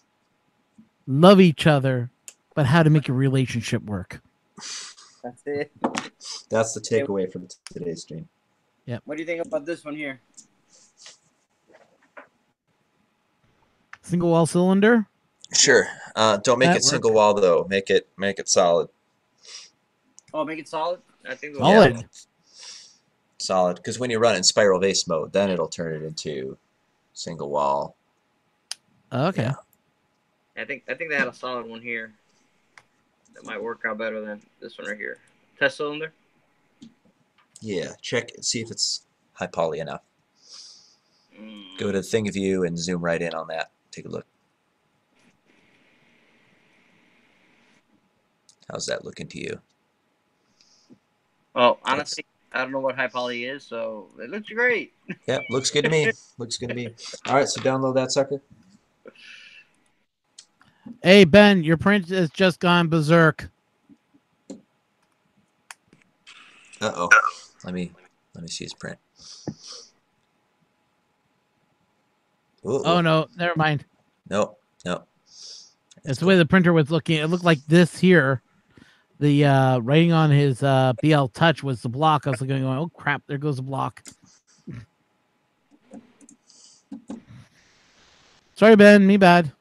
[SPEAKER 1] love each other, but how to make a relationship work.
[SPEAKER 3] That's it.
[SPEAKER 2] That's the takeaway from today's stream.
[SPEAKER 1] Yeah.
[SPEAKER 3] What do you think about this one here?
[SPEAKER 1] Single wall cylinder.
[SPEAKER 2] Sure. Don't make it single wall though. Make it solid.
[SPEAKER 3] Oh, make it solid? I think
[SPEAKER 1] solid.
[SPEAKER 2] Yeah. Solid. Because when you run in spiral vase mode, then it'll turn it into single wall.
[SPEAKER 1] Okay.
[SPEAKER 3] Yeah. I think they had a solid one here. That might work out better than this one right here. Test cylinder?
[SPEAKER 2] Yeah. Check. See if it's high poly enough. Go to ThingiView and zoom right in on that. Take a look. How's that looking to you?
[SPEAKER 3] Well, honestly, I don't know what high poly is, so it looks great.
[SPEAKER 2] Yeah, looks good to me. Looks good to me. All right, so download that sucker.
[SPEAKER 1] Hey Ben, your print has just gone berserk.
[SPEAKER 2] Uh-oh. Let me see his print. Ooh,
[SPEAKER 1] Oh no, never mind.
[SPEAKER 2] no.
[SPEAKER 1] It's the way the printer was looking. It looked like this here. The writing on his BL Touch was the block. I was looking, going, oh crap, there goes the block. Sorry, Ben, me bad.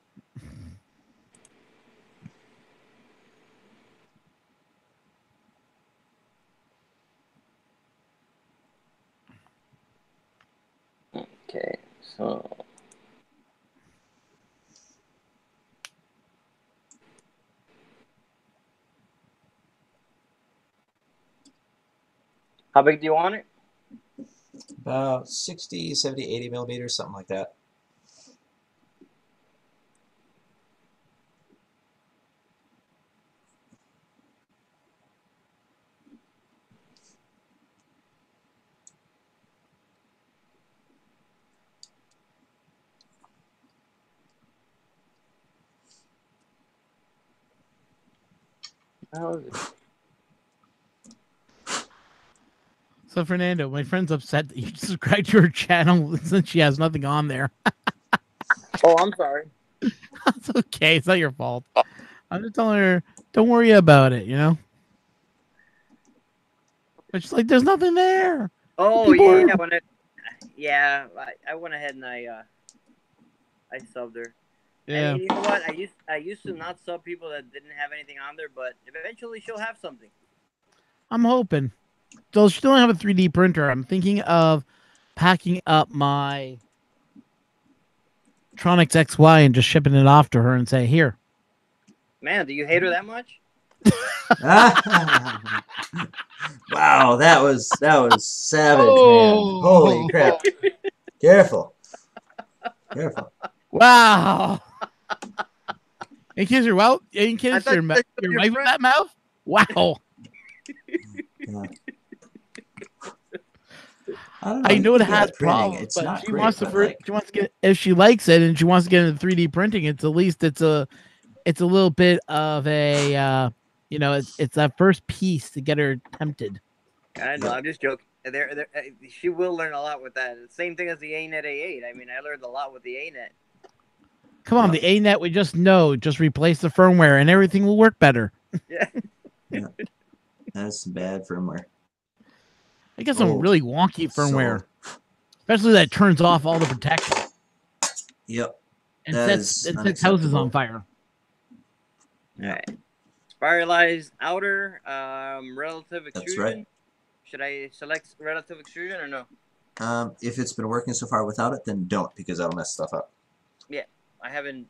[SPEAKER 3] Okay, so how big do you want it?
[SPEAKER 2] About 60, 70, 80 millimeters, something like that.
[SPEAKER 3] How is it?
[SPEAKER 1] So Fernando, my friend's upset that you subscribed to her channel since she has nothing on there.
[SPEAKER 3] Oh, I'm sorry.
[SPEAKER 1] That's okay. It's not your fault. I'm just telling her, don't worry about it, you know? But she's like, there's nothing there.
[SPEAKER 3] Oh
[SPEAKER 1] People
[SPEAKER 3] yeah,
[SPEAKER 1] are-
[SPEAKER 3] when I went ahead and I subbed her.
[SPEAKER 1] Yeah.
[SPEAKER 3] And you know what? I used to not sub people that didn't have anything on there, but eventually she'll have something.
[SPEAKER 1] I'm hoping. So she don't have a 3D printer. I'm thinking of packing up my Tronix XY and just shipping it off to her and say, here.
[SPEAKER 3] Man, do you hate her that much?
[SPEAKER 2] Wow, that was savage,
[SPEAKER 1] Oh.
[SPEAKER 2] man. Holy crap. Careful.
[SPEAKER 1] Wow. In case your
[SPEAKER 3] I
[SPEAKER 1] your
[SPEAKER 3] thought you said
[SPEAKER 1] your
[SPEAKER 3] your
[SPEAKER 1] wife with
[SPEAKER 3] friend-
[SPEAKER 1] that mouth? Wow.
[SPEAKER 2] Yeah. I don't know.
[SPEAKER 1] I
[SPEAKER 2] you
[SPEAKER 1] know it
[SPEAKER 2] can get
[SPEAKER 1] has
[SPEAKER 2] at printing.
[SPEAKER 1] problems,
[SPEAKER 2] It's
[SPEAKER 1] but
[SPEAKER 2] not
[SPEAKER 1] she
[SPEAKER 2] great,
[SPEAKER 1] wants to
[SPEAKER 2] but, like,
[SPEAKER 1] she wants to get, if she likes it and she wants to get into 3D printing, it's at least it's a little bit of a it's that first piece to get her tempted.
[SPEAKER 3] I know, I'm just joking. She will learn a lot with that. Same thing as the ANET A8. I mean, I learned a lot with the ANET.
[SPEAKER 1] Come on, the ANET we just know, just replace the firmware and everything will work better.
[SPEAKER 3] Yeah.
[SPEAKER 2] That's some bad firmware.
[SPEAKER 1] I got some really wonky firmware, especially that turns off all the protection
[SPEAKER 2] Yep.
[SPEAKER 1] and
[SPEAKER 2] That
[SPEAKER 1] sets
[SPEAKER 2] is
[SPEAKER 1] houses on
[SPEAKER 2] unacceptable.
[SPEAKER 1] fire.
[SPEAKER 2] Yeah.
[SPEAKER 3] Alright. Spiralized outer, relative extrusion.
[SPEAKER 2] That's right.
[SPEAKER 3] Should I select relative extrusion or no?
[SPEAKER 2] If it's been working so far without it, then don't, because that'll mess stuff up.
[SPEAKER 3] Yeah, I haven't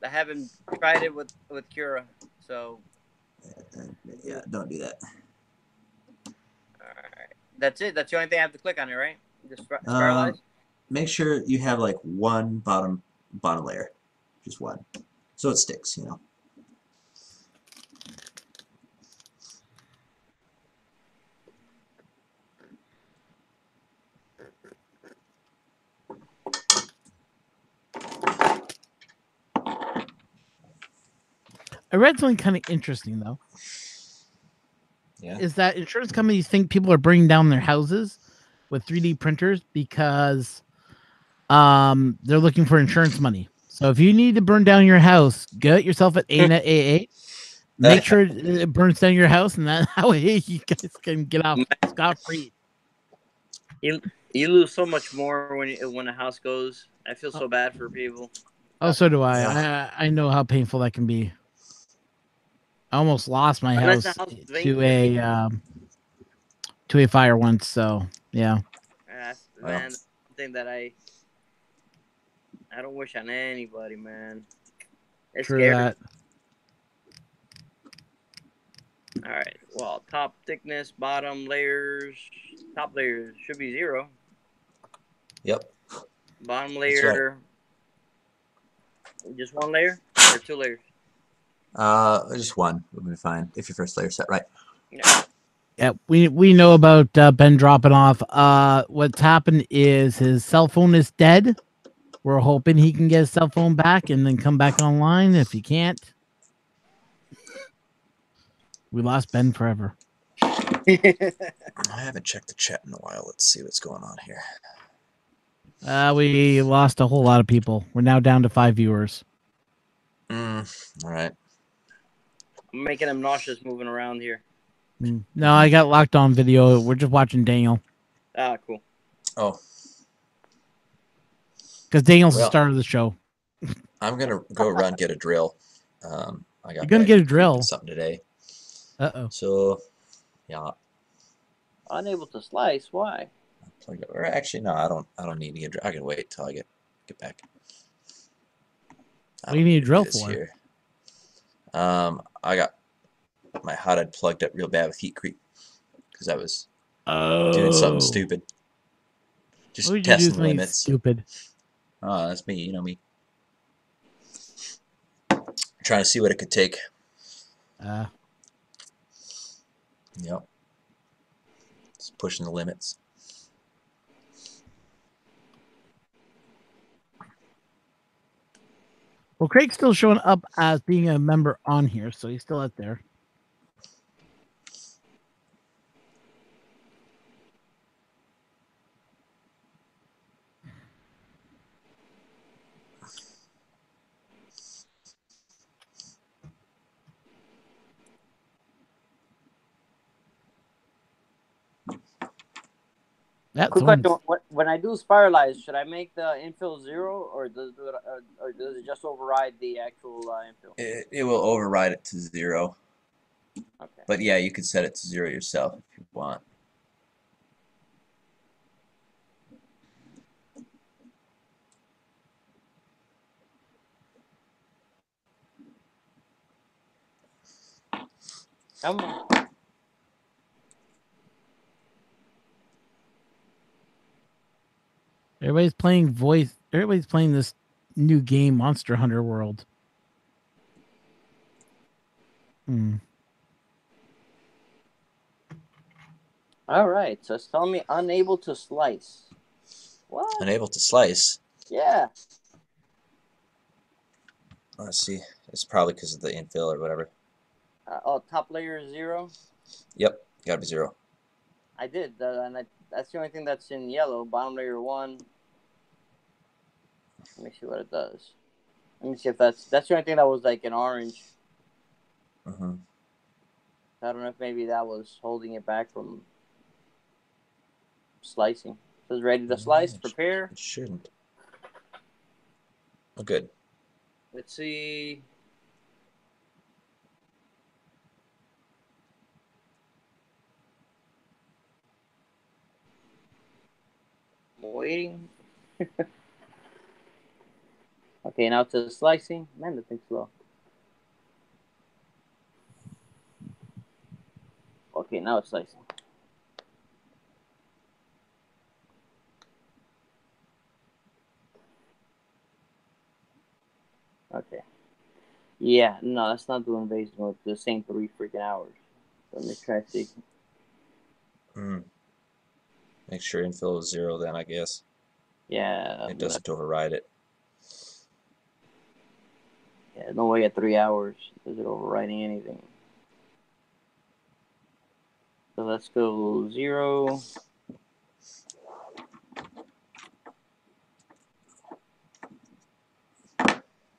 [SPEAKER 3] tried it with Cura, so
[SPEAKER 2] Yeah, don't do that.
[SPEAKER 3] alright. That's it. That's the only thing I have to click on it, right? Just spiralize.
[SPEAKER 2] Make sure you have like one bottom layer, just one, so it sticks. You know.
[SPEAKER 1] I read something kind of interesting though.
[SPEAKER 2] Yeah.
[SPEAKER 1] Is that insurance companies think people are bringing down their houses with 3D printers because they're looking for insurance money. So if you need to burn down your house, get yourself an ANET A8. Make sure it burns down your house, and that way you guys can get off scot free.
[SPEAKER 3] You lose so much more when a house goes. I feel so bad for people.
[SPEAKER 1] Oh, so do I.
[SPEAKER 2] Yeah.
[SPEAKER 1] I know how painful that can be. I almost lost my
[SPEAKER 3] Unless
[SPEAKER 1] house
[SPEAKER 3] the house is
[SPEAKER 1] to a fire once. So yeah.
[SPEAKER 3] That's something that I don't wish on anybody, man. It's
[SPEAKER 1] True
[SPEAKER 3] scary.
[SPEAKER 1] that.
[SPEAKER 3] All right. Well, top thickness, bottom layers. Top layers should be 0.
[SPEAKER 2] Yep.
[SPEAKER 3] Bottom
[SPEAKER 2] right.
[SPEAKER 3] layer, just 1 layer or 2 layers?
[SPEAKER 2] Just one would be fine if your first layer set right.
[SPEAKER 3] Yeah.
[SPEAKER 1] Yeah, we know about Ben dropping off. What's happened is his cell phone is dead. We're hoping he can get his cell phone back and then come back online. If he can't, we lost Ben forever.
[SPEAKER 2] I haven't checked the chat in a while. Let's see what's going on here.
[SPEAKER 1] We lost a whole lot of people. We're now down to 5 viewers.
[SPEAKER 2] All right.
[SPEAKER 3] I'm making them nauseous moving around here.
[SPEAKER 1] No, I got locked on video. We're just watching Daniel.
[SPEAKER 3] Ah, cool.
[SPEAKER 2] Oh,
[SPEAKER 1] because Daniel's the
[SPEAKER 2] Well-
[SPEAKER 1] star of the show.
[SPEAKER 2] I'm gonna go run get a drill. I got
[SPEAKER 1] You're gonna
[SPEAKER 2] back
[SPEAKER 1] get a drill.
[SPEAKER 2] something today.
[SPEAKER 1] Uh-oh.
[SPEAKER 2] So, yeah.
[SPEAKER 3] Unable to slice. Why?
[SPEAKER 2] Plug it. Or actually, no, I don't need to get. I can wait till I get back.
[SPEAKER 1] What do you need a drill
[SPEAKER 2] this
[SPEAKER 1] for?
[SPEAKER 2] Here. I got my hot-end plugged up real bad with heat creep because I was doing something stupid. Just
[SPEAKER 1] What would you do
[SPEAKER 2] testing
[SPEAKER 1] something
[SPEAKER 2] limits.
[SPEAKER 1] stupid?
[SPEAKER 2] Oh, that's me. You know me. Trying to see what it could take. Yep. Just pushing the limits.
[SPEAKER 1] Well, Craig's still showing up as being a member on here, so he's still out there. That's
[SPEAKER 3] Quick question: when I do spiralize, should I make the infill 0, or does it just override the actual infill?
[SPEAKER 2] It will override it to 0.
[SPEAKER 3] Okay.
[SPEAKER 2] But yeah, you can set it to 0 yourself if you want.
[SPEAKER 3] Come on.
[SPEAKER 1] Everybody's playing voice. Everybody's playing this new game, Monster Hunter World.
[SPEAKER 3] All right. So it's telling me unable to slice. What?
[SPEAKER 2] Unable to slice.
[SPEAKER 3] Yeah.
[SPEAKER 2] Let's see. It's probably because of the infill or whatever.
[SPEAKER 3] Top layer 0.
[SPEAKER 2] Yep, gotta be 0.
[SPEAKER 3] I did, and that's the only thing that's in yellow. Bottom layer 1. Let me see what it does. Let me see if that's the only thing that was like an orange.
[SPEAKER 2] Mm-hmm.
[SPEAKER 3] I don't know if maybe that was holding it back from slicing. It says ready to slice. Prepare.
[SPEAKER 2] It shouldn't. Oh, good.
[SPEAKER 3] Let's see. I'm waiting. Okay, now to the slicing. Man, the thing's slow. Okay, now it's slicing. Okay. Yeah, no, that's not doing base mode. The same 3 freaking hours. Let me try to see.
[SPEAKER 2] Make sure infill is 0 then, I guess.
[SPEAKER 3] Yeah.
[SPEAKER 2] It doesn't override it.
[SPEAKER 3] Yeah, no way at 3 hours is it overriding anything. So let's go 0.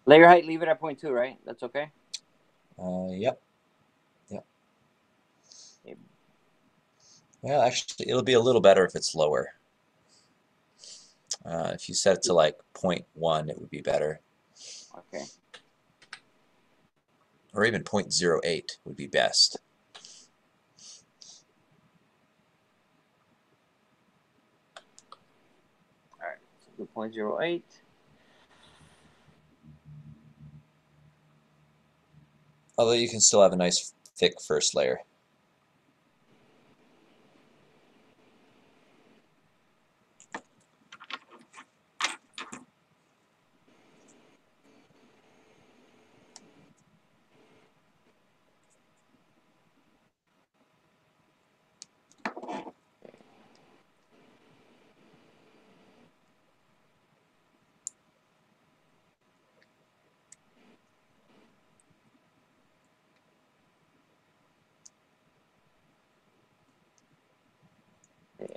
[SPEAKER 3] Layer height, leave it at 0.2, right? That's okay?
[SPEAKER 2] Yep. Well, actually, it'll be a little better if it's lower. If you set it to like 0.1, it would be better.
[SPEAKER 3] Okay.
[SPEAKER 2] Or even 0.08 would be best.
[SPEAKER 3] All right. So 0.08.
[SPEAKER 2] Although you can still have a nice thick first layer.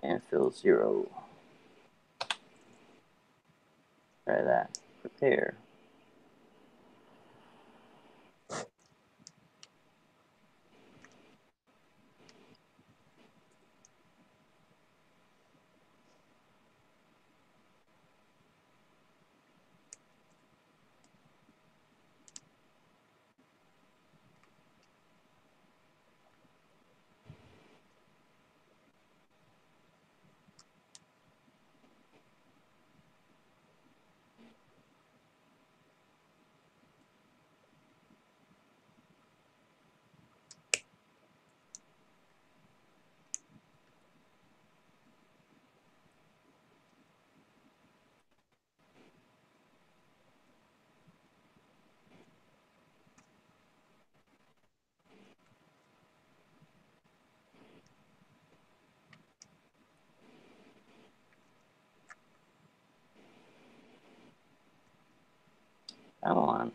[SPEAKER 3] And fill 0. There. Come on.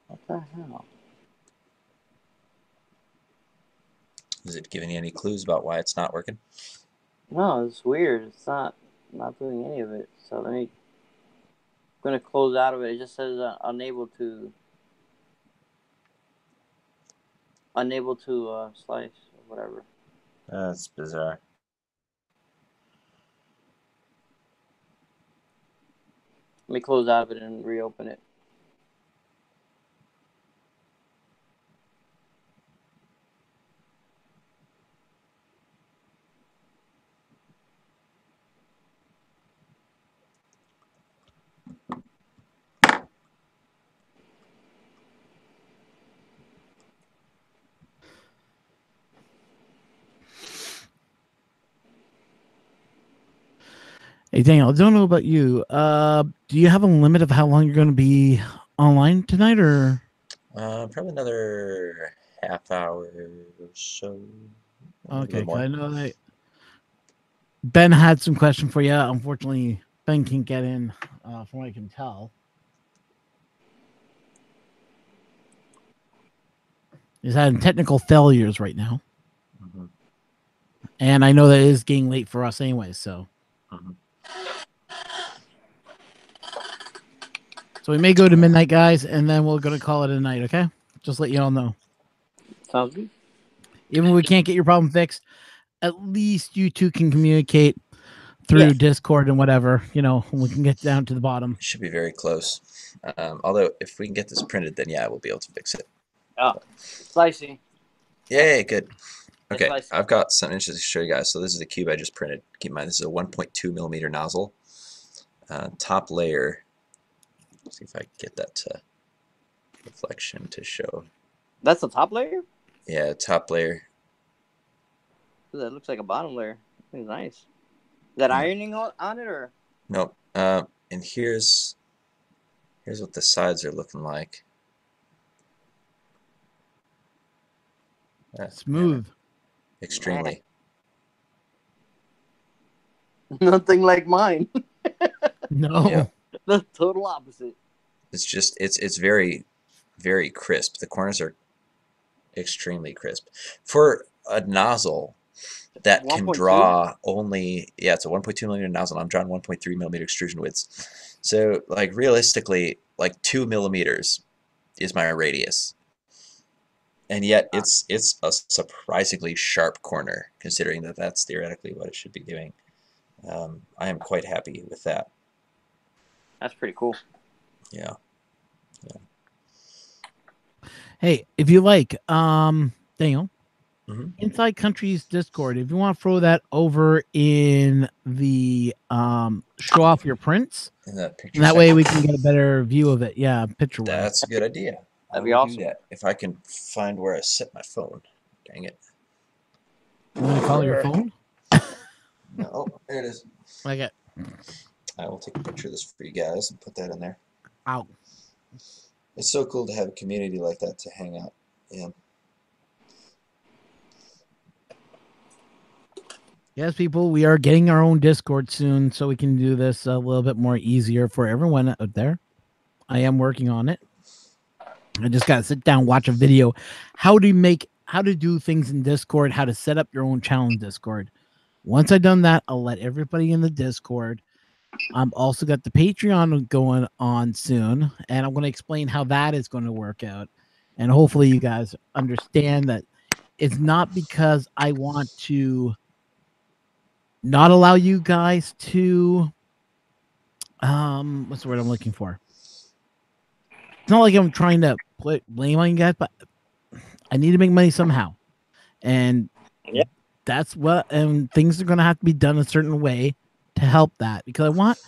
[SPEAKER 3] What the hell?
[SPEAKER 2] Is it giving you any clues about why it's not working?
[SPEAKER 3] No, it's weird. It's not doing any of it. So let me. I'm gonna close out of it. It just says unable to slice or whatever.
[SPEAKER 2] That's bizarre.
[SPEAKER 3] Let me close out of it and reopen it.
[SPEAKER 1] Hey, Daniel, I don't know about you. Do you have a limit of how long you're going to be online tonight, or?
[SPEAKER 2] Probably another half hour or so. A
[SPEAKER 1] Okay,
[SPEAKER 2] little more.
[SPEAKER 1] I know that Ben had some question for you. Unfortunately, Ben can't get in, from what I can tell. He's having technical failures right now,
[SPEAKER 2] Mhm.
[SPEAKER 1] and I know that it is getting late for us anyway. So,
[SPEAKER 2] Mhm.
[SPEAKER 1] so we may go to midnight, guys, and then we're going to call it a night. Okay, just let you all know.
[SPEAKER 3] Sounds good.
[SPEAKER 1] Even if we can't get your problem fixed, at least you two can communicate through
[SPEAKER 3] Yes.
[SPEAKER 1] Discord and whatever. You know, we can get down to the bottom.
[SPEAKER 2] Should be very close. Although, if we can get this printed, then yeah, we'll be able to fix it.
[SPEAKER 3] Oh, slicing.
[SPEAKER 2] Yay, good. Okay,
[SPEAKER 3] slicing.
[SPEAKER 2] I've got something interesting to show you guys. So this is the cube I just printed. Keep in mind, this is a 1.2 millimeter nozzle. Top layer. Let's see if I can get that to reflection to show.
[SPEAKER 3] That's the top layer?
[SPEAKER 2] Yeah, top layer.
[SPEAKER 3] That looks like a bottom layer. It's nice. Is that
[SPEAKER 2] Yeah.
[SPEAKER 3] ironing on it or?
[SPEAKER 2] Nope. And here's what the sides are looking like.
[SPEAKER 1] Smooth.
[SPEAKER 2] Extremely.
[SPEAKER 3] Nothing like mine.
[SPEAKER 1] No.
[SPEAKER 2] Yeah.
[SPEAKER 3] The total opposite.
[SPEAKER 2] It's just it's very, very crisp. The corners are extremely crisp. For a nozzle that can
[SPEAKER 3] 1.2?
[SPEAKER 2] draw only, yeah, it's a 1.2 millimeter nozzle. I'm drawing 1.3 millimeter extrusion widths. So like realistically, like 2 millimeters is my radius. And yet it's a surprisingly sharp corner, considering that that's theoretically what it should be doing. I am quite happy with that.
[SPEAKER 3] That's pretty cool.
[SPEAKER 2] Yeah.
[SPEAKER 1] Hey, if you like, Daniel,
[SPEAKER 2] Mhm.
[SPEAKER 1] Inside Countries Discord, if you want to throw that over in the show off your prints,
[SPEAKER 2] In that picture
[SPEAKER 1] and that way
[SPEAKER 2] section.
[SPEAKER 1] we can get a better view of it. Yeah, picture wise.
[SPEAKER 2] That's a good idea.
[SPEAKER 3] That'd be
[SPEAKER 2] I will
[SPEAKER 3] awesome.
[SPEAKER 2] do that if I can find where I set my phone. Dang it.
[SPEAKER 1] You want to call your phone?
[SPEAKER 2] No, there it is.
[SPEAKER 1] Okay.
[SPEAKER 2] I will take a picture of this for you guys and put that in there.
[SPEAKER 1] Ow.
[SPEAKER 2] It's so cool to have a community like that to hang out in.
[SPEAKER 1] Yes, people, we are getting our own Discord soon, so we can do this a little bit more easier for everyone out there. I am working on it. I just got to sit down, watch a video. How to make how to do things in Discord, how to set up your own channel in Discord. Once I've done that, I'll let everybody in the Discord. I'm also got the Patreon going on soon, and I'm going to explain how that is going to work out. And hopefully you guys understand that it's not because I want to not allow you guys to what's the word I'm looking for? It's not like I'm trying to put blame on you guys, but I need to make money somehow. And that's what, and things are going to have to be done a certain way to help that, because I want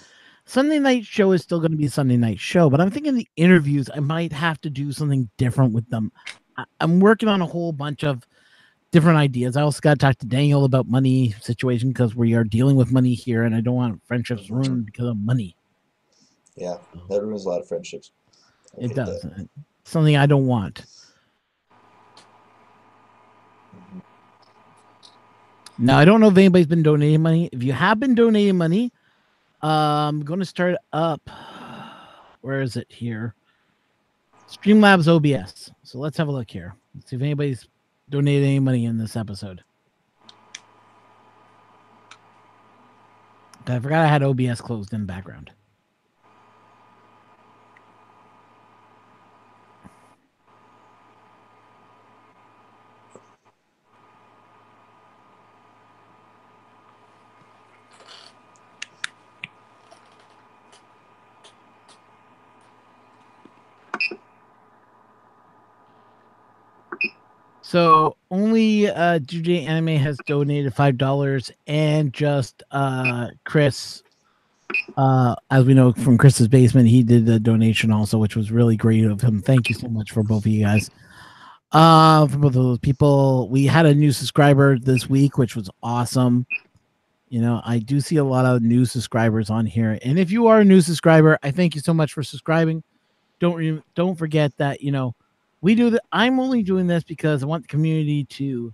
[SPEAKER 1] Sunday night show is still going to be a Sunday night show, but I'm thinking the interviews, I might have to do something different with them. I'm working on a whole bunch of different ideas. I also got to talk to Daniel about money situation, because we are dealing with money here, and I don't want friendships ruined because of money.
[SPEAKER 2] Yeah, that ruins a lot of friendships.
[SPEAKER 1] It does. Something I don't want. Now, I don't know if anybody's been donating money. If you have been donating money, I'm going to start up. Where is it here? Streamlabs OBS. So let's have a look here. Let's see if anybody's donated any money in this episode. I forgot I had OBS closed in the background. So only DJ Anime has donated $5, and just Chris, as we know from Chris's basement, he did the donation also, which was really great of him. Thank you so much for both of you guys. For both of those people, we had a new subscriber this week, which was awesome. You know, I do see a lot of new subscribers on here, and if you are a new subscriber, I thank you so much for subscribing. Don't forget that, you know, we do that. I'm only doing this because I want the community to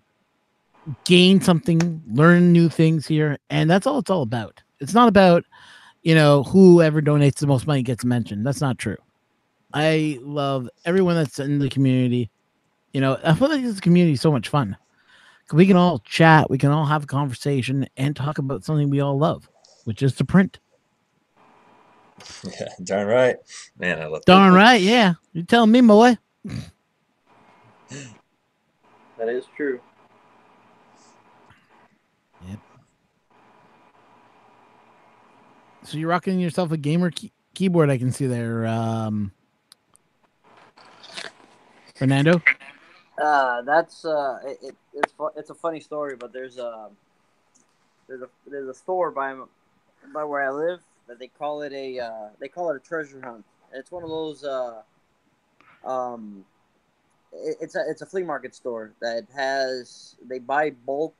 [SPEAKER 1] gain something, learn new things here, and that's all it's all about. It's not about, you know, whoever donates the most money gets mentioned. That's not true. I love everyone that's in the community. You know, I feel like this community is so much fun. We can all chat, we can all have a conversation, and talk about something we all love, which is to print.
[SPEAKER 2] Yeah, darn right, man. I love.
[SPEAKER 1] Darn right, yeah. You telling me, boy.
[SPEAKER 3] That is true.
[SPEAKER 1] Yep. So you're rocking yourself a gamer keyboard, I can see there, Fernando.
[SPEAKER 3] That's it's a funny story, but there's a store by where I live that they call it a treasure hunt. It's one of those it's a flea market store that they buy bulk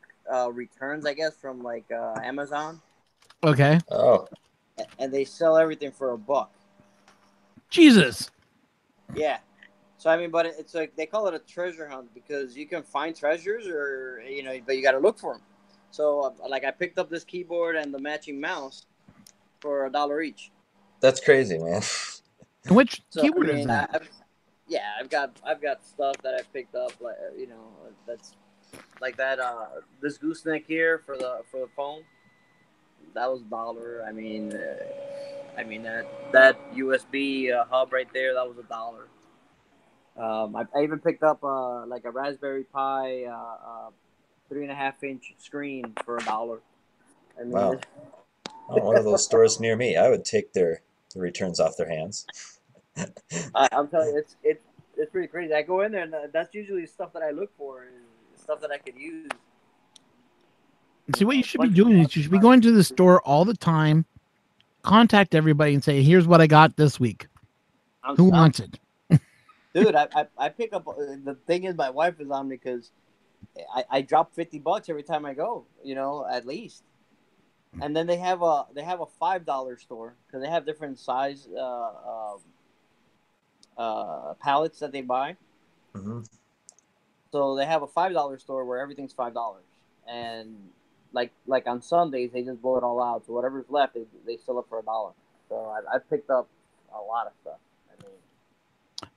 [SPEAKER 3] returns, I guess, from like Amazon.
[SPEAKER 1] Okay.
[SPEAKER 2] Oh.
[SPEAKER 3] And they sell everything for $1.
[SPEAKER 1] Jesus.
[SPEAKER 3] Yeah. So I mean, but it's like they call it a treasure hunt because you can find treasures, or you know, but you got to look for them. So like I picked up this keyboard and the matching mouse for $1 each.
[SPEAKER 2] That's crazy, man.
[SPEAKER 1] Which keyboard is that?
[SPEAKER 3] I've got stuff that I picked up, like you know, that's like that. This gooseneck here for the phone, that was $1. I mean that USB hub right there, that was $1. I even picked up like a Raspberry Pi 3.5-inch screen for $1. I mean,
[SPEAKER 2] wow. Oh, one of those stores near me. I would take the returns off their hands.
[SPEAKER 3] I'm telling you, it's pretty crazy. I go in there, and that's usually stuff that I look for, and stuff that I could use.
[SPEAKER 1] See, what you should be doing is you should be going to the store all the time, contact everybody, and say, "Here's what I got this week. Who wants it?"
[SPEAKER 3] Dude, I pick up. The thing is, my wife is on me because I drop $50 every time I go. You know, at least. And then they have a $5 store because they have different size pallets that they buy.
[SPEAKER 2] Mm-hmm.
[SPEAKER 3] So they have a $5 store where everything's $5, and like on Sundays they just blow it all out. So whatever's left, they sell it for $1. So I picked up a lot of stuff. I mean,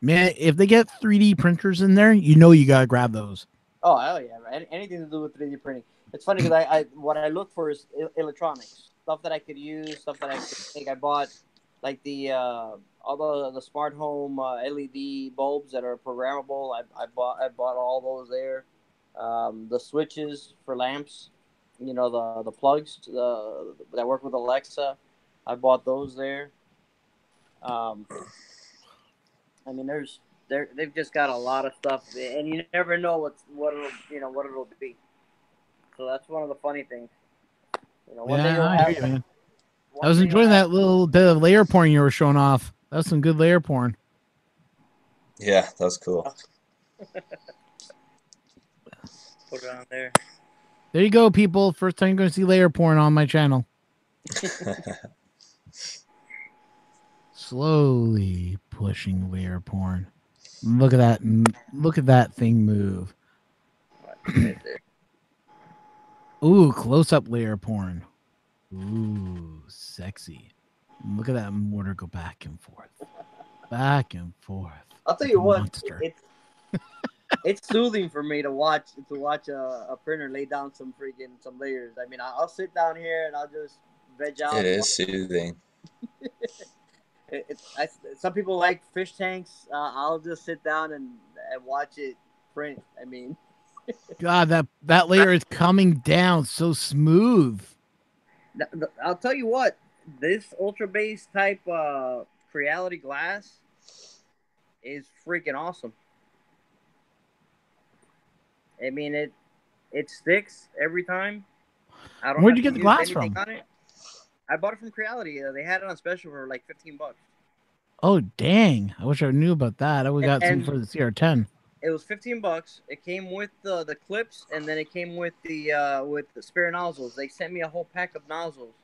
[SPEAKER 1] man, if they get 3D printers in there, you know you gotta grab those.
[SPEAKER 3] Oh hell yeah, right. Anything to do with 3D printing. It's funny because I what I look for is electronics stuff that I could use, stuff that I could make. I bought like the all the smart home LED bulbs that are programmable. I bought all those there. The switches for lamps, you know the plugs that work with Alexa. I bought those there. Um, I mean, they've just got a lot of stuff, and you never know what it'll be. So that's one of the funny things. You know, one day
[SPEAKER 1] Yeah,
[SPEAKER 3] you'll
[SPEAKER 1] I
[SPEAKER 3] have
[SPEAKER 1] hear you, man. I
[SPEAKER 3] one
[SPEAKER 1] was
[SPEAKER 3] day you'll
[SPEAKER 1] enjoying
[SPEAKER 3] have
[SPEAKER 1] that little bit of layer porn you were showing off. That was some good layer porn.
[SPEAKER 2] Yeah, that was cool.
[SPEAKER 3] put it on there.
[SPEAKER 1] There you go, people. First time you're going to see layer porn on my channel. Slowly pushing layer porn. Look at that. Look at that thing move.
[SPEAKER 3] Right there.
[SPEAKER 1] Ooh, close up layer porn. Ooh, sexy. Look at that mortar go back and forth. Back and forth.
[SPEAKER 3] I'll tell
[SPEAKER 1] like
[SPEAKER 3] you
[SPEAKER 1] a
[SPEAKER 3] what,
[SPEAKER 1] monster.
[SPEAKER 3] it's soothing for me to watch a printer lay down some layers. I mean, I'll sit down here and I'll just veg out.
[SPEAKER 2] It is soothing.
[SPEAKER 3] Some people like fish tanks. I'll just sit down and watch it print. I mean,
[SPEAKER 1] God, that layer is coming down so smooth.
[SPEAKER 3] I'll tell you what, this ultra base type Creality glass is freaking awesome. I mean it sticks every time. I don't.
[SPEAKER 1] Where'd
[SPEAKER 3] have
[SPEAKER 1] you
[SPEAKER 3] to
[SPEAKER 1] get the
[SPEAKER 3] use
[SPEAKER 1] glass
[SPEAKER 3] anything
[SPEAKER 1] from?
[SPEAKER 3] on it. I bought it from Creality. They had it on special for like $15.
[SPEAKER 1] Oh dang! I wish I knew about that. I would got some
[SPEAKER 3] And-
[SPEAKER 1] for the CR10.
[SPEAKER 3] It was $15. It came with the clips, and then it came with the spare nozzles. They sent me a whole pack of nozzles.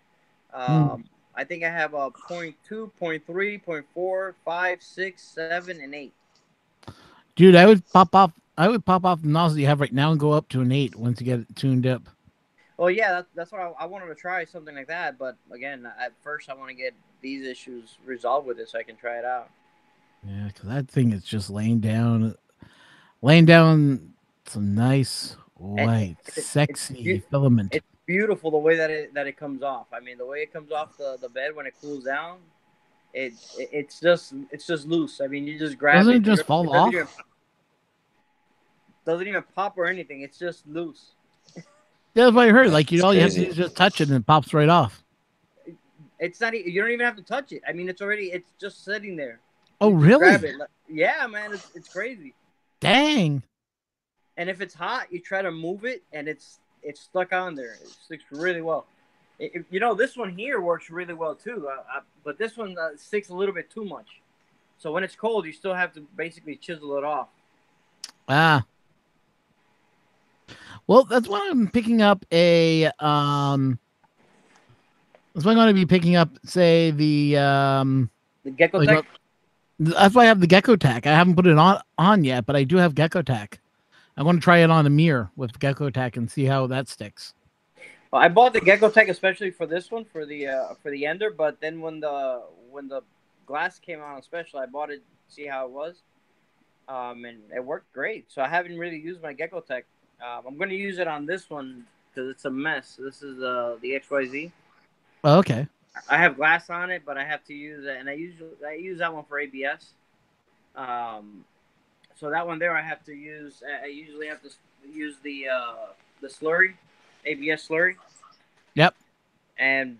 [SPEAKER 3] I think I have a 0.2, 0.3, 0.4, 5, 6, 7, and 8.
[SPEAKER 1] Dude, I would pop off the nozzle you have right now and go up to an 8 once you get it tuned up.
[SPEAKER 3] Well, yeah, that's what I wanted to try, something like that. But again, at first, I want to get these issues resolved with it so I can try it out.
[SPEAKER 1] Yeah, because that thing is just laying down some nice white, sexy filament.
[SPEAKER 3] It's beautiful the way that it comes off. I mean, the way it comes off the bed when it cools down, it's just loose. I mean, you just grab
[SPEAKER 1] Doesn't
[SPEAKER 3] it.
[SPEAKER 1] it just fall off?
[SPEAKER 3] Doesn't even pop or anything. It's just loose.
[SPEAKER 1] Yeah, that's what I heard. Like all you have to
[SPEAKER 2] crazy.
[SPEAKER 1] do is just touch it and it pops right off.
[SPEAKER 3] It's not. You don't even have to touch it. I mean, it's just sitting there.
[SPEAKER 1] Oh,
[SPEAKER 3] You just
[SPEAKER 1] really?
[SPEAKER 3] grab it. Yeah, man, it's crazy.
[SPEAKER 1] Dang.
[SPEAKER 3] And if it's hot, you try to move it, and it's stuck on there. It sticks really well. This one here works really well too. But this one sticks a little bit too much. So when it's cold, you still have to basically chisel it off.
[SPEAKER 1] Ah. Well, that's why I'm picking up a That's why I'm going to be picking up, say, the
[SPEAKER 3] Gecko
[SPEAKER 1] like,
[SPEAKER 3] Tech.
[SPEAKER 1] that's why I have the Gecko Tech. I haven't put it on yet, but I do have Gecko Tech. I want to try it on a mirror with Gecko Tech and see how that sticks.
[SPEAKER 3] Well, I bought the Gecko Tech especially for this one for the Ender, but then when the glass came out on special, I bought it to see how it was, and it worked great. So I haven't really used my Gecko Tech. I'm going to use it on this one because it's a mess. This is the XYZ.
[SPEAKER 1] Oh, okay.
[SPEAKER 3] I have glass on it, but I have to use it, and I use that one for ABS. So that one there, I usually have to use the slurry, ABS slurry.
[SPEAKER 1] Yep.
[SPEAKER 3] And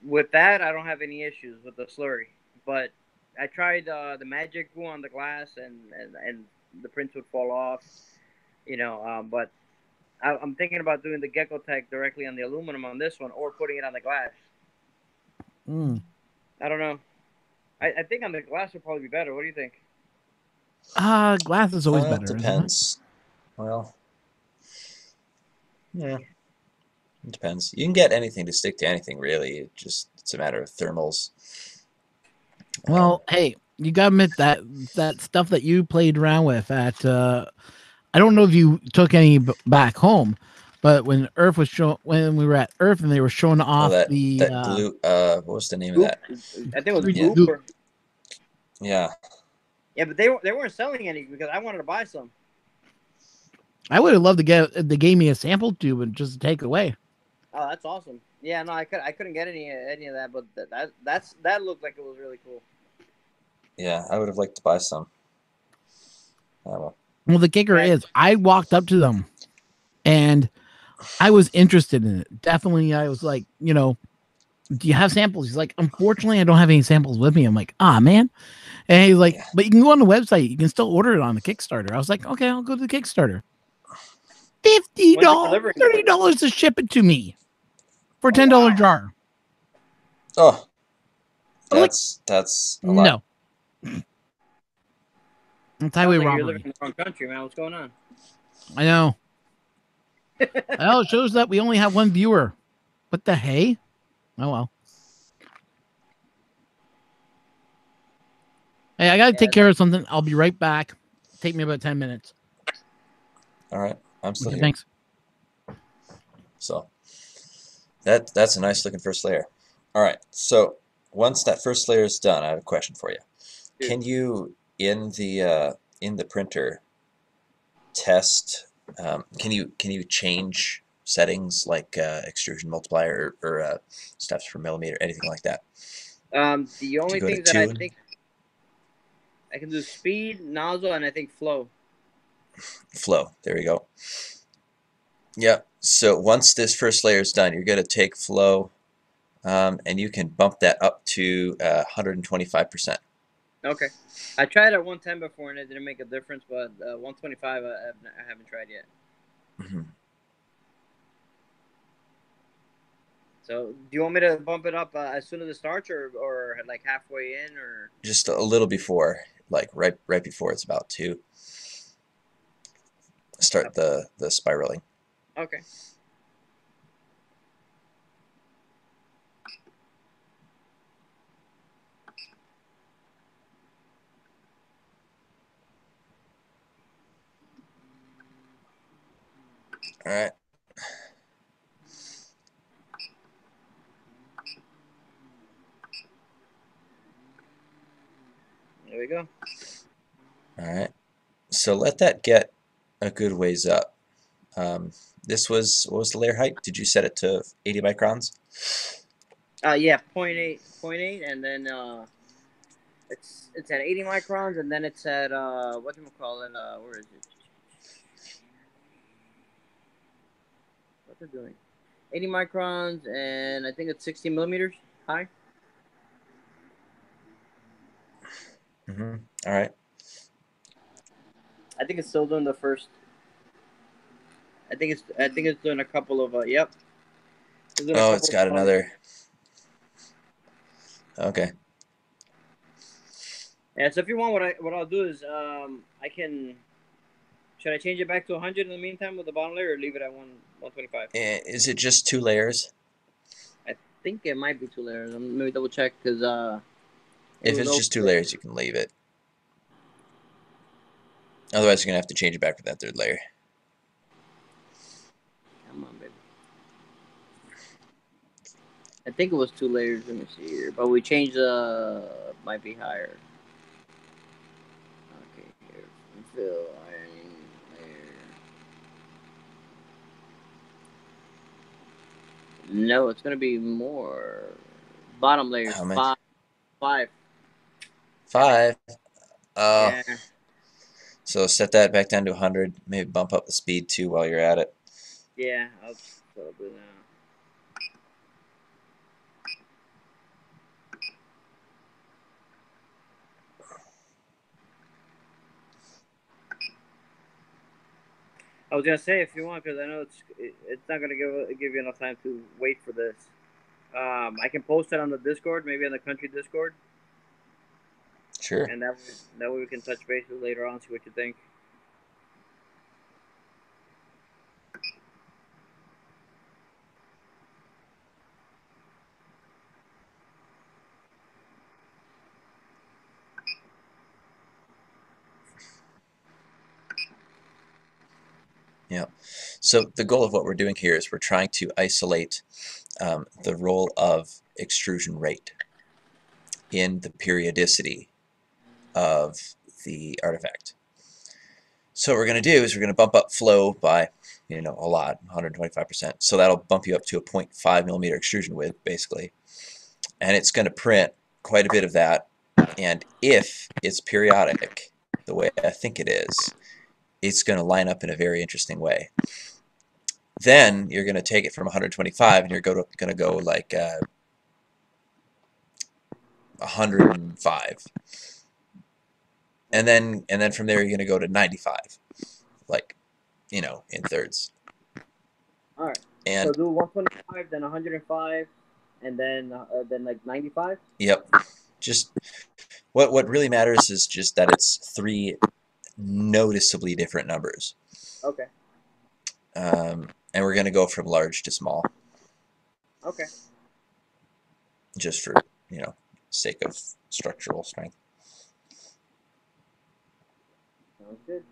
[SPEAKER 3] with that, I don't have any issues with the slurry. But I tried the magic glue on the glass, and the prints would fall off. But I'm thinking about doing the Gecko Tech directly on the aluminum on this one, or putting it on the glass. I don't know. I think on the glass would probably be better. What do you think?
[SPEAKER 1] Glass is always better.
[SPEAKER 2] Depends. Well, yeah, it depends. You can get anything to stick to anything, really. It's a matter of thermals.
[SPEAKER 1] Well, hey, you gotta admit that stuff that you played around with at I don't know if you took any back home, but when we were at Earth and they were showing off
[SPEAKER 2] that
[SPEAKER 1] the
[SPEAKER 2] glue. What was the name of that?
[SPEAKER 3] I think it was
[SPEAKER 1] Yeah.
[SPEAKER 3] Goop.
[SPEAKER 2] Yeah.
[SPEAKER 3] Yeah, but they weren't selling any because I wanted to buy some.
[SPEAKER 1] I would have loved to get they gave me a sample tube and just take it away.
[SPEAKER 3] Oh, that's awesome. Yeah, no, I couldn't get any of that, but that looked like it was really cool.
[SPEAKER 2] Yeah, I would have liked to buy some.
[SPEAKER 1] Well, the kicker
[SPEAKER 3] Yeah.
[SPEAKER 1] is, I walked up to them, and I was interested in it. Definitely, I was like, do you have samples? He's like, unfortunately, I don't have any samples with me. I'm like, man. And he's like, but you can go on the website. You can still order it on the Kickstarter. I was like, okay, I'll go to the Kickstarter. $50, $30 to ship it to me for a $10 jar.
[SPEAKER 2] Oh, that's a lot.
[SPEAKER 1] No. It's highway
[SPEAKER 3] Like
[SPEAKER 1] robbery.
[SPEAKER 3] you're living in the wrong country, man. What's going on?
[SPEAKER 1] I know. Well, it shows that we only have one viewer. What the hey? Oh well. Hey, I gotta take care of something. I'll be right back. Take me about 10 minutes.
[SPEAKER 2] All right, I'm still here.
[SPEAKER 1] Thanks.
[SPEAKER 2] So that's a nice looking first layer. All right, so once that first layer is done, I have a question for you.
[SPEAKER 3] Yeah.
[SPEAKER 2] Can you in the printer test? Can you change settings like extrusion multiplier or steps per millimeter, anything like that?
[SPEAKER 3] The only thing that I think I can do is speed, nozzle, and I think flow.
[SPEAKER 2] Flow. There we go. Yeah. So once this first layer is done, you're going to take flow, and you can bump that up to 125%.
[SPEAKER 3] Okay. I tried at 110 before, and it didn't make a difference, but 125 I haven't tried yet.
[SPEAKER 2] Mm-hmm.
[SPEAKER 3] So, do you want me to bump it up as soon as it starts, or like halfway in, or
[SPEAKER 2] just a little before, like right before it's about to start the spiraling?
[SPEAKER 3] Okay.
[SPEAKER 2] All right.
[SPEAKER 3] There we go.
[SPEAKER 2] All right. So let that get a good ways up. This was, what was the layer height? Did you set it to 80 microns?
[SPEAKER 3] Yeah, 0.8, and then it's at 80 microns, and then it's at whatchamacallit, where is it? What's it doing? 80 microns, and I think it's 60 millimeters high.
[SPEAKER 2] Mm-hmm. All right.
[SPEAKER 3] I think it's still doing the first. I think it's doing a couple of yep.
[SPEAKER 2] Oh, it's got another. Okay.
[SPEAKER 3] Yeah, so if you want, what I'll do is I can. Should I change it back to 100 in the meantime with the bottom layer, or leave it at 125?
[SPEAKER 2] Is it just 2 layers?
[SPEAKER 3] I think it might be 2 layers. Let me double check because
[SPEAKER 2] if it's just 2 layers, you can leave it. Otherwise, you're gonna have to change it back for that 3rd layer.
[SPEAKER 3] Come on, baby. I think it was 2 layers. Let me see here, but we changed might be higher. Okay, here, fill ironing layer. No, it's gonna be more. Bottom layers.
[SPEAKER 2] How many?
[SPEAKER 3] 5.
[SPEAKER 2] 5. Oh.
[SPEAKER 3] Yeah.
[SPEAKER 2] So set that back down to 100. Maybe bump up the speed too while you're at it.
[SPEAKER 3] Yeah, I'll do that. I was gonna say if you want, because I know it's not gonna give you enough time to wait for this. I can post it on the Discord, maybe on the country Discord.
[SPEAKER 2] Sure.
[SPEAKER 3] And that way we can touch base with later on, see what you think.
[SPEAKER 2] Yeah. So the goal of what we're doing here is we're trying to isolate the role of extrusion rate in the periodicity of the artifact. So what we're going to do is we're going to bump up flow by, a lot, 125%. So that'll bump you up to a 0.5 millimeter extrusion width, basically. And it's going to print quite a bit of that. And if it's periodic, the way I think it is, it's going to line up in a very interesting way. Then you're going to take it from 125 and you're going to go like 105. And then from there you're going to go to 95, like, in thirds.
[SPEAKER 3] All right.
[SPEAKER 2] And
[SPEAKER 3] so do 125, then 105, and then like 95.
[SPEAKER 2] Yep. Just what really matters is just that it's 3 noticeably different numbers.
[SPEAKER 3] Okay.
[SPEAKER 2] And we're going to go from large to small.
[SPEAKER 3] Okay.
[SPEAKER 2] Just for, sake of structural strength.
[SPEAKER 3] Sounds good.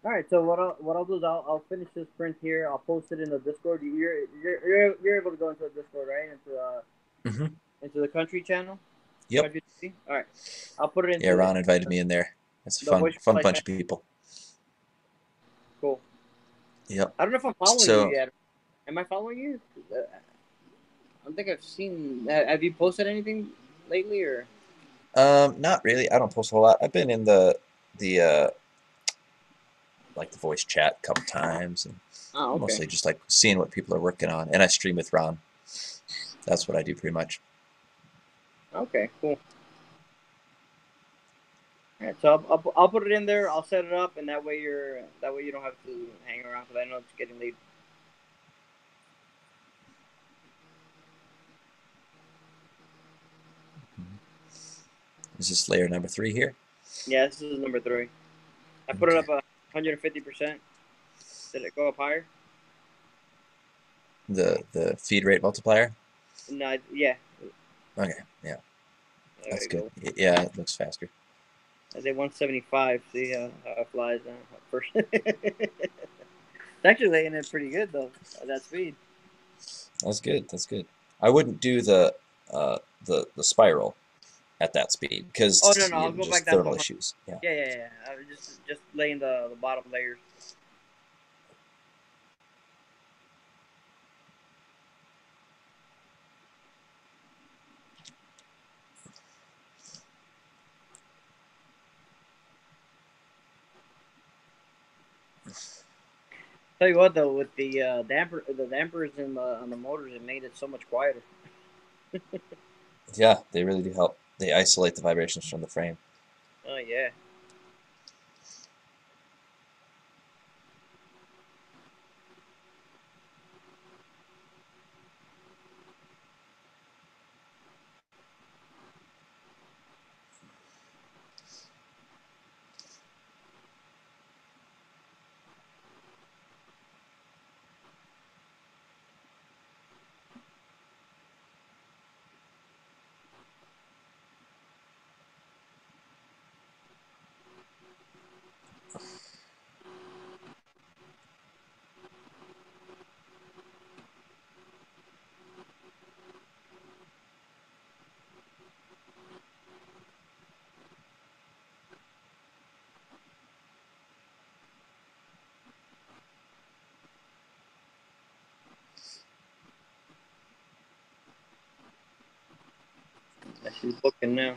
[SPEAKER 3] All right. So what I'll do is I'll finish this print here. I'll post it in the Discord. You're able to go into the Discord, right? Into the country channel.
[SPEAKER 2] Yep.
[SPEAKER 3] Country TV? All right. I'll put it in.
[SPEAKER 2] Yeah, Ron invited me in there. It's a fun bunch of people.
[SPEAKER 3] Cool.
[SPEAKER 2] Yep.
[SPEAKER 3] I don't know if I'm following you yet. Am I following you? I don't think I've seen. Have you posted anything lately, or?
[SPEAKER 2] Not really. I don't post a whole lot. I've been in the voice chat a couple times, and mostly just like seeing what people are working on. And I stream with Ron. That's what I do pretty much.
[SPEAKER 3] Okay, cool. All right, so I'll put it in there. I'll set it up, and that way you don't have to hang around because I know it's getting late.
[SPEAKER 2] Is this layer number 3 here?
[SPEAKER 3] Yeah, this is number 3. I put it up 150%. Did it go up higher?
[SPEAKER 2] The feed rate multiplier?
[SPEAKER 3] No, yeah.
[SPEAKER 2] Okay, yeah. That's good.
[SPEAKER 3] Go.
[SPEAKER 2] Yeah, it looks faster.
[SPEAKER 3] I did 175. See how it flies first. It's actually laying in pretty good though at that speed.
[SPEAKER 2] That's good. That's good. I wouldn't do the spiral at that speed because
[SPEAKER 3] I'll go back down
[SPEAKER 2] thermal issues. Yeah.
[SPEAKER 3] Yeah. I was just laying the bottom layers. Tell you what though, with the dampers and on the motors, it made it so much quieter.
[SPEAKER 2] Yeah, they really do help. They isolate the vibrations from the frame.
[SPEAKER 3] Oh yeah. She's looking now.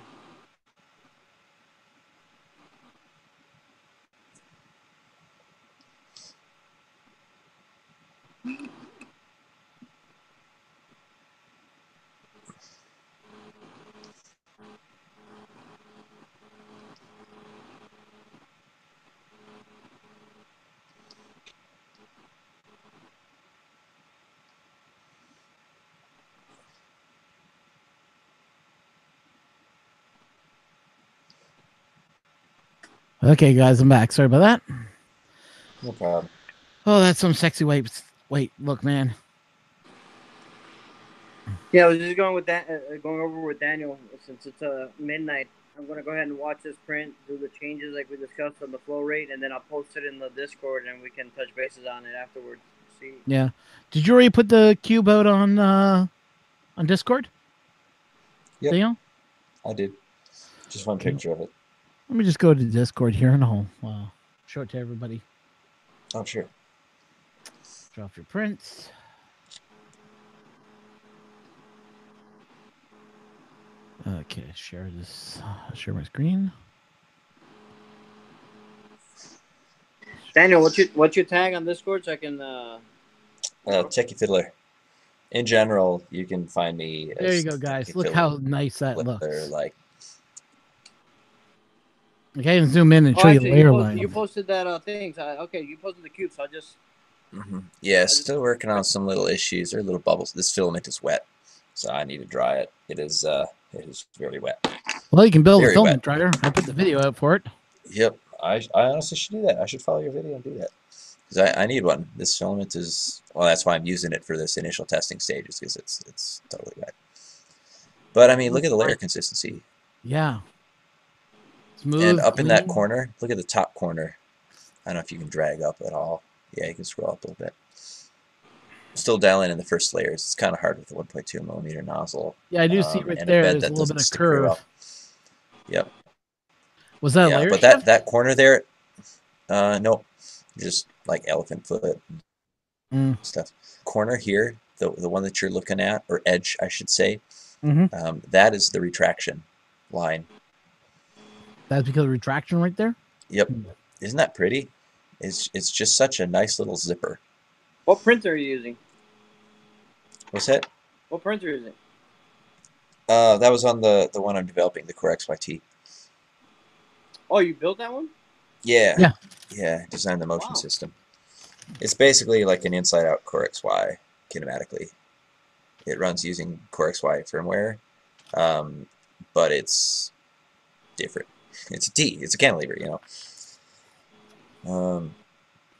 [SPEAKER 1] Okay, guys, I'm back. Sorry about that.
[SPEAKER 2] No problem.
[SPEAKER 1] Oh, that's some sexy wait. Wait, look, man.
[SPEAKER 3] Yeah, I was just going with that, going over with Daniel since it's midnight. I'm gonna go ahead and watch this print, do the changes like we discussed on the flow rate, and then I'll post it in the Discord, and we can touch bases on it afterwards. See.
[SPEAKER 1] Yeah. Did you already put the cube out on Discord?
[SPEAKER 2] Yep.
[SPEAKER 1] Daniel?
[SPEAKER 2] I did. Just one picture of it.
[SPEAKER 1] Let me just go to Discord here and wow. show it to everybody.
[SPEAKER 2] Oh, sure.
[SPEAKER 1] Show off your prints. Okay, share this. Share my screen.
[SPEAKER 3] Daniel, what's your tag on Discord so I can?
[SPEAKER 2] Techie Fiddler. In general, you can find me.
[SPEAKER 1] There you go, guys. Look how nice that looks.
[SPEAKER 2] Like,
[SPEAKER 1] I can't even zoom in and show you the layer line.
[SPEAKER 3] You posted that thing. So okay, you posted the cube, so I just.
[SPEAKER 2] Yeah, still working on some little issues or little bubbles. This filament is wet, so I need to dry it. It is very wet.
[SPEAKER 1] Well, you can build a filament dryer. I put the video out for it.
[SPEAKER 2] Yep, I honestly should do that. I should follow your video and do that because I need one. This filament is that's why I'm using it for this initial testing stages because it's totally wet. But I mean, look at the layer consistency.
[SPEAKER 1] Yeah. Smooth.
[SPEAKER 2] And up in that corner, look at the top corner. I don't know if you can drag up at all. Yeah, you can scroll up a little bit. Still dialing in the first layers. It's kind of hard with the 1.2 millimeter nozzle.
[SPEAKER 1] Yeah, I do see right there. There's a little bit of curve.
[SPEAKER 2] Yep.
[SPEAKER 1] Was that a layer
[SPEAKER 2] but
[SPEAKER 1] shift?
[SPEAKER 2] that corner there, nope. Just like elephant foot stuff. Corner here, the one that you're looking at, or edge, I should say, that is the retraction line.
[SPEAKER 1] That's because of retraction right there?
[SPEAKER 2] Yep. Isn't that pretty? It's just such a nice little zipper.
[SPEAKER 3] What printer are you using?
[SPEAKER 2] What's that?
[SPEAKER 3] What printer is it?
[SPEAKER 2] That was on the one I'm developing, the Core XYT.
[SPEAKER 3] Oh, you built that one?
[SPEAKER 2] Yeah. Yeah, designed the motion system. It's basically like an inside-out Core XY kinematically. It runs using Core XY firmware, but it's different. It's a T. It's a cantilever, you know.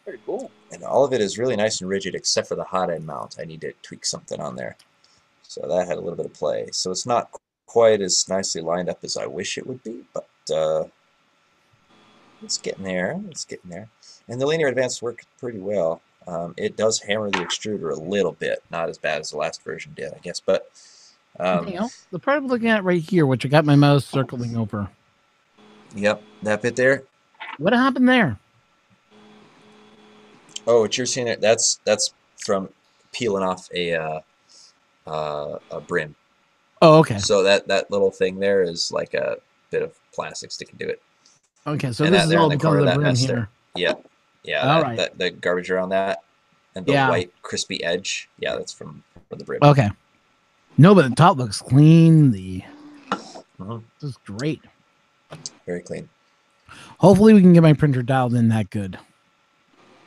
[SPEAKER 3] Pretty cool.
[SPEAKER 2] And all of it is really nice and rigid except for the hot end mount. I need to tweak something on there. So that had a little bit of play. So it's not quite as nicely lined up as I wish it would be, but it's getting there. It's getting there. And the linear advance worked pretty well. It does hammer the extruder a little bit. Not as bad as the last version did, I guess. But
[SPEAKER 1] the part I'm looking at right here, which I got my mouse circling over.
[SPEAKER 2] Yep, that bit there.
[SPEAKER 1] What happened there?
[SPEAKER 2] Oh, what you're seeing there, that's from peeling off a brim.
[SPEAKER 1] Oh, okay.
[SPEAKER 2] So that little thing there is like a bit of plastic sticking to it.
[SPEAKER 1] Okay, so this is all because of the brim here.
[SPEAKER 2] Yeah.
[SPEAKER 1] All right.
[SPEAKER 2] The garbage around that and the white crispy edge. Yeah, that's from the brim.
[SPEAKER 1] Okay. No, but the top looks clean. This is great.
[SPEAKER 2] Very clean.
[SPEAKER 1] Hopefully we can get my printer dialed in that good.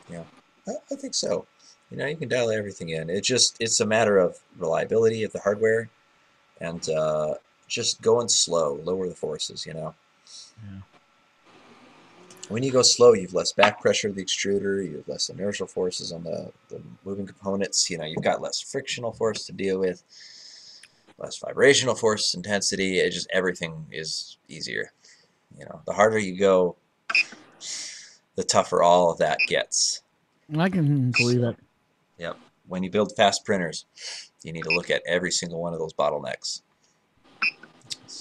[SPEAKER 2] Yeah, I think so. You know, you can dial everything in. It's a matter of reliability of the hardware and just going slow, lower the forces, you know.
[SPEAKER 1] Yeah.
[SPEAKER 2] When you go slow, you have less back pressure of the extruder, you have less inertial forces on the moving components, you know, you've got less frictional force to deal with, less vibrational force intensity. Everything is easier. You know, the harder you go, the tougher all of that gets.
[SPEAKER 1] I can believe it.
[SPEAKER 2] Yep. When you build fast printers, you need to look at every single one of those bottlenecks.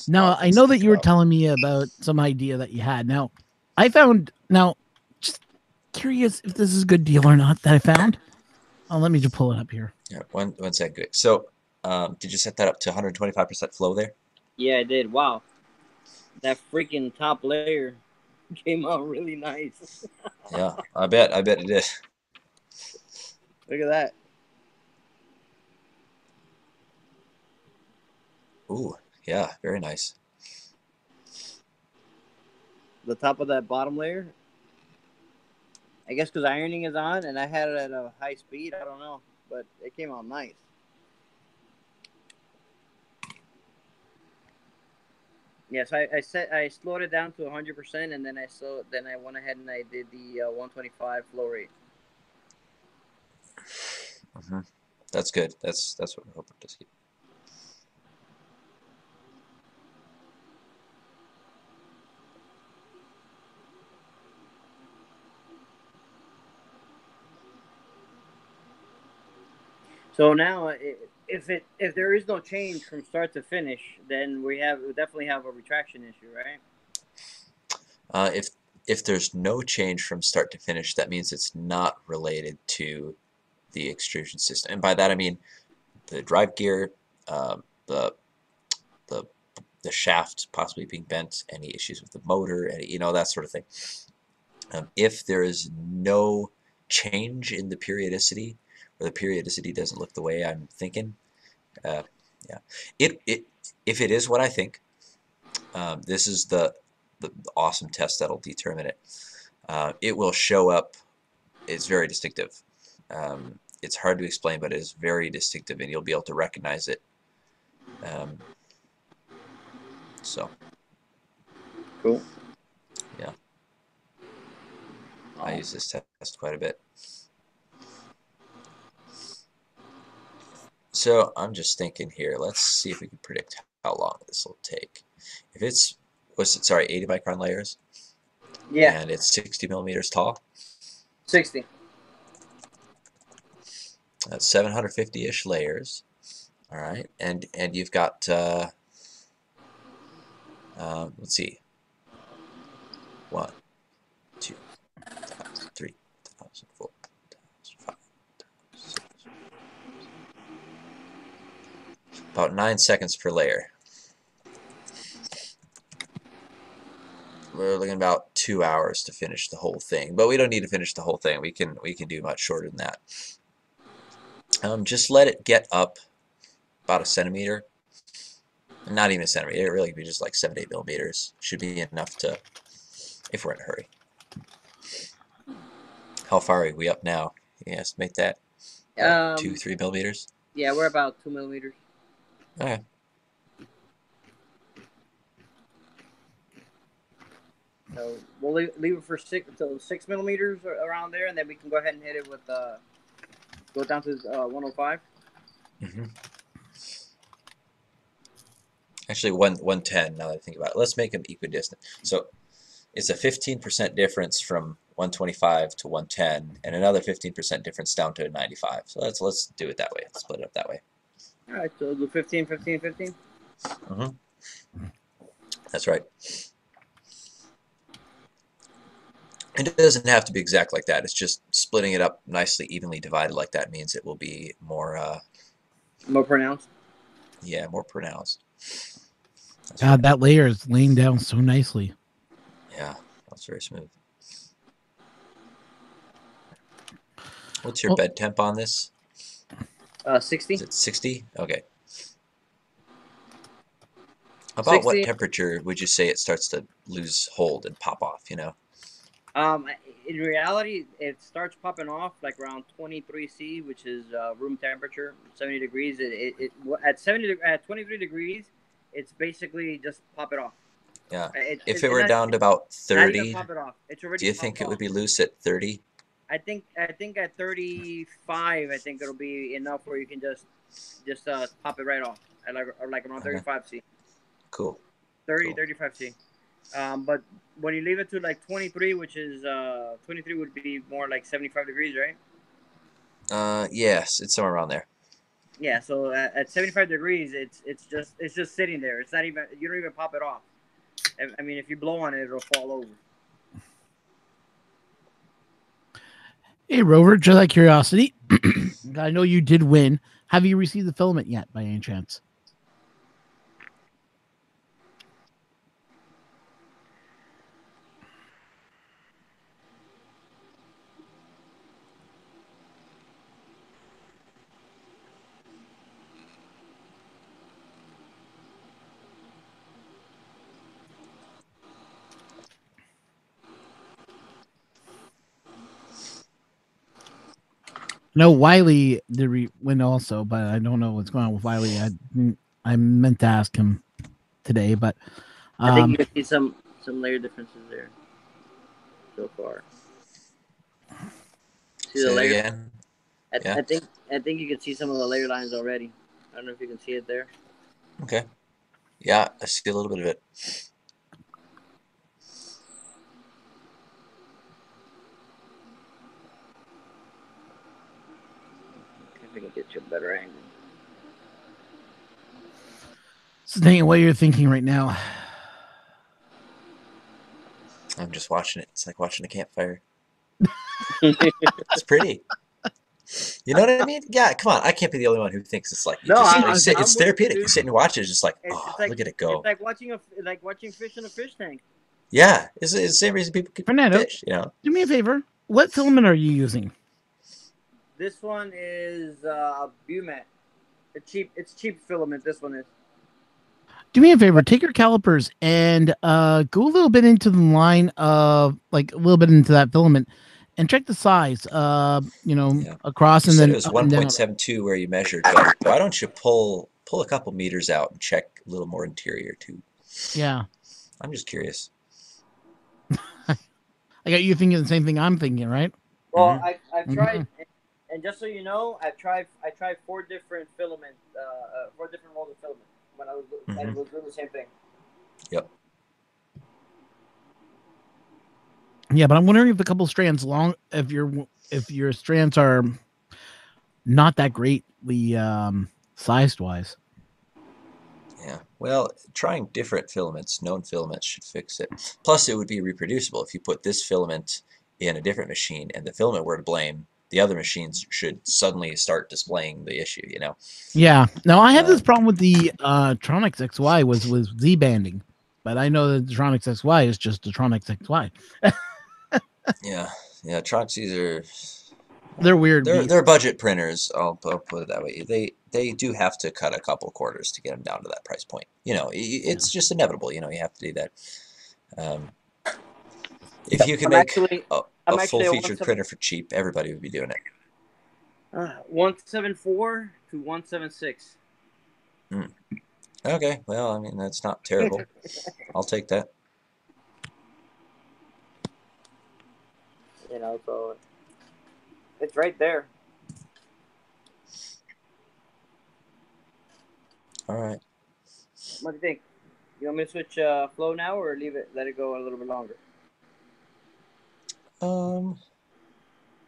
[SPEAKER 1] Now, I know that you were telling me about some idea that you had. Now, just curious if this is a good deal or not that I found. Oh, let me just pull it up here.
[SPEAKER 2] Yeah, one second. Good. So, did you set that up to 125% flow there?
[SPEAKER 3] Yeah, I did. Wow. That freaking top layer came out really nice.
[SPEAKER 2] Yeah, I bet it did.
[SPEAKER 3] Look at that.
[SPEAKER 2] Ooh, yeah, very nice.
[SPEAKER 3] The top of that bottom layer. I guess because ironing is on and I had it at a high speed. I don't know, but it came out nice. Yes, I slowed it down to 100%, and then I went ahead and I did the 125 flow rate.
[SPEAKER 2] That's good. That's what we're hoping to see.
[SPEAKER 3] So now, if there is no change from start to finish, then we definitely have a retraction issue, right?
[SPEAKER 2] if there's no change from start to finish, that means it's not related to the extrusion system. And by that I mean the drive gear, the the shaft possibly being bent, any issues with the motor, any, that sort of thing. If there is no change in the periodicity, or the periodicity doesn't look the way I'm thinking, yeah, if it is what I think, this is the awesome test that'll determine it. It will show up. It's very distinctive. It's hard to explain, but it is very distinctive, and you'll be able to recognize it. So
[SPEAKER 3] cool.
[SPEAKER 2] Yeah, I use this test quite a bit. So I'm just thinking here. Let's see if we can predict how long this will take. If it's 80 micron layers.
[SPEAKER 3] Yeah.
[SPEAKER 2] And it's 60 millimeters tall.
[SPEAKER 3] 60.
[SPEAKER 2] That's 750-ish layers. All right, and you've got let's see, 1, 2, 3, 4, 5, 6. About 9 seconds per layer. We're looking about 2 hours to finish the whole thing, but we don't need to finish the whole thing. We can do much shorter than that. Just let it get up about a centimeter. Not even a centimeter. It really could be just like 7 to 8 millimeters. Should be enough to, if we're in a hurry. How far are we up now? Can you estimate that? 2, 3 millimeters?
[SPEAKER 3] Yeah, we're about 2 millimeters.
[SPEAKER 2] Okay.
[SPEAKER 3] So we'll leave it for 6 millimeters around there, and then we can go ahead and hit it with go down to 105.
[SPEAKER 2] Mm-hmm. Actually, 110. Now that I think about it, let's make them equidistant. So it's a 15% difference from 125 to 110, and another 15% difference down to 95. So let's do it that way. Let's split it up that way.
[SPEAKER 3] All right, so do 15, 15, 15.
[SPEAKER 2] Mm-hmm. That's right. It doesn't have to be exact like that. It's just splitting it up nicely, evenly divided like that means it will be more
[SPEAKER 3] more pronounced.
[SPEAKER 2] Yeah, more pronounced.
[SPEAKER 1] That's God, right. That layer is laying down so nicely.
[SPEAKER 2] Yeah, that's very smooth. What's your bed temp on this?
[SPEAKER 3] 60.
[SPEAKER 2] Is it 60? Okay. About 60. What temperature would you say it starts to lose hold and pop off,
[SPEAKER 3] In reality, it starts popping off like around 23 C, which is room temperature, 70 degrees. At 23 degrees, it's basically just pop it off.
[SPEAKER 2] Yeah. If it were down to about 30,
[SPEAKER 3] pop it off. It's already
[SPEAKER 2] do you think it would be loose at 30?
[SPEAKER 3] I think at 35, I think it'll be enough where you can just pop it right off at like around 35 C.
[SPEAKER 2] Cool.
[SPEAKER 3] 30, cool. 35 C. But when you leave it to like 23, which is 23 would be more like 75 degrees, right?
[SPEAKER 2] Yes, it's somewhere around there.
[SPEAKER 3] Yeah, so at 75 degrees, it's just sitting there. It's not even, you don't even pop it off. I mean, if you blow on it, it'll fall over.
[SPEAKER 1] Hey, Rover, just out of curiosity, I know you did win. Have you received the filament yet, by any chance? No, Wiley did win also, but I don't know what's going on with Wiley. I meant to ask him today, but
[SPEAKER 3] I think you can see some layer differences there so far. See the layer?
[SPEAKER 2] Again?
[SPEAKER 3] I think you can see some of the layer lines already. I don't know if you can see it there.
[SPEAKER 2] Okay. Yeah, I see a little bit of it.
[SPEAKER 3] I can get you a better angle.
[SPEAKER 1] So thinking what you're thinking right now.
[SPEAKER 2] I'm just watching it. It's like watching a campfire. It's pretty. You know what I mean? Yeah, come on. I can't be the only one who thinks it's like
[SPEAKER 3] No, I'm
[SPEAKER 2] it's
[SPEAKER 3] with you,
[SPEAKER 2] therapeutic.
[SPEAKER 3] dude.
[SPEAKER 2] You sit and watch it, it's just like,
[SPEAKER 3] It's
[SPEAKER 2] oh,
[SPEAKER 3] like,
[SPEAKER 2] look at it go.
[SPEAKER 3] It's like watching fish in a fish tank.
[SPEAKER 2] Yeah, it's the same reason people keep
[SPEAKER 1] Fernando,
[SPEAKER 2] fish. You know,
[SPEAKER 1] do me a favor. What filament are you using?
[SPEAKER 3] This one is Bumat. It's cheap filament. This one is.
[SPEAKER 1] Do me a favor. Take your calipers and go a little bit into the line of like a little bit into that filament, and check the size. Across
[SPEAKER 2] you
[SPEAKER 1] and
[SPEAKER 2] said
[SPEAKER 1] then
[SPEAKER 2] it was
[SPEAKER 1] up and down.
[SPEAKER 2] 1.72 where you measured. But why don't you pull a couple meters out and check a little more interior too?
[SPEAKER 1] Yeah,
[SPEAKER 2] I'm just curious.
[SPEAKER 1] I got you thinking the same thing I'm thinking, right?
[SPEAKER 3] Well, I've tried, and just so you know, I tried 4 different filament, 4 different rolls of filament when I was and it was doing the same thing.
[SPEAKER 2] Yep.
[SPEAKER 1] Yeah, but I'm wondering if a couple strands long, if your strands are not that greatly sized wise.
[SPEAKER 2] Yeah. Well, trying different filaments, known filaments, should fix it. Plus, it would be reproducible if you put this filament in a different machine and the filament were to blame. The other machines should suddenly start displaying the issue. You know.
[SPEAKER 1] Yeah. Now I had this problem with the Tronix XY was Z banding, but I know that the Tronix XY is just the Tronix XY.
[SPEAKER 2] Yeah. Tronixes
[SPEAKER 1] They're weird.
[SPEAKER 2] They're budget printers. I'll put it that way. They do have to cut a couple quarters to get them down to that price point. You know, it's just inevitable. You know, you have to do that. If you can make a full-featured printer for cheap, everybody would be doing it.
[SPEAKER 3] 174 to 176.
[SPEAKER 2] Okay, well, I mean, that's not terrible. I'll take that.
[SPEAKER 3] You know, so it's right there.
[SPEAKER 2] All right.
[SPEAKER 3] What do you think? You want me to switch flow now, or let it go a little bit longer?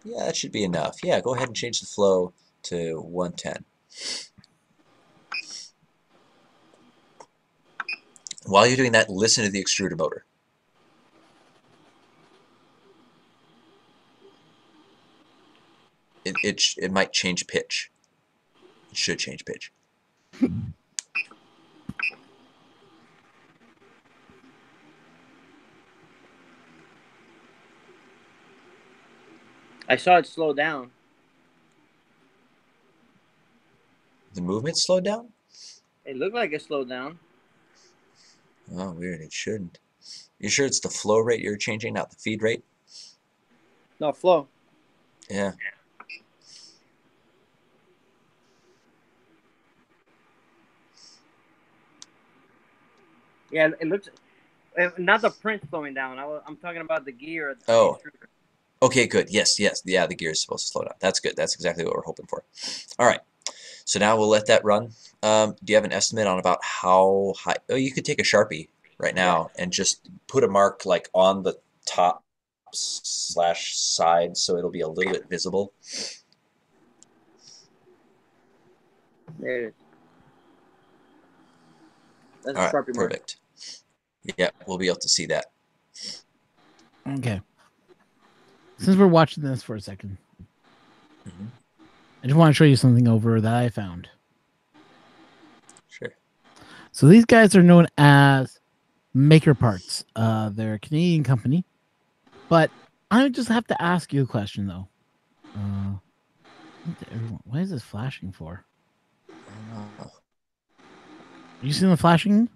[SPEAKER 2] Yeah, that should be enough. Yeah, go ahead and change the flow to 110. While you're doing that, listen to the extruder motor. It might change pitch. It should change pitch.
[SPEAKER 3] I saw it slow down.
[SPEAKER 2] The movement slowed down?
[SPEAKER 3] It looked like it slowed down.
[SPEAKER 2] Oh, weird. It shouldn't. You sure it's the flow rate you're changing, not the feed rate?
[SPEAKER 3] No, flow.
[SPEAKER 2] Yeah.
[SPEAKER 3] Yeah, it looks. Not the print slowing down. I'm talking about the gear.
[SPEAKER 2] Oh. Okay, good. Yes. Yeah, the gear is supposed to slow down. That's good. That's exactly what we're hoping for. All right. So now we'll let that run. Do you have an estimate on about how high? Oh, you could take a Sharpie right now and just put a mark like on the top / side so it'll be a little bit visible.
[SPEAKER 3] There it is. That's
[SPEAKER 2] All
[SPEAKER 3] a
[SPEAKER 2] right,
[SPEAKER 3] Sharpie mark.
[SPEAKER 2] perfect. Yeah, we'll be able to see that.
[SPEAKER 1] Okay. Since we're watching this for a second, I just want to show you something over that I found.
[SPEAKER 2] Sure.
[SPEAKER 1] So these guys are known as Maker Parts. They're a Canadian company, but I just have to ask you a question though. Why is this flashing for? Are you seeing the flashing?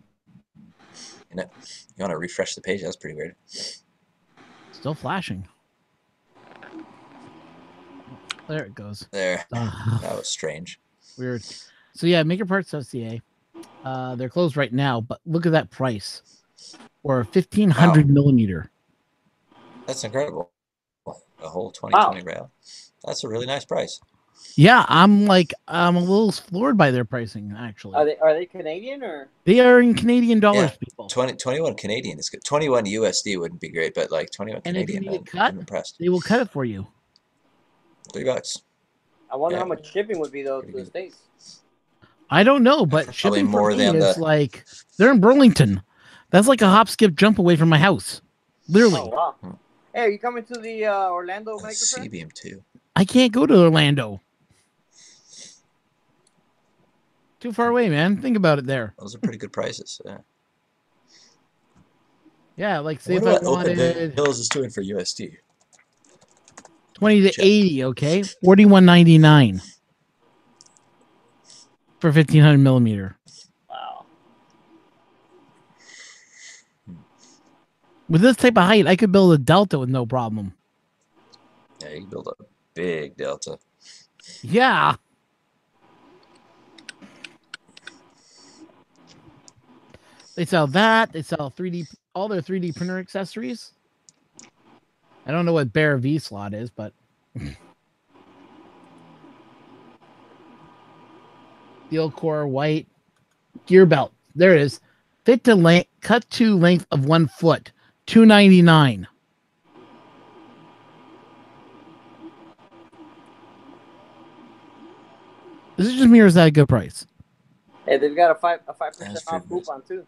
[SPEAKER 2] You want to refresh the page? That's pretty weird.
[SPEAKER 1] Still flashing. There it goes.
[SPEAKER 2] There. That was strange.
[SPEAKER 1] Weird. So yeah, MakerParts.ca. They're closed right now, but look at that price for a 1500 millimeter.
[SPEAKER 2] That's incredible. A whole 2020 rail. That's a really nice price.
[SPEAKER 1] Yeah, I'm a little floored by their pricing. Actually,
[SPEAKER 3] are they Canadian or?
[SPEAKER 1] They are in Canadian dollars, people.
[SPEAKER 2] 21 Canadian is good. 21 USD wouldn't be great, but like 21
[SPEAKER 1] and
[SPEAKER 2] Canadian,
[SPEAKER 1] if you need cut,
[SPEAKER 2] I'm impressed.
[SPEAKER 1] They will cut it for you.
[SPEAKER 2] $3.
[SPEAKER 3] I wonder how much shipping would be though to the States.
[SPEAKER 1] I don't know, but shipping
[SPEAKER 2] more
[SPEAKER 1] for me
[SPEAKER 2] than
[SPEAKER 1] is like they're in Burlington. That's like a hop, skip, jump away from my house. Literally.
[SPEAKER 3] Oh wow. Hey, are you coming to the Orlando Maker Fair?
[SPEAKER 2] C-beam too.
[SPEAKER 1] I can't go to Orlando. Too far away, man. Think about it there.
[SPEAKER 2] Those are pretty good prices. Yeah.
[SPEAKER 1] Yeah, like
[SPEAKER 2] I
[SPEAKER 1] say if
[SPEAKER 2] wonder
[SPEAKER 1] I
[SPEAKER 2] what Open
[SPEAKER 1] wanted
[SPEAKER 2] Hills is doing for USD.
[SPEAKER 1] 20 to
[SPEAKER 2] Check.
[SPEAKER 1] 80, okay? $41.99 for 1500 millimeter.
[SPEAKER 3] Wow.
[SPEAKER 1] With this type of height, I could build a Delta with no problem.
[SPEAKER 2] Yeah, you can build a big Delta.
[SPEAKER 1] Yeah. They sell that. They sell 3D, all their 3D printer accessories. I don't know what Bear V slot is, but steel core, white gear belt. There it is. Fit to length, cut to length of 1 foot. $299. This is just mirrors at a good price.
[SPEAKER 3] Hey, they've got a 5%
[SPEAKER 2] That's
[SPEAKER 3] off
[SPEAKER 2] pretty
[SPEAKER 3] coupon too.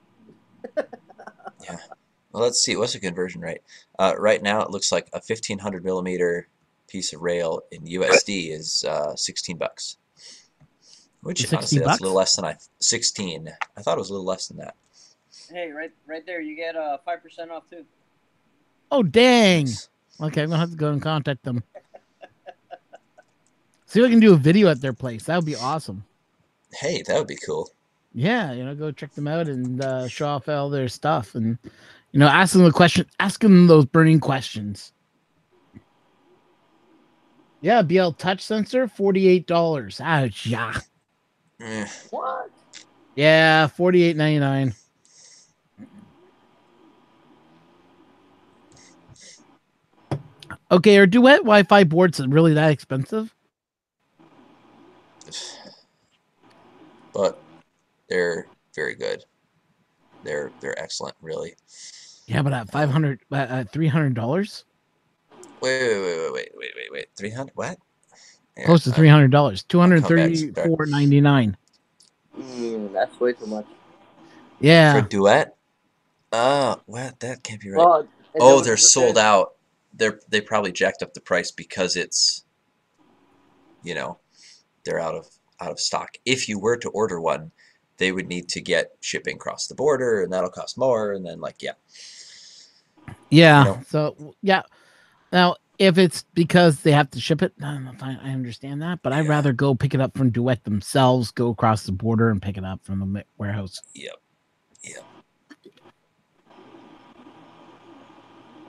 [SPEAKER 2] Yeah. Well, let's see. What's the conversion rate? Right now, it looks like a 1500 millimeter piece of rail in USD is 16 bucks. Which
[SPEAKER 1] 60
[SPEAKER 2] honestly, that's
[SPEAKER 1] bucks?
[SPEAKER 2] a little less than 16. I thought it was a little less than that.
[SPEAKER 3] Hey, right there, you get 5% off too.
[SPEAKER 1] Oh, dang.
[SPEAKER 2] Nice.
[SPEAKER 1] Okay, I'm going to have to go and contact them. See if I can do a video at their place. That would be awesome.
[SPEAKER 2] Hey, that would be cool.
[SPEAKER 1] Yeah, go check them out and show off all their stuff and, ask them the question, ask them those burning questions. Yeah, BL touch sensor, $48. Ouch, yeah.
[SPEAKER 3] What?
[SPEAKER 1] Yeah, $48.99. Okay, are Duet Wi-Fi boards really that expensive?
[SPEAKER 2] But they're very good. They're excellent, really.
[SPEAKER 1] Yeah, but at $300?
[SPEAKER 2] Wait. 300? What? Yeah,
[SPEAKER 1] Close to $300. $234.99.
[SPEAKER 3] That's way too much.
[SPEAKER 1] Yeah.
[SPEAKER 2] For Duet? What? That can't be right.
[SPEAKER 3] Well,
[SPEAKER 2] Oh, they're sold out. They probably jacked up the price because it's, they're out of stock. If you were to order one, they would need to get shipping across the border, and that'll cost more. And then,
[SPEAKER 1] Yeah. So, yeah. Now, if it's because they have to ship it, I understand that. But I'd rather go pick it up from Duet themselves, go across the border and pick it up from the warehouse.
[SPEAKER 2] Yep.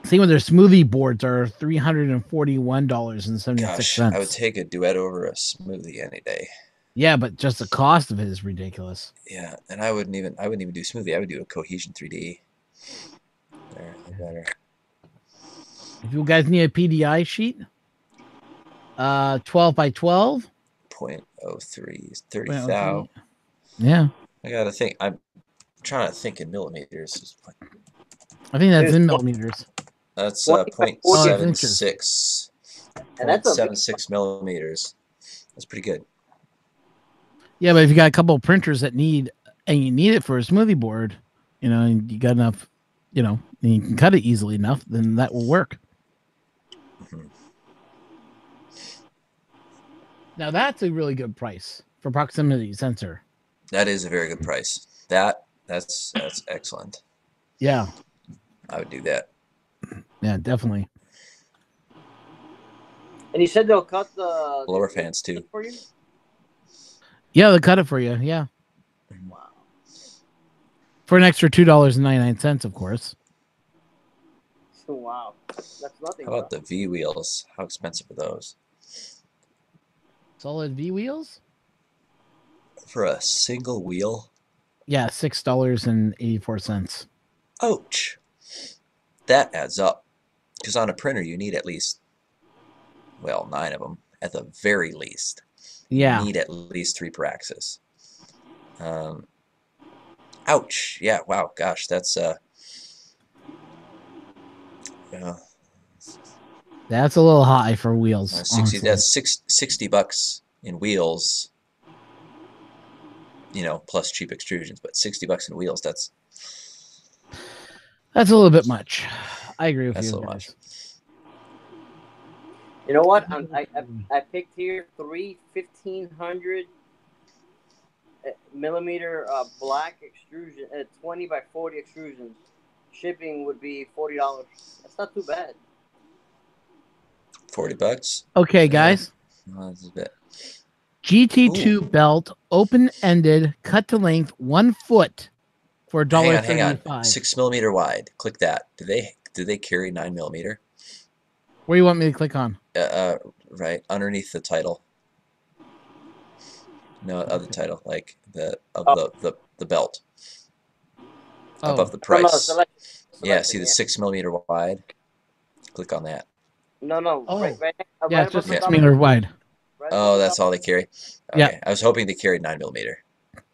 [SPEAKER 1] See, when their smoothie boards are $341.76.
[SPEAKER 2] Gosh, I would take a Duet over a smoothie any day.
[SPEAKER 1] Yeah, but just the cost of it is ridiculous.
[SPEAKER 2] Yeah, and I wouldn't even do smoothie. I would do a Cohesion 3D. There, better.
[SPEAKER 1] If you guys need a PDI sheet, 12 by 12.
[SPEAKER 2] 0.03 30 thou.
[SPEAKER 1] Yeah.
[SPEAKER 2] I gotta think. I'm trying to think in millimeters.
[SPEAKER 1] I think that's in millimeters.
[SPEAKER 2] That's
[SPEAKER 1] 0.76.
[SPEAKER 3] And that's
[SPEAKER 2] 0.76 millimeters. That's pretty good.
[SPEAKER 1] Yeah, but if you got a couple of printers that you need it for a smoothie board, and you got enough, and you can cut it easily enough, then that will work.
[SPEAKER 2] Mm-hmm.
[SPEAKER 1] Now that's a really good price for proximity sensor.
[SPEAKER 2] That is a very good price. That's excellent.
[SPEAKER 1] Yeah.
[SPEAKER 2] I would do that.
[SPEAKER 1] Yeah, definitely.
[SPEAKER 3] And you said they'll cut the
[SPEAKER 2] Blower fans too.
[SPEAKER 3] For you?
[SPEAKER 1] Yeah, they'll cut it for you. Yeah.
[SPEAKER 3] Wow.
[SPEAKER 1] For an extra $2.99, of course.
[SPEAKER 3] Wow. That's nothing.
[SPEAKER 2] How about the V wheels? How expensive are those?
[SPEAKER 1] Solid V wheels?
[SPEAKER 2] For a single wheel?
[SPEAKER 1] Yeah, $6.84.
[SPEAKER 2] Ouch. That adds up. Because on a printer, you need at least, 9 of them at the very least.
[SPEAKER 1] Yeah.
[SPEAKER 2] You need at least 3 per axis. Ouch. Yeah, wow, gosh, that's
[SPEAKER 1] that's a little high for wheels.
[SPEAKER 2] 60. That's $60 in wheels. Plus cheap extrusions, but $60 in wheels. That's
[SPEAKER 1] a little bit much. I agree with
[SPEAKER 2] That's
[SPEAKER 1] you
[SPEAKER 2] a little
[SPEAKER 1] guys.
[SPEAKER 2] much.
[SPEAKER 3] You know what? I picked here 3 1500 millimeter black extrusion, 20 by 40 extrusions. Shipping would be $40. That's not too bad.
[SPEAKER 2] $40.
[SPEAKER 1] Okay,
[SPEAKER 2] Yeah.
[SPEAKER 1] guys.
[SPEAKER 2] Oh, that's a bit.
[SPEAKER 1] GT2 belt, open-ended, cut to length, 1 foot for $1.35.
[SPEAKER 2] Hang on. 6mm wide. Click that. Do they carry 9mm?
[SPEAKER 1] Where do you want me to click on?
[SPEAKER 2] Right underneath the title. No, other title, like the belt above the price.
[SPEAKER 3] No, selection,
[SPEAKER 2] yeah, see the 6mm wide. Click on that.
[SPEAKER 3] No.
[SPEAKER 1] Oh.
[SPEAKER 3] Right
[SPEAKER 1] Yeah,
[SPEAKER 3] right
[SPEAKER 1] it's just
[SPEAKER 3] above the
[SPEAKER 1] 6 meters wide.
[SPEAKER 3] Right
[SPEAKER 2] Oh,
[SPEAKER 3] above the
[SPEAKER 2] that's all they carry. Okay.
[SPEAKER 1] Yeah.
[SPEAKER 2] I was hoping they carried 9mm.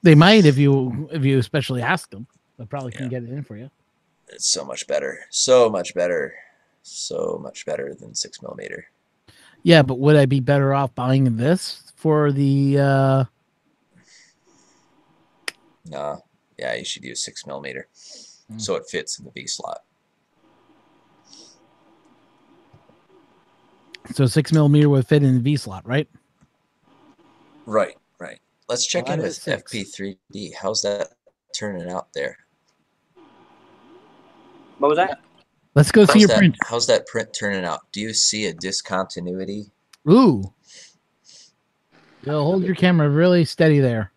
[SPEAKER 1] They might if you especially ask them. They probably can
[SPEAKER 2] Yeah.
[SPEAKER 1] get it in for you.
[SPEAKER 2] It's so much better. So much better. So much better than 6mm.
[SPEAKER 1] Yeah, but would I be better off buying this for the
[SPEAKER 2] Nah. Yeah, you should use 6mm. So it fits in the V slot.
[SPEAKER 1] so 6mm would fit in the V slot, right?
[SPEAKER 2] Right. Let's check
[SPEAKER 1] Well,
[SPEAKER 2] in
[SPEAKER 1] that
[SPEAKER 2] with
[SPEAKER 1] is 6.
[SPEAKER 2] FP3D. How's that turning out there?
[SPEAKER 3] What was that?
[SPEAKER 1] Let's go see your print.
[SPEAKER 2] How's that print turning out? Do you see a discontinuity?
[SPEAKER 1] Ooh. You'll hold your camera really steady there.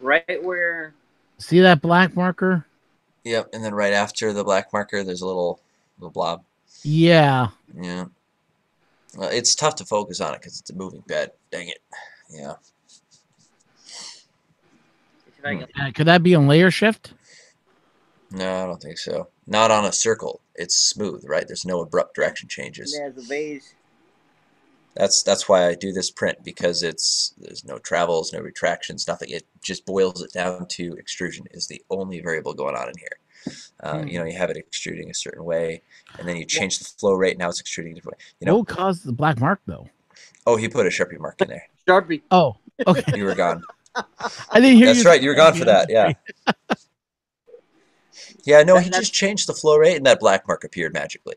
[SPEAKER 3] Right where?
[SPEAKER 1] See that black marker?
[SPEAKER 2] Yep, and then right after the black marker, there's a little blob.
[SPEAKER 1] Yeah.
[SPEAKER 2] Yeah. Well, it's tough to focus on it because it's a moving bed. Dang it. Yeah.
[SPEAKER 1] Could that be on layer shift?
[SPEAKER 2] No, I don't think so. Not on a circle. It's smooth, right? There's no abrupt direction changes.
[SPEAKER 3] There's a vase.
[SPEAKER 2] That's why I do this print, because there's no travels, no retractions, nothing. It just boils it down to extrusion is the only variable going on in here. You know, you have it extruding a certain way, and then you change the flow rate. Now it's extruding a different way. You know,
[SPEAKER 1] what caused the black mark though?
[SPEAKER 2] Oh, he put a Sharpie mark in there.
[SPEAKER 3] Sharpie.
[SPEAKER 1] Oh, okay.
[SPEAKER 2] You were gone.
[SPEAKER 1] I didn't hear
[SPEAKER 2] That's
[SPEAKER 1] you.
[SPEAKER 2] right. You were gone for that. Yeah. Yeah. No, he just changed the flow rate, and that black mark appeared magically.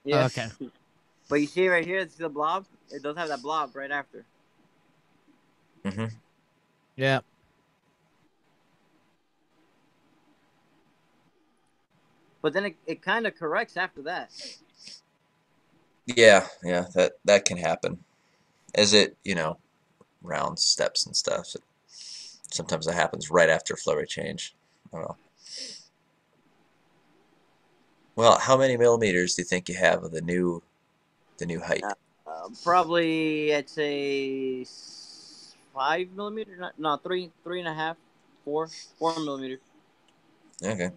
[SPEAKER 3] Yeah.
[SPEAKER 1] Okay.
[SPEAKER 3] But you see right here, it's the blob. It does have that blob right after.
[SPEAKER 2] Mm-hmm.
[SPEAKER 1] Yeah.
[SPEAKER 3] But then it kind of corrects after that.
[SPEAKER 2] Yeah, that can happen. As it, rounds steps and stuff. Sometimes that happens right after flow rate change. I don't know. Well, how many millimeters do you think you have of the new height?
[SPEAKER 3] Probably, I'd say 5 millimeters. No, 3.5, 4 millimeters.
[SPEAKER 2] Okay.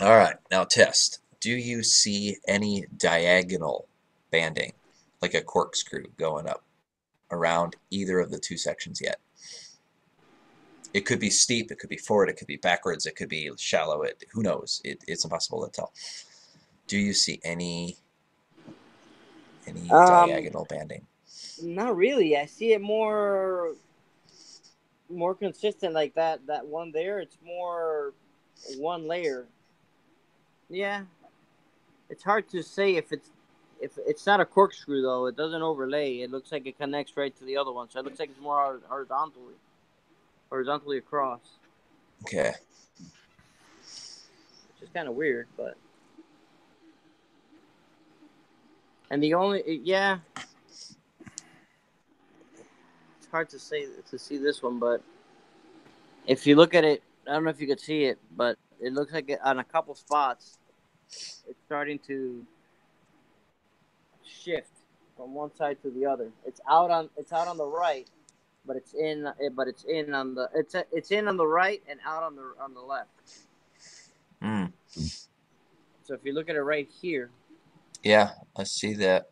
[SPEAKER 2] All right. Now test. Do you see any diagonal banding, like a corkscrew going up around either of the two sections yet? It could be steep, it could be forward, it could be backwards, it could be shallow. Who knows? It's impossible to tell. Do you see any diagonal banding?
[SPEAKER 3] Not really. I see it more consistent like that one there. It's more one layer. Yeah. It's hard to say if it's not a corkscrew though. It doesn't overlay. It looks like it connects right to the other one. So it looks like it's more horizontally across.
[SPEAKER 2] Okay.
[SPEAKER 3] Which is kind of weird, but. And the only, it's hard to say to see this one, but if you look at it, I don't know if you could see it, but it looks like on a couple spots, it's starting to shift from one side to the other. It's out on the right, but it's in on the right and out on the left.
[SPEAKER 2] Mm.
[SPEAKER 3] So if you look at it right here.
[SPEAKER 2] Yeah, I see that.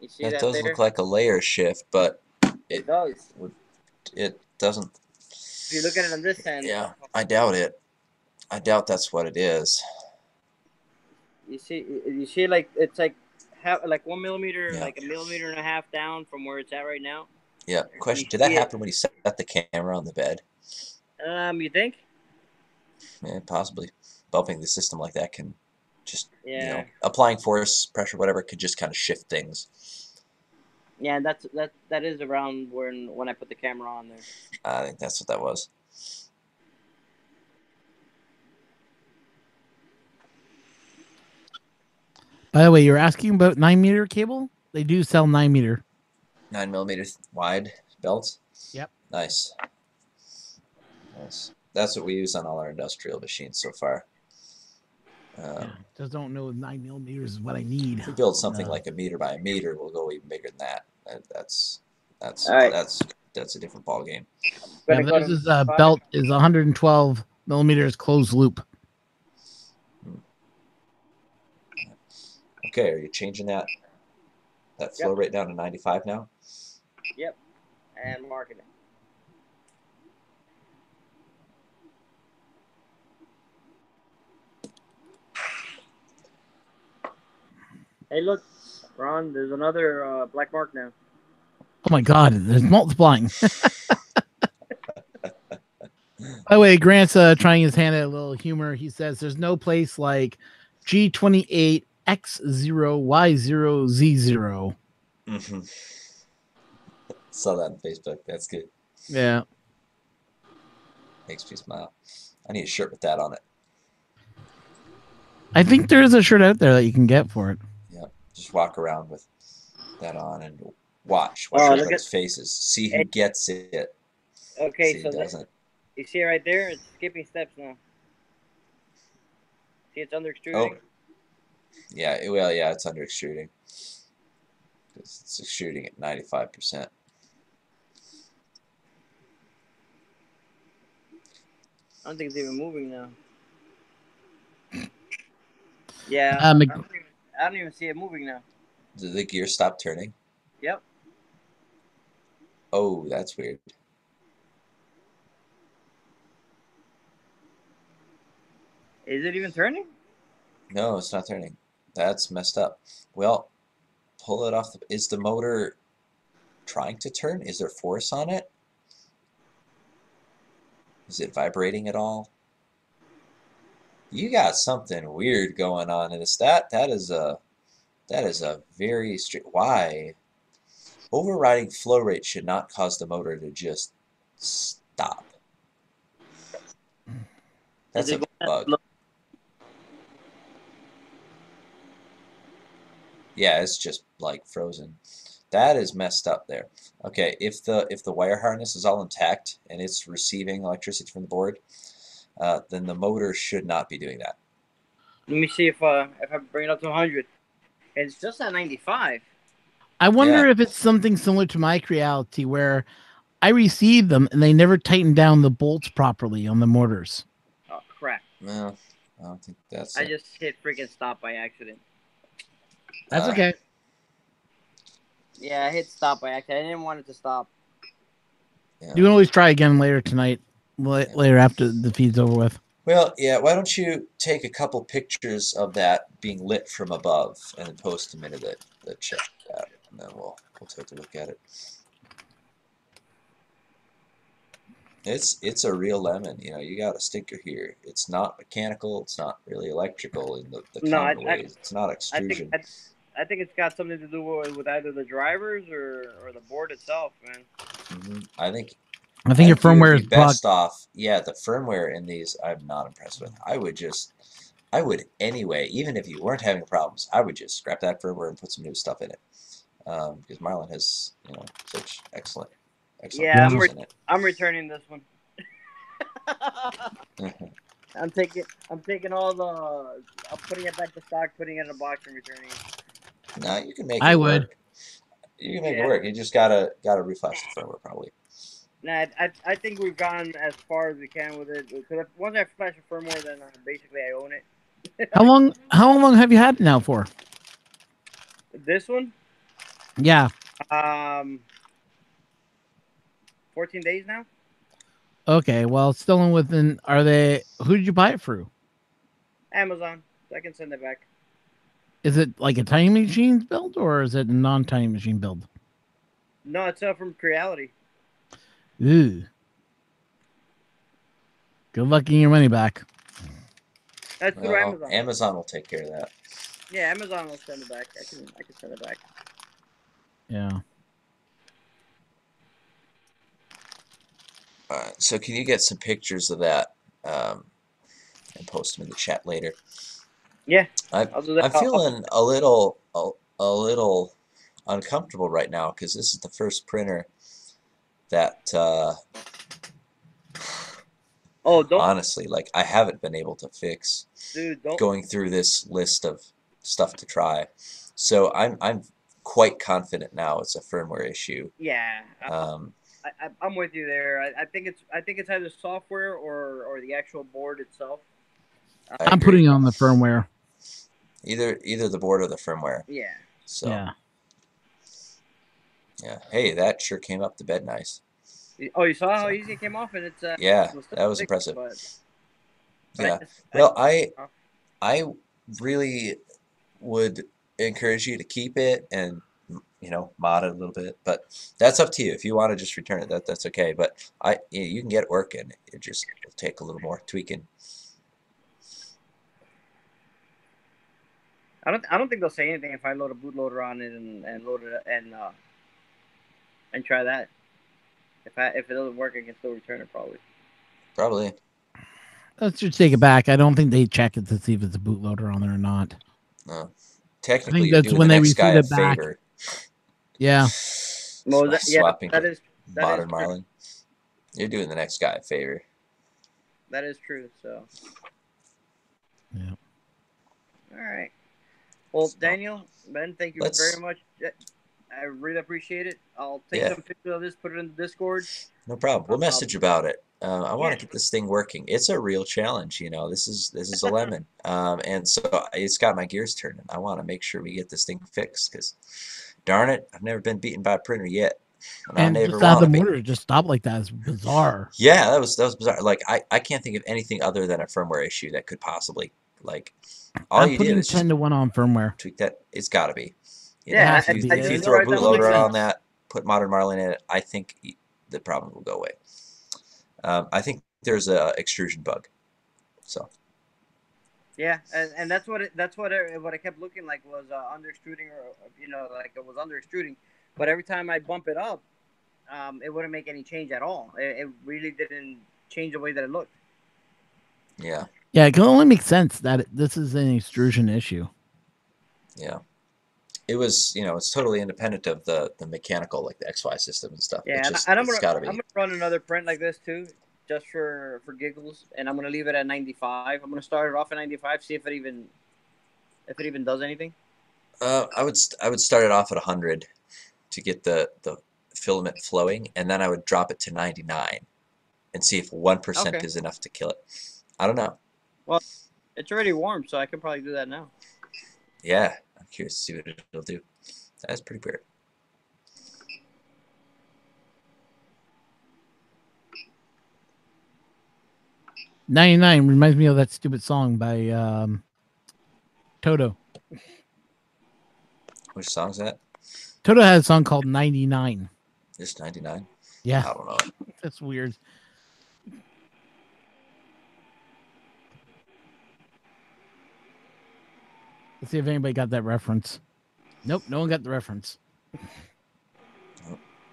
[SPEAKER 3] You see
[SPEAKER 2] that does
[SPEAKER 3] there?
[SPEAKER 2] Look like a layer shift, but
[SPEAKER 3] it does.
[SPEAKER 2] It doesn't.
[SPEAKER 3] If you look at it on this end.
[SPEAKER 2] Yeah, I doubt it. I doubt that's what it is.
[SPEAKER 3] You see, like it's like 1 millimeter,
[SPEAKER 2] Yeah.
[SPEAKER 3] like 1.5 millimeters down from where it's at right now.
[SPEAKER 2] Yeah. Question: Did that happen when you set the camera on the bed?
[SPEAKER 3] You think?
[SPEAKER 2] Yeah, possibly. Bumping the system like that can just
[SPEAKER 3] Yeah.
[SPEAKER 2] applying force, pressure, whatever could just kind of shift things.
[SPEAKER 3] Yeah, that is around when I put the camera on there.
[SPEAKER 2] I think that's what that was.
[SPEAKER 1] By the way, you're asking about 9-meter cable? They do sell 9-meter.
[SPEAKER 2] 9mm wide belts.
[SPEAKER 1] Yep.
[SPEAKER 2] Nice. That's what we use on all our industrial machines so far.
[SPEAKER 1] Just don't know if 9mm is what I need.
[SPEAKER 2] If we build something like a meter by a meter, we'll go even bigger than that. That's
[SPEAKER 3] All right.
[SPEAKER 2] that's a different ball game.
[SPEAKER 1] Yeah, this is belt is 112 millimeters closed loop.
[SPEAKER 2] Okay, are you changing that flow rate down to 95 now?
[SPEAKER 3] Yep, and marking it. Hey, look, Ron, there's another black mark now.
[SPEAKER 1] Oh my God, there's multiplying. By the way, Grant's trying his hand at a little humor. He says there's no place like G28 X0 Y0 Z0.
[SPEAKER 2] Mm-hmm. Saw that on Facebook. That's good.
[SPEAKER 1] Yeah.
[SPEAKER 2] Makes me smile. I need a shirt with that on it.
[SPEAKER 1] I think there is a shirt out there that you can get for it.
[SPEAKER 2] Yeah. Just walk around with that on and watch everybody's faces. See who gets it.
[SPEAKER 3] Okay,
[SPEAKER 2] see
[SPEAKER 3] so
[SPEAKER 2] who doesn't.
[SPEAKER 3] You see it right there? It's skipping steps now. See, it's under extruding.
[SPEAKER 2] Oh. Yeah, well, yeah, it's under extruding. It's extruding at 95%.
[SPEAKER 3] I don't think it's even moving now. Yeah, I don't even see it moving now.
[SPEAKER 2] Did the gear stop turning?
[SPEAKER 3] Yep.
[SPEAKER 2] Oh, that's weird.
[SPEAKER 3] Is it even turning?
[SPEAKER 2] No, it's not turning. That's messed up. Well, pull it off. Is the motor trying to turn? Is there force on it? Is it vibrating at all? You got something weird going on in this. That is a very strict. Why? Overriding flow rate should not cause the motor to just stop. That's a bug. Yeah, it's just like frozen. That is messed up there. Okay, if the wire harness is all intact and it's receiving electricity from the board, then the motor should not be doing that.
[SPEAKER 3] Let me see if I bring it up to 100. It's just at 95.
[SPEAKER 1] I wonder if it's something similar to my Creality where I received them and they never tightened down the bolts properly on the motors.
[SPEAKER 3] Oh crap!
[SPEAKER 2] No, I don't think that's.
[SPEAKER 3] I just hit freaking stop by accident.
[SPEAKER 1] That's okay.
[SPEAKER 3] Yeah, I hit stop by accident. I didn't want it to stop.
[SPEAKER 1] Yeah. You can always try again later tonight, later after the feed's over with.
[SPEAKER 2] Well, yeah, why don't you take a couple pictures of that being lit from above and then post them into the chat, and then we'll take a look at it. It's a real lemon, you got a stinker here. It's not mechanical, it's not really electrical in the common ways. It's not extrusion.
[SPEAKER 3] I think it's got something to do with either the drivers or the board itself, man.
[SPEAKER 2] Mm-hmm. I think
[SPEAKER 1] your firmware is
[SPEAKER 2] best off. Yeah, the firmware in these I'm not impressed with. I would anyway, even if you weren't having problems, I would just scrap that firmware and put some new stuff in it. Because Marlon has, such excellent
[SPEAKER 3] yeah, I'm returning this one. I'm taking all the. I'm putting it back to stock, putting it in a box, and returning it.
[SPEAKER 2] No, you can make it work. You can make it work. You just gotta reflash the firmware probably.
[SPEAKER 3] Nah, I think we've gone as far as we can with it. Because once I flash the firmware, then basically I own it.
[SPEAKER 1] How long have you had it now for?
[SPEAKER 3] This one?
[SPEAKER 1] Yeah.
[SPEAKER 3] 14 days now.
[SPEAKER 1] Okay, well, it's still within. Who did you buy it through?
[SPEAKER 3] Amazon. I can send it back.
[SPEAKER 1] Is it like a tiny machine build or is it a non-tiny machine build?
[SPEAKER 3] No, it's from Creality.
[SPEAKER 1] Ooh. Good luck getting your money back.
[SPEAKER 3] That's through
[SPEAKER 2] Well,
[SPEAKER 3] Amazon.
[SPEAKER 2] Amazon will take care of that.
[SPEAKER 3] Yeah, Amazon will send it back. I can send it back.
[SPEAKER 1] Yeah.
[SPEAKER 2] So can you get some pictures of that and post them in the chat later?
[SPEAKER 3] Yeah,
[SPEAKER 2] I'm
[SPEAKER 3] I'll do that.
[SPEAKER 2] I'm feeling a little uncomfortable right now because this is the first printer that
[SPEAKER 3] Oh, don't,
[SPEAKER 2] honestly, like, I haven't been able to fix
[SPEAKER 3] dude, don't.
[SPEAKER 2] going through this list of stuff to try. So I'm quite confident now it's a firmware issue.
[SPEAKER 3] Yeah,
[SPEAKER 2] Um,
[SPEAKER 3] I'm with you there. I think it's either software or the actual board itself.
[SPEAKER 2] I
[SPEAKER 1] I'm
[SPEAKER 2] agree.
[SPEAKER 1] putting it on the firmware.
[SPEAKER 2] Either the board or the firmware.
[SPEAKER 3] Yeah.
[SPEAKER 2] So
[SPEAKER 1] Yeah.
[SPEAKER 2] yeah. Hey, that sure came up to bed nice.
[SPEAKER 3] Oh, you saw how
[SPEAKER 2] So,
[SPEAKER 3] easy it came off, and it's
[SPEAKER 2] yeah,
[SPEAKER 3] still
[SPEAKER 2] that was
[SPEAKER 3] thick,
[SPEAKER 2] impressive.
[SPEAKER 3] but
[SPEAKER 2] Yeah.
[SPEAKER 3] I
[SPEAKER 2] Well, I really would encourage you to keep it and, you know, mod it a little bit, but that's up to you. If you want to just return it, that's okay. But you can get it working. It just will take a little more tweaking.
[SPEAKER 3] I don't think they'll say anything if I load a bootloader on it and load it and try that. If it doesn't work, I can still return it probably.
[SPEAKER 2] Probably.
[SPEAKER 1] Let's just take it back. I don't think they check it to see if it's a bootloader on there or not.
[SPEAKER 2] No. Technically,
[SPEAKER 1] that's
[SPEAKER 2] you're doing
[SPEAKER 1] when
[SPEAKER 2] the
[SPEAKER 1] they
[SPEAKER 2] next guy
[SPEAKER 1] receive
[SPEAKER 2] a
[SPEAKER 1] it back.
[SPEAKER 2] favor.
[SPEAKER 1] Yeah.
[SPEAKER 3] Well,
[SPEAKER 2] Swapping
[SPEAKER 3] that
[SPEAKER 2] to
[SPEAKER 3] is
[SPEAKER 2] modern
[SPEAKER 3] true.
[SPEAKER 2] Marlin. You're doing the next guy a favor.
[SPEAKER 3] That is true. So.
[SPEAKER 1] Yeah.
[SPEAKER 3] All right. Well,
[SPEAKER 2] So,
[SPEAKER 3] Daniel, Ben, thank you very much. I really appreciate it. I'll take some pictures of this, put it in the Discord.
[SPEAKER 2] No problem. We'll message about it. I want to get this thing working. It's a real challenge, you know. This is a lemon, and so it's got my gears turning. I want to make sure we get this thing fixed because, darn it, I've never been beaten by a printer yet, and I never
[SPEAKER 1] just have
[SPEAKER 2] want
[SPEAKER 1] the
[SPEAKER 2] to be.
[SPEAKER 1] motor just stop like that is bizarre.
[SPEAKER 2] Yeah, that was bizarre. Like I can't think of anything other than a firmware issue that could possibly, like, all
[SPEAKER 1] I'm
[SPEAKER 2] you did
[SPEAKER 1] putting
[SPEAKER 2] is
[SPEAKER 1] 10 to 1 on firmware.
[SPEAKER 2] tweak that. It's got to be. You
[SPEAKER 1] Yeah,
[SPEAKER 2] know,
[SPEAKER 1] it has to be.
[SPEAKER 2] if you throw a bootloader on that, put modern Marlin in it, I think the problem will go away. I think there's a extrusion bug. So.
[SPEAKER 3] Yeah, and that's what I kept looking like was under extruding, or like it was under extruding, but every time I bump it up, it wouldn't make any change at all. It really didn't change the way that it looked.
[SPEAKER 2] Yeah.
[SPEAKER 1] Yeah, it can only make sense that this is an extrusion issue.
[SPEAKER 2] Yeah. It was, it's totally independent of the mechanical, like the XY system and stuff.
[SPEAKER 3] Yeah,
[SPEAKER 2] it's
[SPEAKER 3] I'm
[SPEAKER 2] gotta be.
[SPEAKER 3] gonna run another print like this too, just for giggles, and I'm gonna leave it at 95. I'm gonna start it off at 95, see if it even does anything.
[SPEAKER 2] I would start it off at 100 to get the filament flowing, and then I would drop it to 99 and see if 1% is enough to kill it. I don't know.
[SPEAKER 3] Well, it's already warm, so I can probably do that now.
[SPEAKER 2] Yeah, I'm curious to see what it'll do. That's pretty weird.
[SPEAKER 1] "99" reminds me of that stupid song by Toto.
[SPEAKER 2] Which song's that?
[SPEAKER 1] Toto had a song called 99.
[SPEAKER 2] Just 99?
[SPEAKER 1] Yeah.
[SPEAKER 2] I don't know.
[SPEAKER 1] That's weird. Let's see if anybody got that reference. Nope, no one got the reference.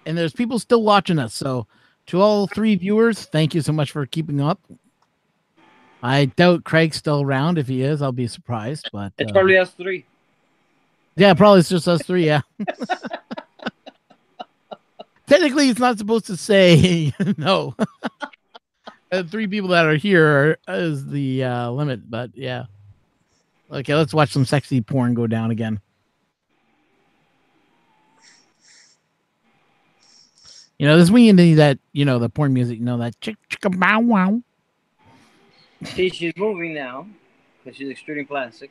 [SPEAKER 1] And there's people still watching us, so to all 3 viewers, thank you so much for keeping up. I doubt Craig's still around. If he is, I'll be surprised. But
[SPEAKER 3] it's probably us 3.
[SPEAKER 1] Yeah, probably it's just us 3. Yeah. Technically, it's not supposed to say no. 3 people that are here is the limit, but yeah. Okay, let's watch some sexy porn go down again. This is when you need that, the porn music, that chicka bow wow.
[SPEAKER 3] See, she's moving now because she's extruding plastic.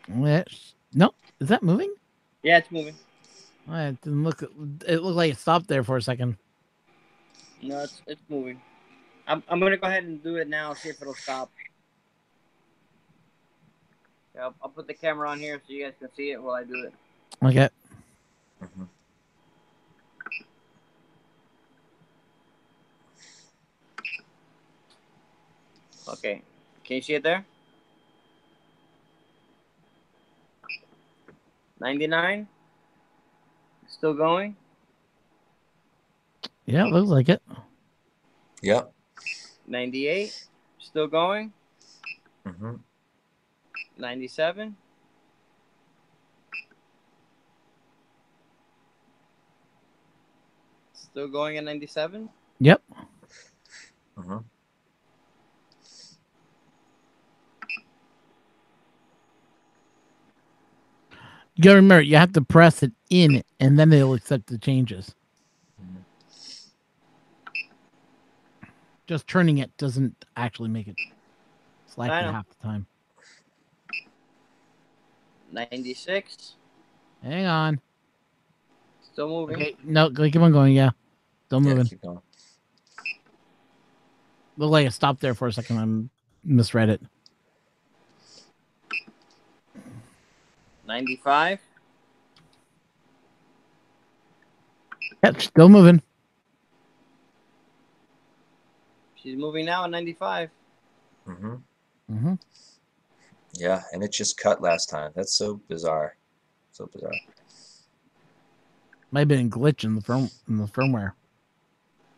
[SPEAKER 1] No, is that moving?
[SPEAKER 3] Yeah, it's moving.
[SPEAKER 1] It didn't look. It looked like it stopped there for a second.
[SPEAKER 3] No, it's moving. I'm gonna go ahead and do it now. See if it'll stop. Yeah, I'll put the camera on here so you guys can see it while I do it.
[SPEAKER 1] Okay.
[SPEAKER 2] Mm-hmm.
[SPEAKER 3] Okay. Can you see it there? 99. Still going.
[SPEAKER 1] Yeah, it looks like it.
[SPEAKER 2] Yep.
[SPEAKER 3] 98. Still going.
[SPEAKER 2] Mm-hmm.
[SPEAKER 3] 97. Still going at 97.
[SPEAKER 1] Yep.
[SPEAKER 2] Mm-hmm.
[SPEAKER 1] You gotta remember, you have to press it in, and then they'll accept the changes.
[SPEAKER 2] Mhm.
[SPEAKER 1] Just turning it doesn't actually make it select
[SPEAKER 3] I
[SPEAKER 1] it
[SPEAKER 3] know.
[SPEAKER 1] half the time.
[SPEAKER 3] 96.
[SPEAKER 1] Hang on.
[SPEAKER 3] Still moving.
[SPEAKER 1] Okay, no, keep on going. Yeah, still
[SPEAKER 2] Yeah,
[SPEAKER 1] moving.
[SPEAKER 2] keep going.
[SPEAKER 1] Looked like it stopped there for a second. I misread it.
[SPEAKER 3] 95.
[SPEAKER 1] Yep, still moving.
[SPEAKER 3] She's moving now at 95.
[SPEAKER 2] Mm-hmm.
[SPEAKER 1] Mm-hmm.
[SPEAKER 2] Yeah, and it just cut last time. That's so bizarre. So bizarre.
[SPEAKER 1] Might have been a glitch in the firmware.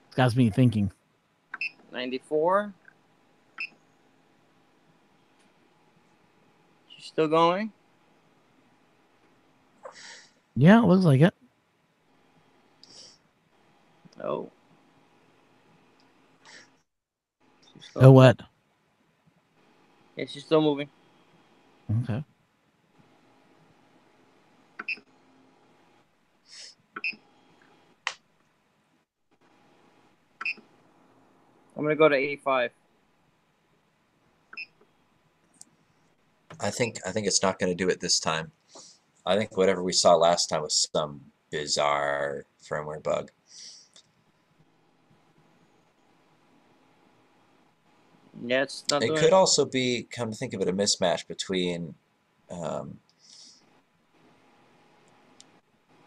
[SPEAKER 1] It's got me thinking.
[SPEAKER 3] 94. She's still going.
[SPEAKER 1] Yeah, it looks like it.
[SPEAKER 3] Oh.
[SPEAKER 1] Oh, what?
[SPEAKER 3] Yeah, she's still moving.
[SPEAKER 1] Okay.
[SPEAKER 3] I'm gonna go to 85.
[SPEAKER 2] I think it's not going to do it this time. I think whatever we saw last time was some bizarre firmware bug.
[SPEAKER 3] Yeah, it's not
[SPEAKER 2] It
[SPEAKER 3] doing
[SPEAKER 2] could
[SPEAKER 3] it.
[SPEAKER 2] also be, come to think of it, a mismatch between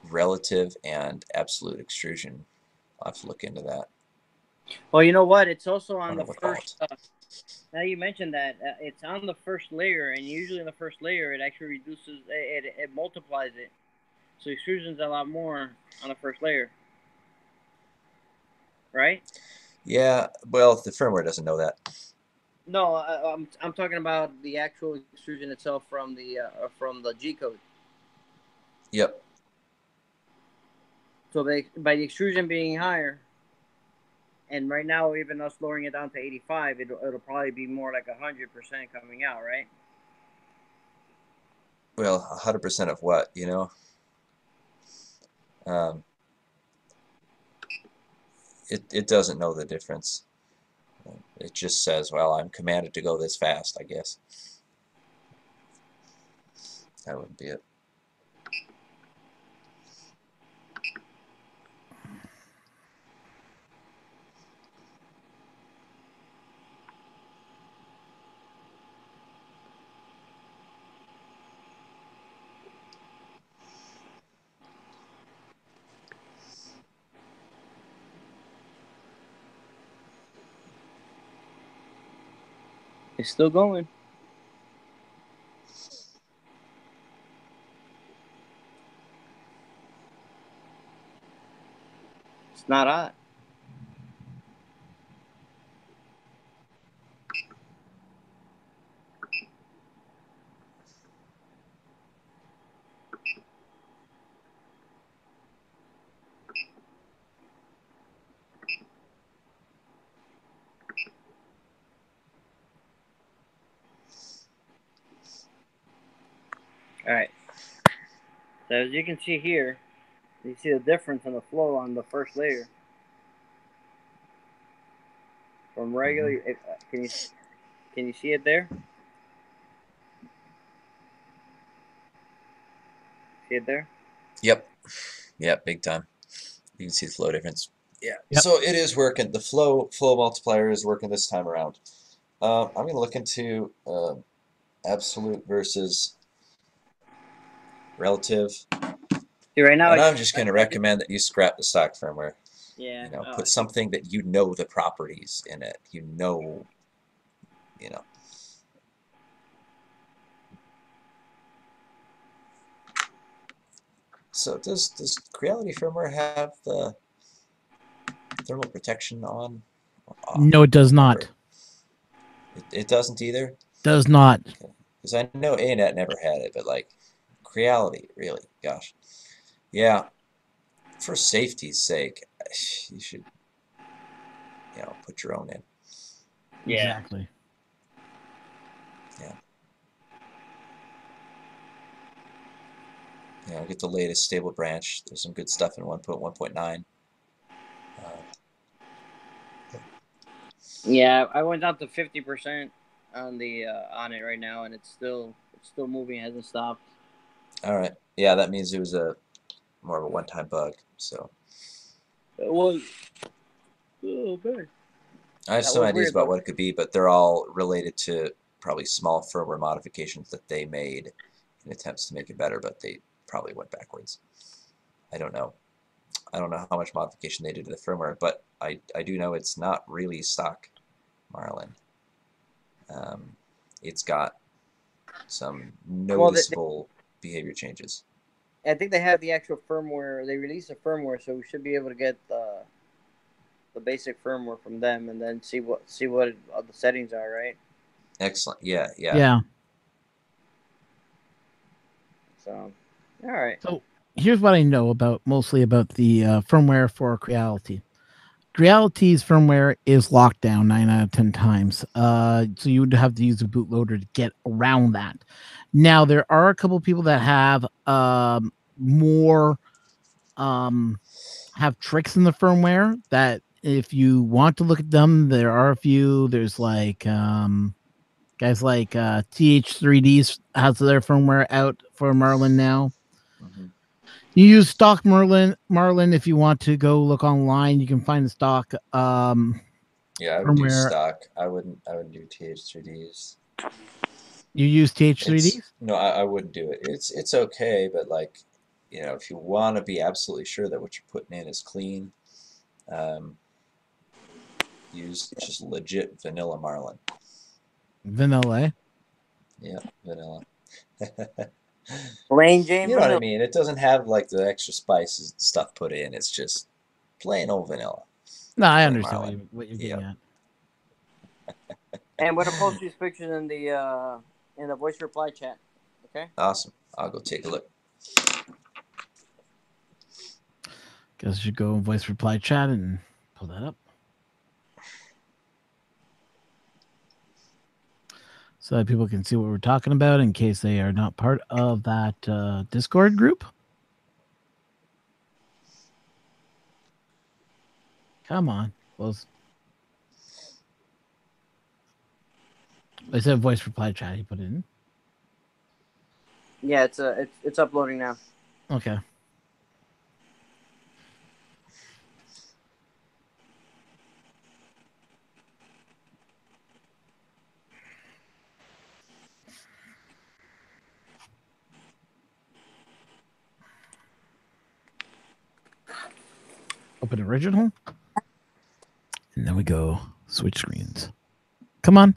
[SPEAKER 2] relative and absolute extrusion. I'll have to look into that.
[SPEAKER 3] Well, you know what? It's also
[SPEAKER 2] I
[SPEAKER 3] on
[SPEAKER 2] don't know
[SPEAKER 3] the
[SPEAKER 2] what
[SPEAKER 3] first. Now you mentioned that it's on the first layer, and usually in the first layer, it actually reduces it multiplies it. So extrusion's a lot more on the first layer, right?
[SPEAKER 2] Yeah, well, the firmware doesn't know that.
[SPEAKER 3] No, I'm talking about the actual extrusion itself from the G code.
[SPEAKER 2] Yep.
[SPEAKER 3] So by the extrusion being higher, and right now even us lowering it down to 85, it'll probably be more like 100% coming out, right?
[SPEAKER 2] Well, 100% of what, you know? It doesn't know the difference. It just says, well, I'm commanded to go this fast, I guess. That wouldn't be it.
[SPEAKER 3] It's still going. It's not hot. All right. So as you can see here, you see the difference in the flow on the first layer from regular. Can you see it there? See it there?
[SPEAKER 2] Yep. Yep, big time. You can see the flow difference. Yeah.
[SPEAKER 1] Yep.
[SPEAKER 2] So it is working. The flow multiplier is working this time around. I'm going to look into absolute versus relative.
[SPEAKER 3] See, right now,
[SPEAKER 2] And I'm just going to recommend that you scrap the stock firmware.
[SPEAKER 3] Yeah.
[SPEAKER 2] You know, put something that you know the properties in it. You know you know. So does Creality firmware have the thermal protection on or off?
[SPEAKER 1] No, it does not.
[SPEAKER 2] It doesn't either?
[SPEAKER 1] Does not.
[SPEAKER 2] Because I know ANET never had it, but like Creality, really, gosh. Yeah, for safety's sake, you should, put your own in.
[SPEAKER 3] Yeah.
[SPEAKER 1] Exactly.
[SPEAKER 2] Get the latest stable branch. There's some good stuff in 1.1.9.
[SPEAKER 3] Yeah, I went down to 50% on the on it right now, and it's still moving. It hasn't stopped.
[SPEAKER 2] All right. Yeah, that means it was more of a one-time bug. So.
[SPEAKER 3] It was. Oh man.
[SPEAKER 2] I have some ideas about what it could be, but they're all related to probably small firmware modifications that they made in attempts to make it better, but they probably went backwards. I don't know. I don't know how much modification they did to the firmware, but I do know it's not really stock Marlin. It's got some noticeable behavior changes.
[SPEAKER 3] I think they have the actual firmware. They released the firmware, so we should be able to get the basic firmware from them, and then see what the settings are. Right.
[SPEAKER 2] Excellent. Yeah.
[SPEAKER 1] Yeah.
[SPEAKER 3] So, all right.
[SPEAKER 1] So here's what I know mostly about the firmware for Creality. Creality's firmware is locked down 9 out of 10 times. So you would have to use a bootloader to get around that. Now, there are a couple people that have more have tricks in the firmware that if you want to look at them, there are a few. There's like guys like TH3Ds has their firmware out for Marlin now.
[SPEAKER 2] Mm-hmm.
[SPEAKER 1] You use stock Marlin if you want to go look online. You can find the stock.
[SPEAKER 2] Yeah, I would do stock. I wouldn't do TH3Ds.
[SPEAKER 1] You use TH3Ds?
[SPEAKER 2] No, I wouldn't do it. It's okay, but like, if you want to be absolutely sure that what you're putting in is clean, use just legit vanilla Marlin.
[SPEAKER 1] Vanilla.
[SPEAKER 2] Yeah, vanilla.
[SPEAKER 3] Plain Jane.
[SPEAKER 2] You know what I mean? It doesn't have like the extra spices and stuff put in. It's just plain old vanilla.
[SPEAKER 1] No, I understand what you're getting at.
[SPEAKER 3] And we're gonna post these pictures in the voice reply chat. Okay.
[SPEAKER 2] Awesome. I'll go take a look.
[SPEAKER 1] Guess you should go in voice reply chat and pull that up. So that people can see what we're talking about in case they are not part of that Discord group. Come on, close. I said voice reply chat. You put it in.
[SPEAKER 3] Yeah, it's uploading now.
[SPEAKER 1] Okay. Open original. And then we go switch screens. Come on.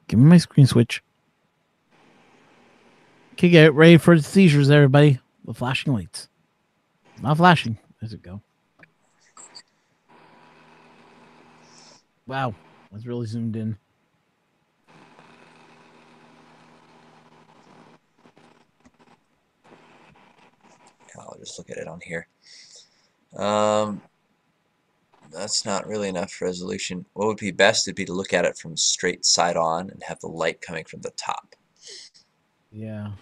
[SPEAKER 1] Give me my screen switch. Okay, get ready for the seizures, everybody. The flashing lights. Not flashing. There's it go. Wow. That's really zoomed in.
[SPEAKER 2] I'll just look at it on here. That's not really enough resolution. What would be best would be to look at it from straight side on and have the light coming from the top.
[SPEAKER 1] Yeah.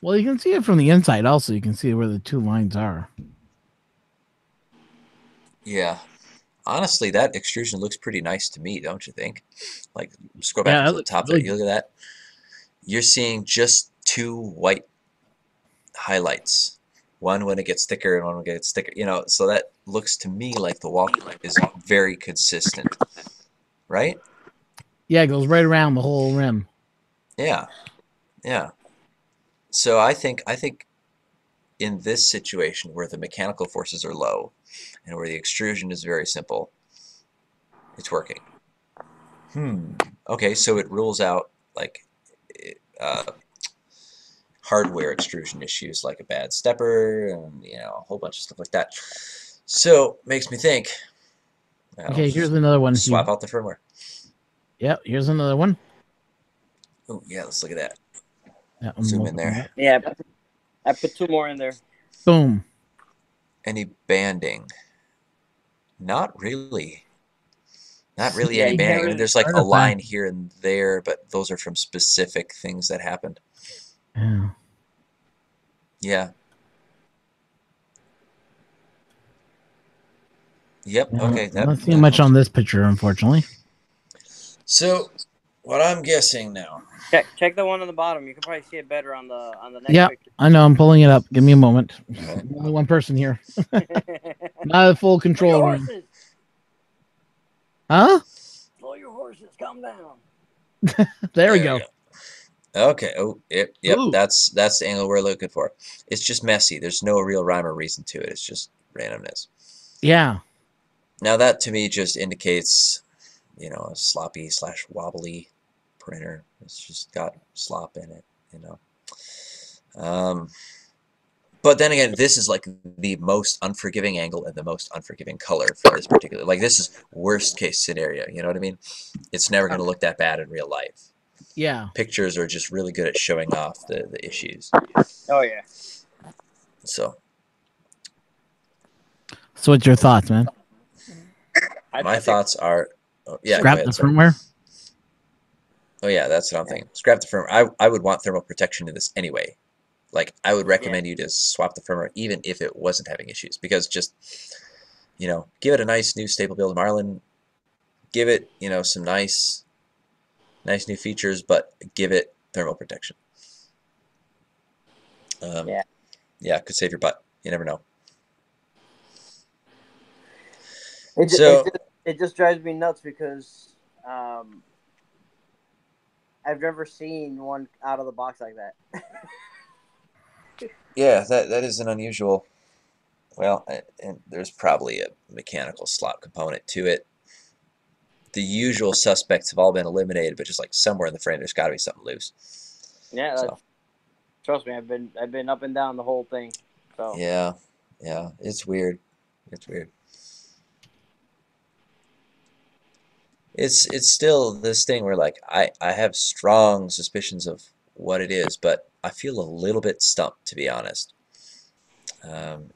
[SPEAKER 1] Well, you can see it from the inside also. You can see where the two lines are.
[SPEAKER 2] Yeah. Honestly, that extrusion looks pretty nice to me, don't you think? Like, scroll back to the top there. You look at that. You're seeing just two white highlights. One when it gets thicker and one when it gets thicker. So that looks to me like the wall is very consistent. Right?
[SPEAKER 1] Yeah, it goes right around the whole rim.
[SPEAKER 2] Yeah. Yeah. So I think in this situation where the mechanical forces are low and where the extrusion is very simple, It's working. Okay, so it rules out like hardware extrusion issues like a bad stepper and a whole bunch of stuff like that. So makes me think.
[SPEAKER 1] Okay, here's another one.
[SPEAKER 2] Swap out the firmware.
[SPEAKER 1] Yep, here's another one.
[SPEAKER 2] Oh yeah, let's look at that.
[SPEAKER 1] Yeah,
[SPEAKER 2] Zoom in there.
[SPEAKER 3] Yeah, I put 2 more in there.
[SPEAKER 1] Boom.
[SPEAKER 2] Any banding? Not really. Not really
[SPEAKER 3] Yeah,
[SPEAKER 2] any
[SPEAKER 3] you can't
[SPEAKER 2] banding. I mean,
[SPEAKER 3] really-
[SPEAKER 2] there's like a
[SPEAKER 1] Artifact.
[SPEAKER 2] line here and there, but those are from specific things that happened.
[SPEAKER 1] Yeah.
[SPEAKER 2] Yeah. Yep.
[SPEAKER 1] Yeah,
[SPEAKER 2] Okay.
[SPEAKER 1] I'm not seeing much on this picture, unfortunately.
[SPEAKER 2] So, what I'm guessing now.
[SPEAKER 3] Check the one on the bottom. You can probably see it better on the next
[SPEAKER 1] Yeah,
[SPEAKER 3] picture.
[SPEAKER 1] I know. I'm pulling it up. Give me a moment.
[SPEAKER 2] Right.
[SPEAKER 1] Only one person here. Not a full control room.
[SPEAKER 3] Horses.
[SPEAKER 1] Huh?
[SPEAKER 3] Slow your horses. Calm down.
[SPEAKER 1] There we go.
[SPEAKER 2] Okay. Oh, yep.
[SPEAKER 1] Ooh.
[SPEAKER 2] That's the angle we're looking for. It's just messy. There's no real rhyme or reason to it. It's just randomness.
[SPEAKER 1] Yeah.
[SPEAKER 2] Now that to me just indicates, a sloppy/wobbly printer. It's just got slop in it, But then again, this is like the most unforgiving angle and the most unforgiving color for this particular. Like this is worst case scenario. You know what I mean? It's never going to look that bad in real life.
[SPEAKER 1] Yeah.
[SPEAKER 2] Pictures are just really good at showing off the issues.
[SPEAKER 3] Oh yeah.
[SPEAKER 2] So
[SPEAKER 1] what's your thoughts, man?
[SPEAKER 2] my thoughts are, yeah.
[SPEAKER 1] Scrap
[SPEAKER 2] go ahead,
[SPEAKER 1] the
[SPEAKER 2] sorry.
[SPEAKER 1] firmware.
[SPEAKER 2] Oh yeah, that's what I'm thinking. Scrap the firmware. I would want thermal protection in this anyway. Like I would recommend you to swap the firmware even if it wasn't having issues, because just give it a nice new stable build Marlin. Give it some nice new features, but give it thermal protection. Yeah, it could save your butt. You never know.
[SPEAKER 3] It just drives me nuts because I've never seen one out of the box like that.
[SPEAKER 2] Yeah, that is an unusual. Well, and there's probably a mechanical slot component to it. The usual suspects have all been eliminated, but just like somewhere in the frame, there's got to be something loose.
[SPEAKER 3] Yeah,
[SPEAKER 2] so.
[SPEAKER 3] Trust me, I've been up and down the whole thing. So
[SPEAKER 2] yeah, it's weird. It's weird. It's still this thing where like I have strong suspicions of what it is, but I feel a little bit stumped, to be honest.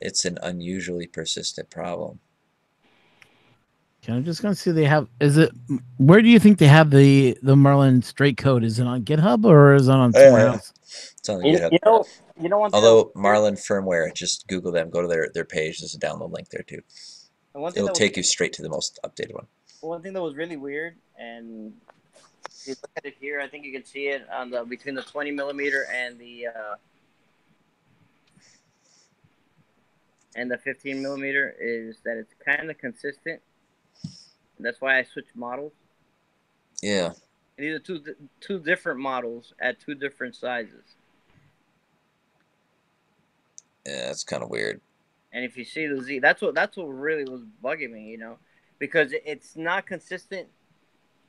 [SPEAKER 2] It's an unusually persistent problem.
[SPEAKER 1] Okay, I'm just gonna see they have. Is it? Where do you think they have the Marlin straight code? Is it on GitHub or is it on somewhere else?
[SPEAKER 2] It's on the GitHub.
[SPEAKER 3] You know one thing.
[SPEAKER 2] Although Marlin firmware, just Google them. Go to their page. There's a download link there too. It'll take you straight to the most updated one.
[SPEAKER 3] One thing that was really weird, and if you look at it here, I think you can see it on the between the 20 millimeter and the 15 millimeter, is that it's kind of consistent. That's why I switched models.
[SPEAKER 2] Yeah.
[SPEAKER 3] And these are two different models at 2 different sizes.
[SPEAKER 2] Yeah, that's kind of weird.
[SPEAKER 3] And if you see the Z, that's what really was bugging me, because it's not consistent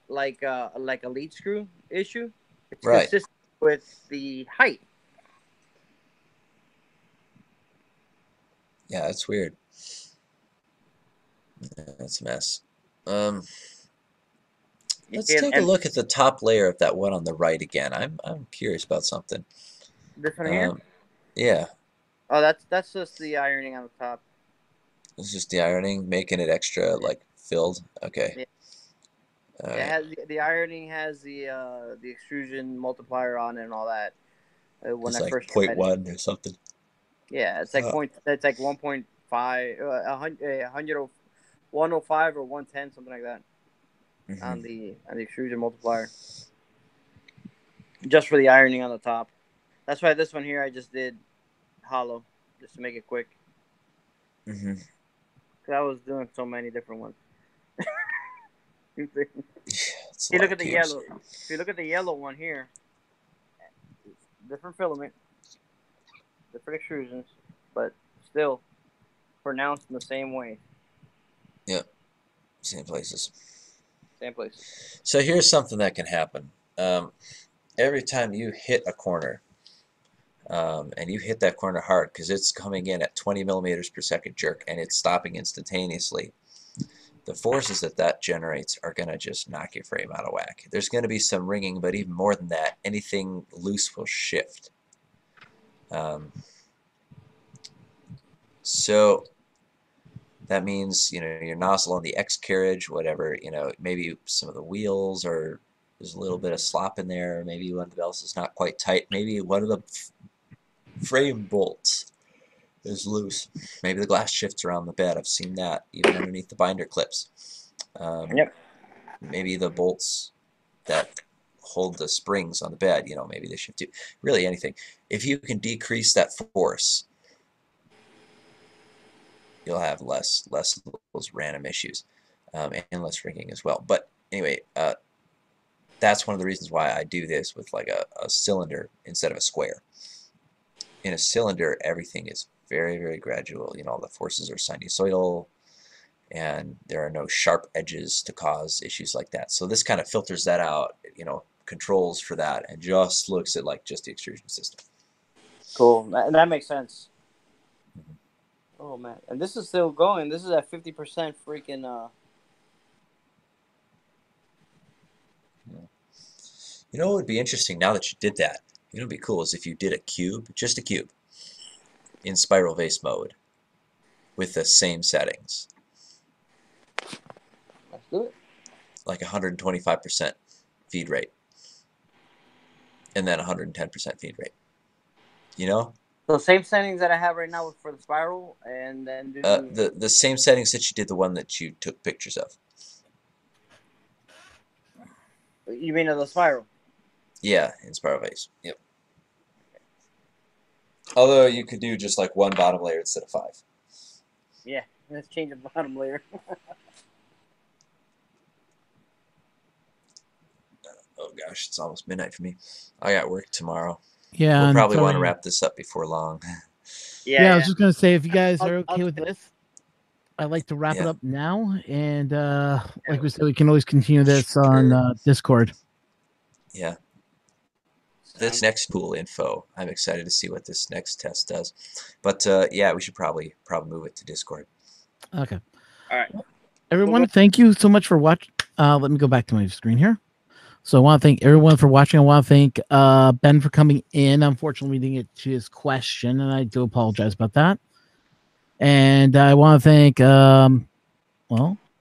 [SPEAKER 3] like a lead screw issue. It's
[SPEAKER 2] right.
[SPEAKER 3] consistent with the height.
[SPEAKER 2] Yeah, it's weird. That's a mess. Let's take a look at the top layer of that one on the right again. I'm curious about something.
[SPEAKER 3] This one here?
[SPEAKER 2] Yeah.
[SPEAKER 3] Oh, that's just the ironing on the top.
[SPEAKER 2] It's just the ironing, making it extra like filled. Okay.
[SPEAKER 3] Yeah.
[SPEAKER 2] Right.
[SPEAKER 3] It has the ironing has the extrusion multiplier on it and all that. When
[SPEAKER 2] it's
[SPEAKER 3] I
[SPEAKER 2] like
[SPEAKER 3] first
[SPEAKER 2] 0.1 or something.
[SPEAKER 3] Yeah, it's like It's like 1.5, 105 or 110, something like that. Mm-hmm. on the extrusion multiplier. Just for the ironing on the top. That's why this one here I just did hollow, just to make it quick.
[SPEAKER 2] Mm-hmm.
[SPEAKER 3] Because I was doing so many different ones. If you look at the yellow, if you look at the yellow one here, different filament, different extrusions, but still pronounced in the same way.
[SPEAKER 2] Yep, same places.
[SPEAKER 3] Same place.
[SPEAKER 2] So here's something that can happen. Every time you hit a corner, and you hit that corner hard because it's coming in at 20 millimeters per second jerk and it's stopping instantaneously, the forces that generates are going to just knock your frame out of whack. There's going to be some ringing, but even more than that, anything loose will shift. So that means, your nozzle on the X carriage, whatever, maybe some of the wheels, or there's a little bit of slop in there, maybe one of the belts is not quite tight, maybe one of the frame bolts is loose, maybe the glass shifts around the bed. I've seen that even underneath the binder clips.
[SPEAKER 3] Yep.
[SPEAKER 2] Maybe the bolts that hold the springs on the bed, maybe they shift too. Really anything. If you can decrease that force, you'll have less of those random issues, and less ringing as well. But anyway, that's one of the reasons why I do this with like a cylinder instead of a square. In a cylinder, everything is very, very gradual. The forces are sinusoidal, and there are no sharp edges to cause issues like that. So this kind of filters that out, controls for that, and just looks at like just the extrusion system.
[SPEAKER 3] Cool. That makes sense. Oh man, and this is still going. This is at 50% freaking.
[SPEAKER 2] What would be interesting now that you did that? It would be cool is if you did a cube, just a cube, in spiral vase mode, with the same settings.
[SPEAKER 3] Let's do it.
[SPEAKER 2] Like 125% feed rate, and then 110% feed rate.
[SPEAKER 3] The same settings that I have right now for the spiral, and then do
[SPEAKER 2] the same settings that you did, the one that you took pictures of.
[SPEAKER 3] You mean of the spiral?
[SPEAKER 2] Yeah, in spiral vase. Yep. Although you could do just like one bottom layer instead of 5.
[SPEAKER 3] Yeah, let's change the bottom layer.
[SPEAKER 2] Oh gosh, it's almost midnight for me. I got work tomorrow.
[SPEAKER 1] Yeah,
[SPEAKER 2] we'll
[SPEAKER 1] and
[SPEAKER 2] probably want to
[SPEAKER 1] sorry.
[SPEAKER 2] wrap this up before long.
[SPEAKER 1] Yeah, I was just gonna say, if you guys are okay
[SPEAKER 3] I'll-
[SPEAKER 1] with this, I'd like to wrap it
[SPEAKER 2] Yeah.
[SPEAKER 1] up now. And like we said, we can always continue this on Discord.
[SPEAKER 2] Yeah. This next pool info, I'm excited to see what this next test does. But yeah, we should probably move it to Discord.
[SPEAKER 1] Okay.
[SPEAKER 3] All right.
[SPEAKER 1] Everyone, thank you so much for watching. Let me go back to my screen here. So I want to thank everyone for watching. I want to thank Ben for coming in. Unfortunately, we didn't get to his question, and I do apologize about that. And I want to thank,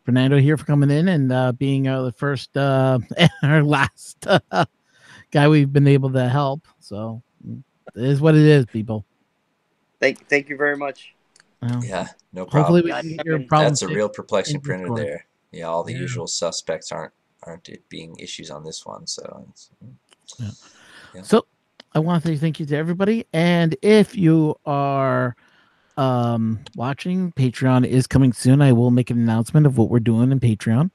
[SPEAKER 1] Fernando here for coming in and being the first and our last guy we've been able to help. So it is what it is, people.
[SPEAKER 3] Thank you very much.
[SPEAKER 2] Yeah, no problem.
[SPEAKER 1] Hopefully we can get your problem.
[SPEAKER 2] That's a real perplexing printer
[SPEAKER 1] Discord.
[SPEAKER 2] there. Yeah, all the usual suspects aren't it being issues on this one. So,
[SPEAKER 1] So I want to say thank you to everybody. And if you are watching, Patreon is coming soon. I will make an announcement of what we're doing in Patreon.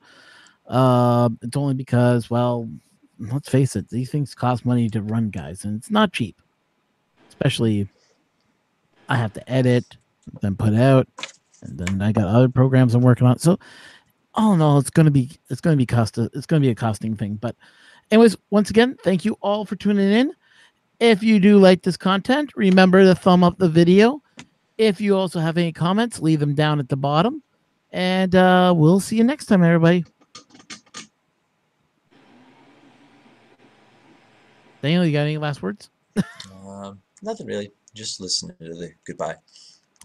[SPEAKER 1] It's only because, well, let's face it, these things cost money to run, guys, and it's not cheap. Especially I have to edit, then put out, and then I got other programs I'm working on. So all in all, it's gonna be a costing thing. But anyways, once again, thank you all for tuning in. If you do like this content, remember to thumb up the video. If you also have any comments, leave them down at the bottom. And we'll see you next time, everybody. Daniel, you got any last words?
[SPEAKER 2] nothing really. Just listening to the goodbye.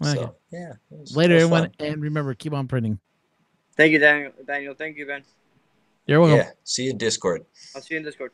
[SPEAKER 1] Okay.
[SPEAKER 2] So yeah.
[SPEAKER 1] Later, everyone, and remember, keep on printing.
[SPEAKER 3] Thank you, Daniel. Thank you, Ben.
[SPEAKER 1] You're welcome.
[SPEAKER 2] Yeah. See you in Discord.
[SPEAKER 3] I'll see you in Discord.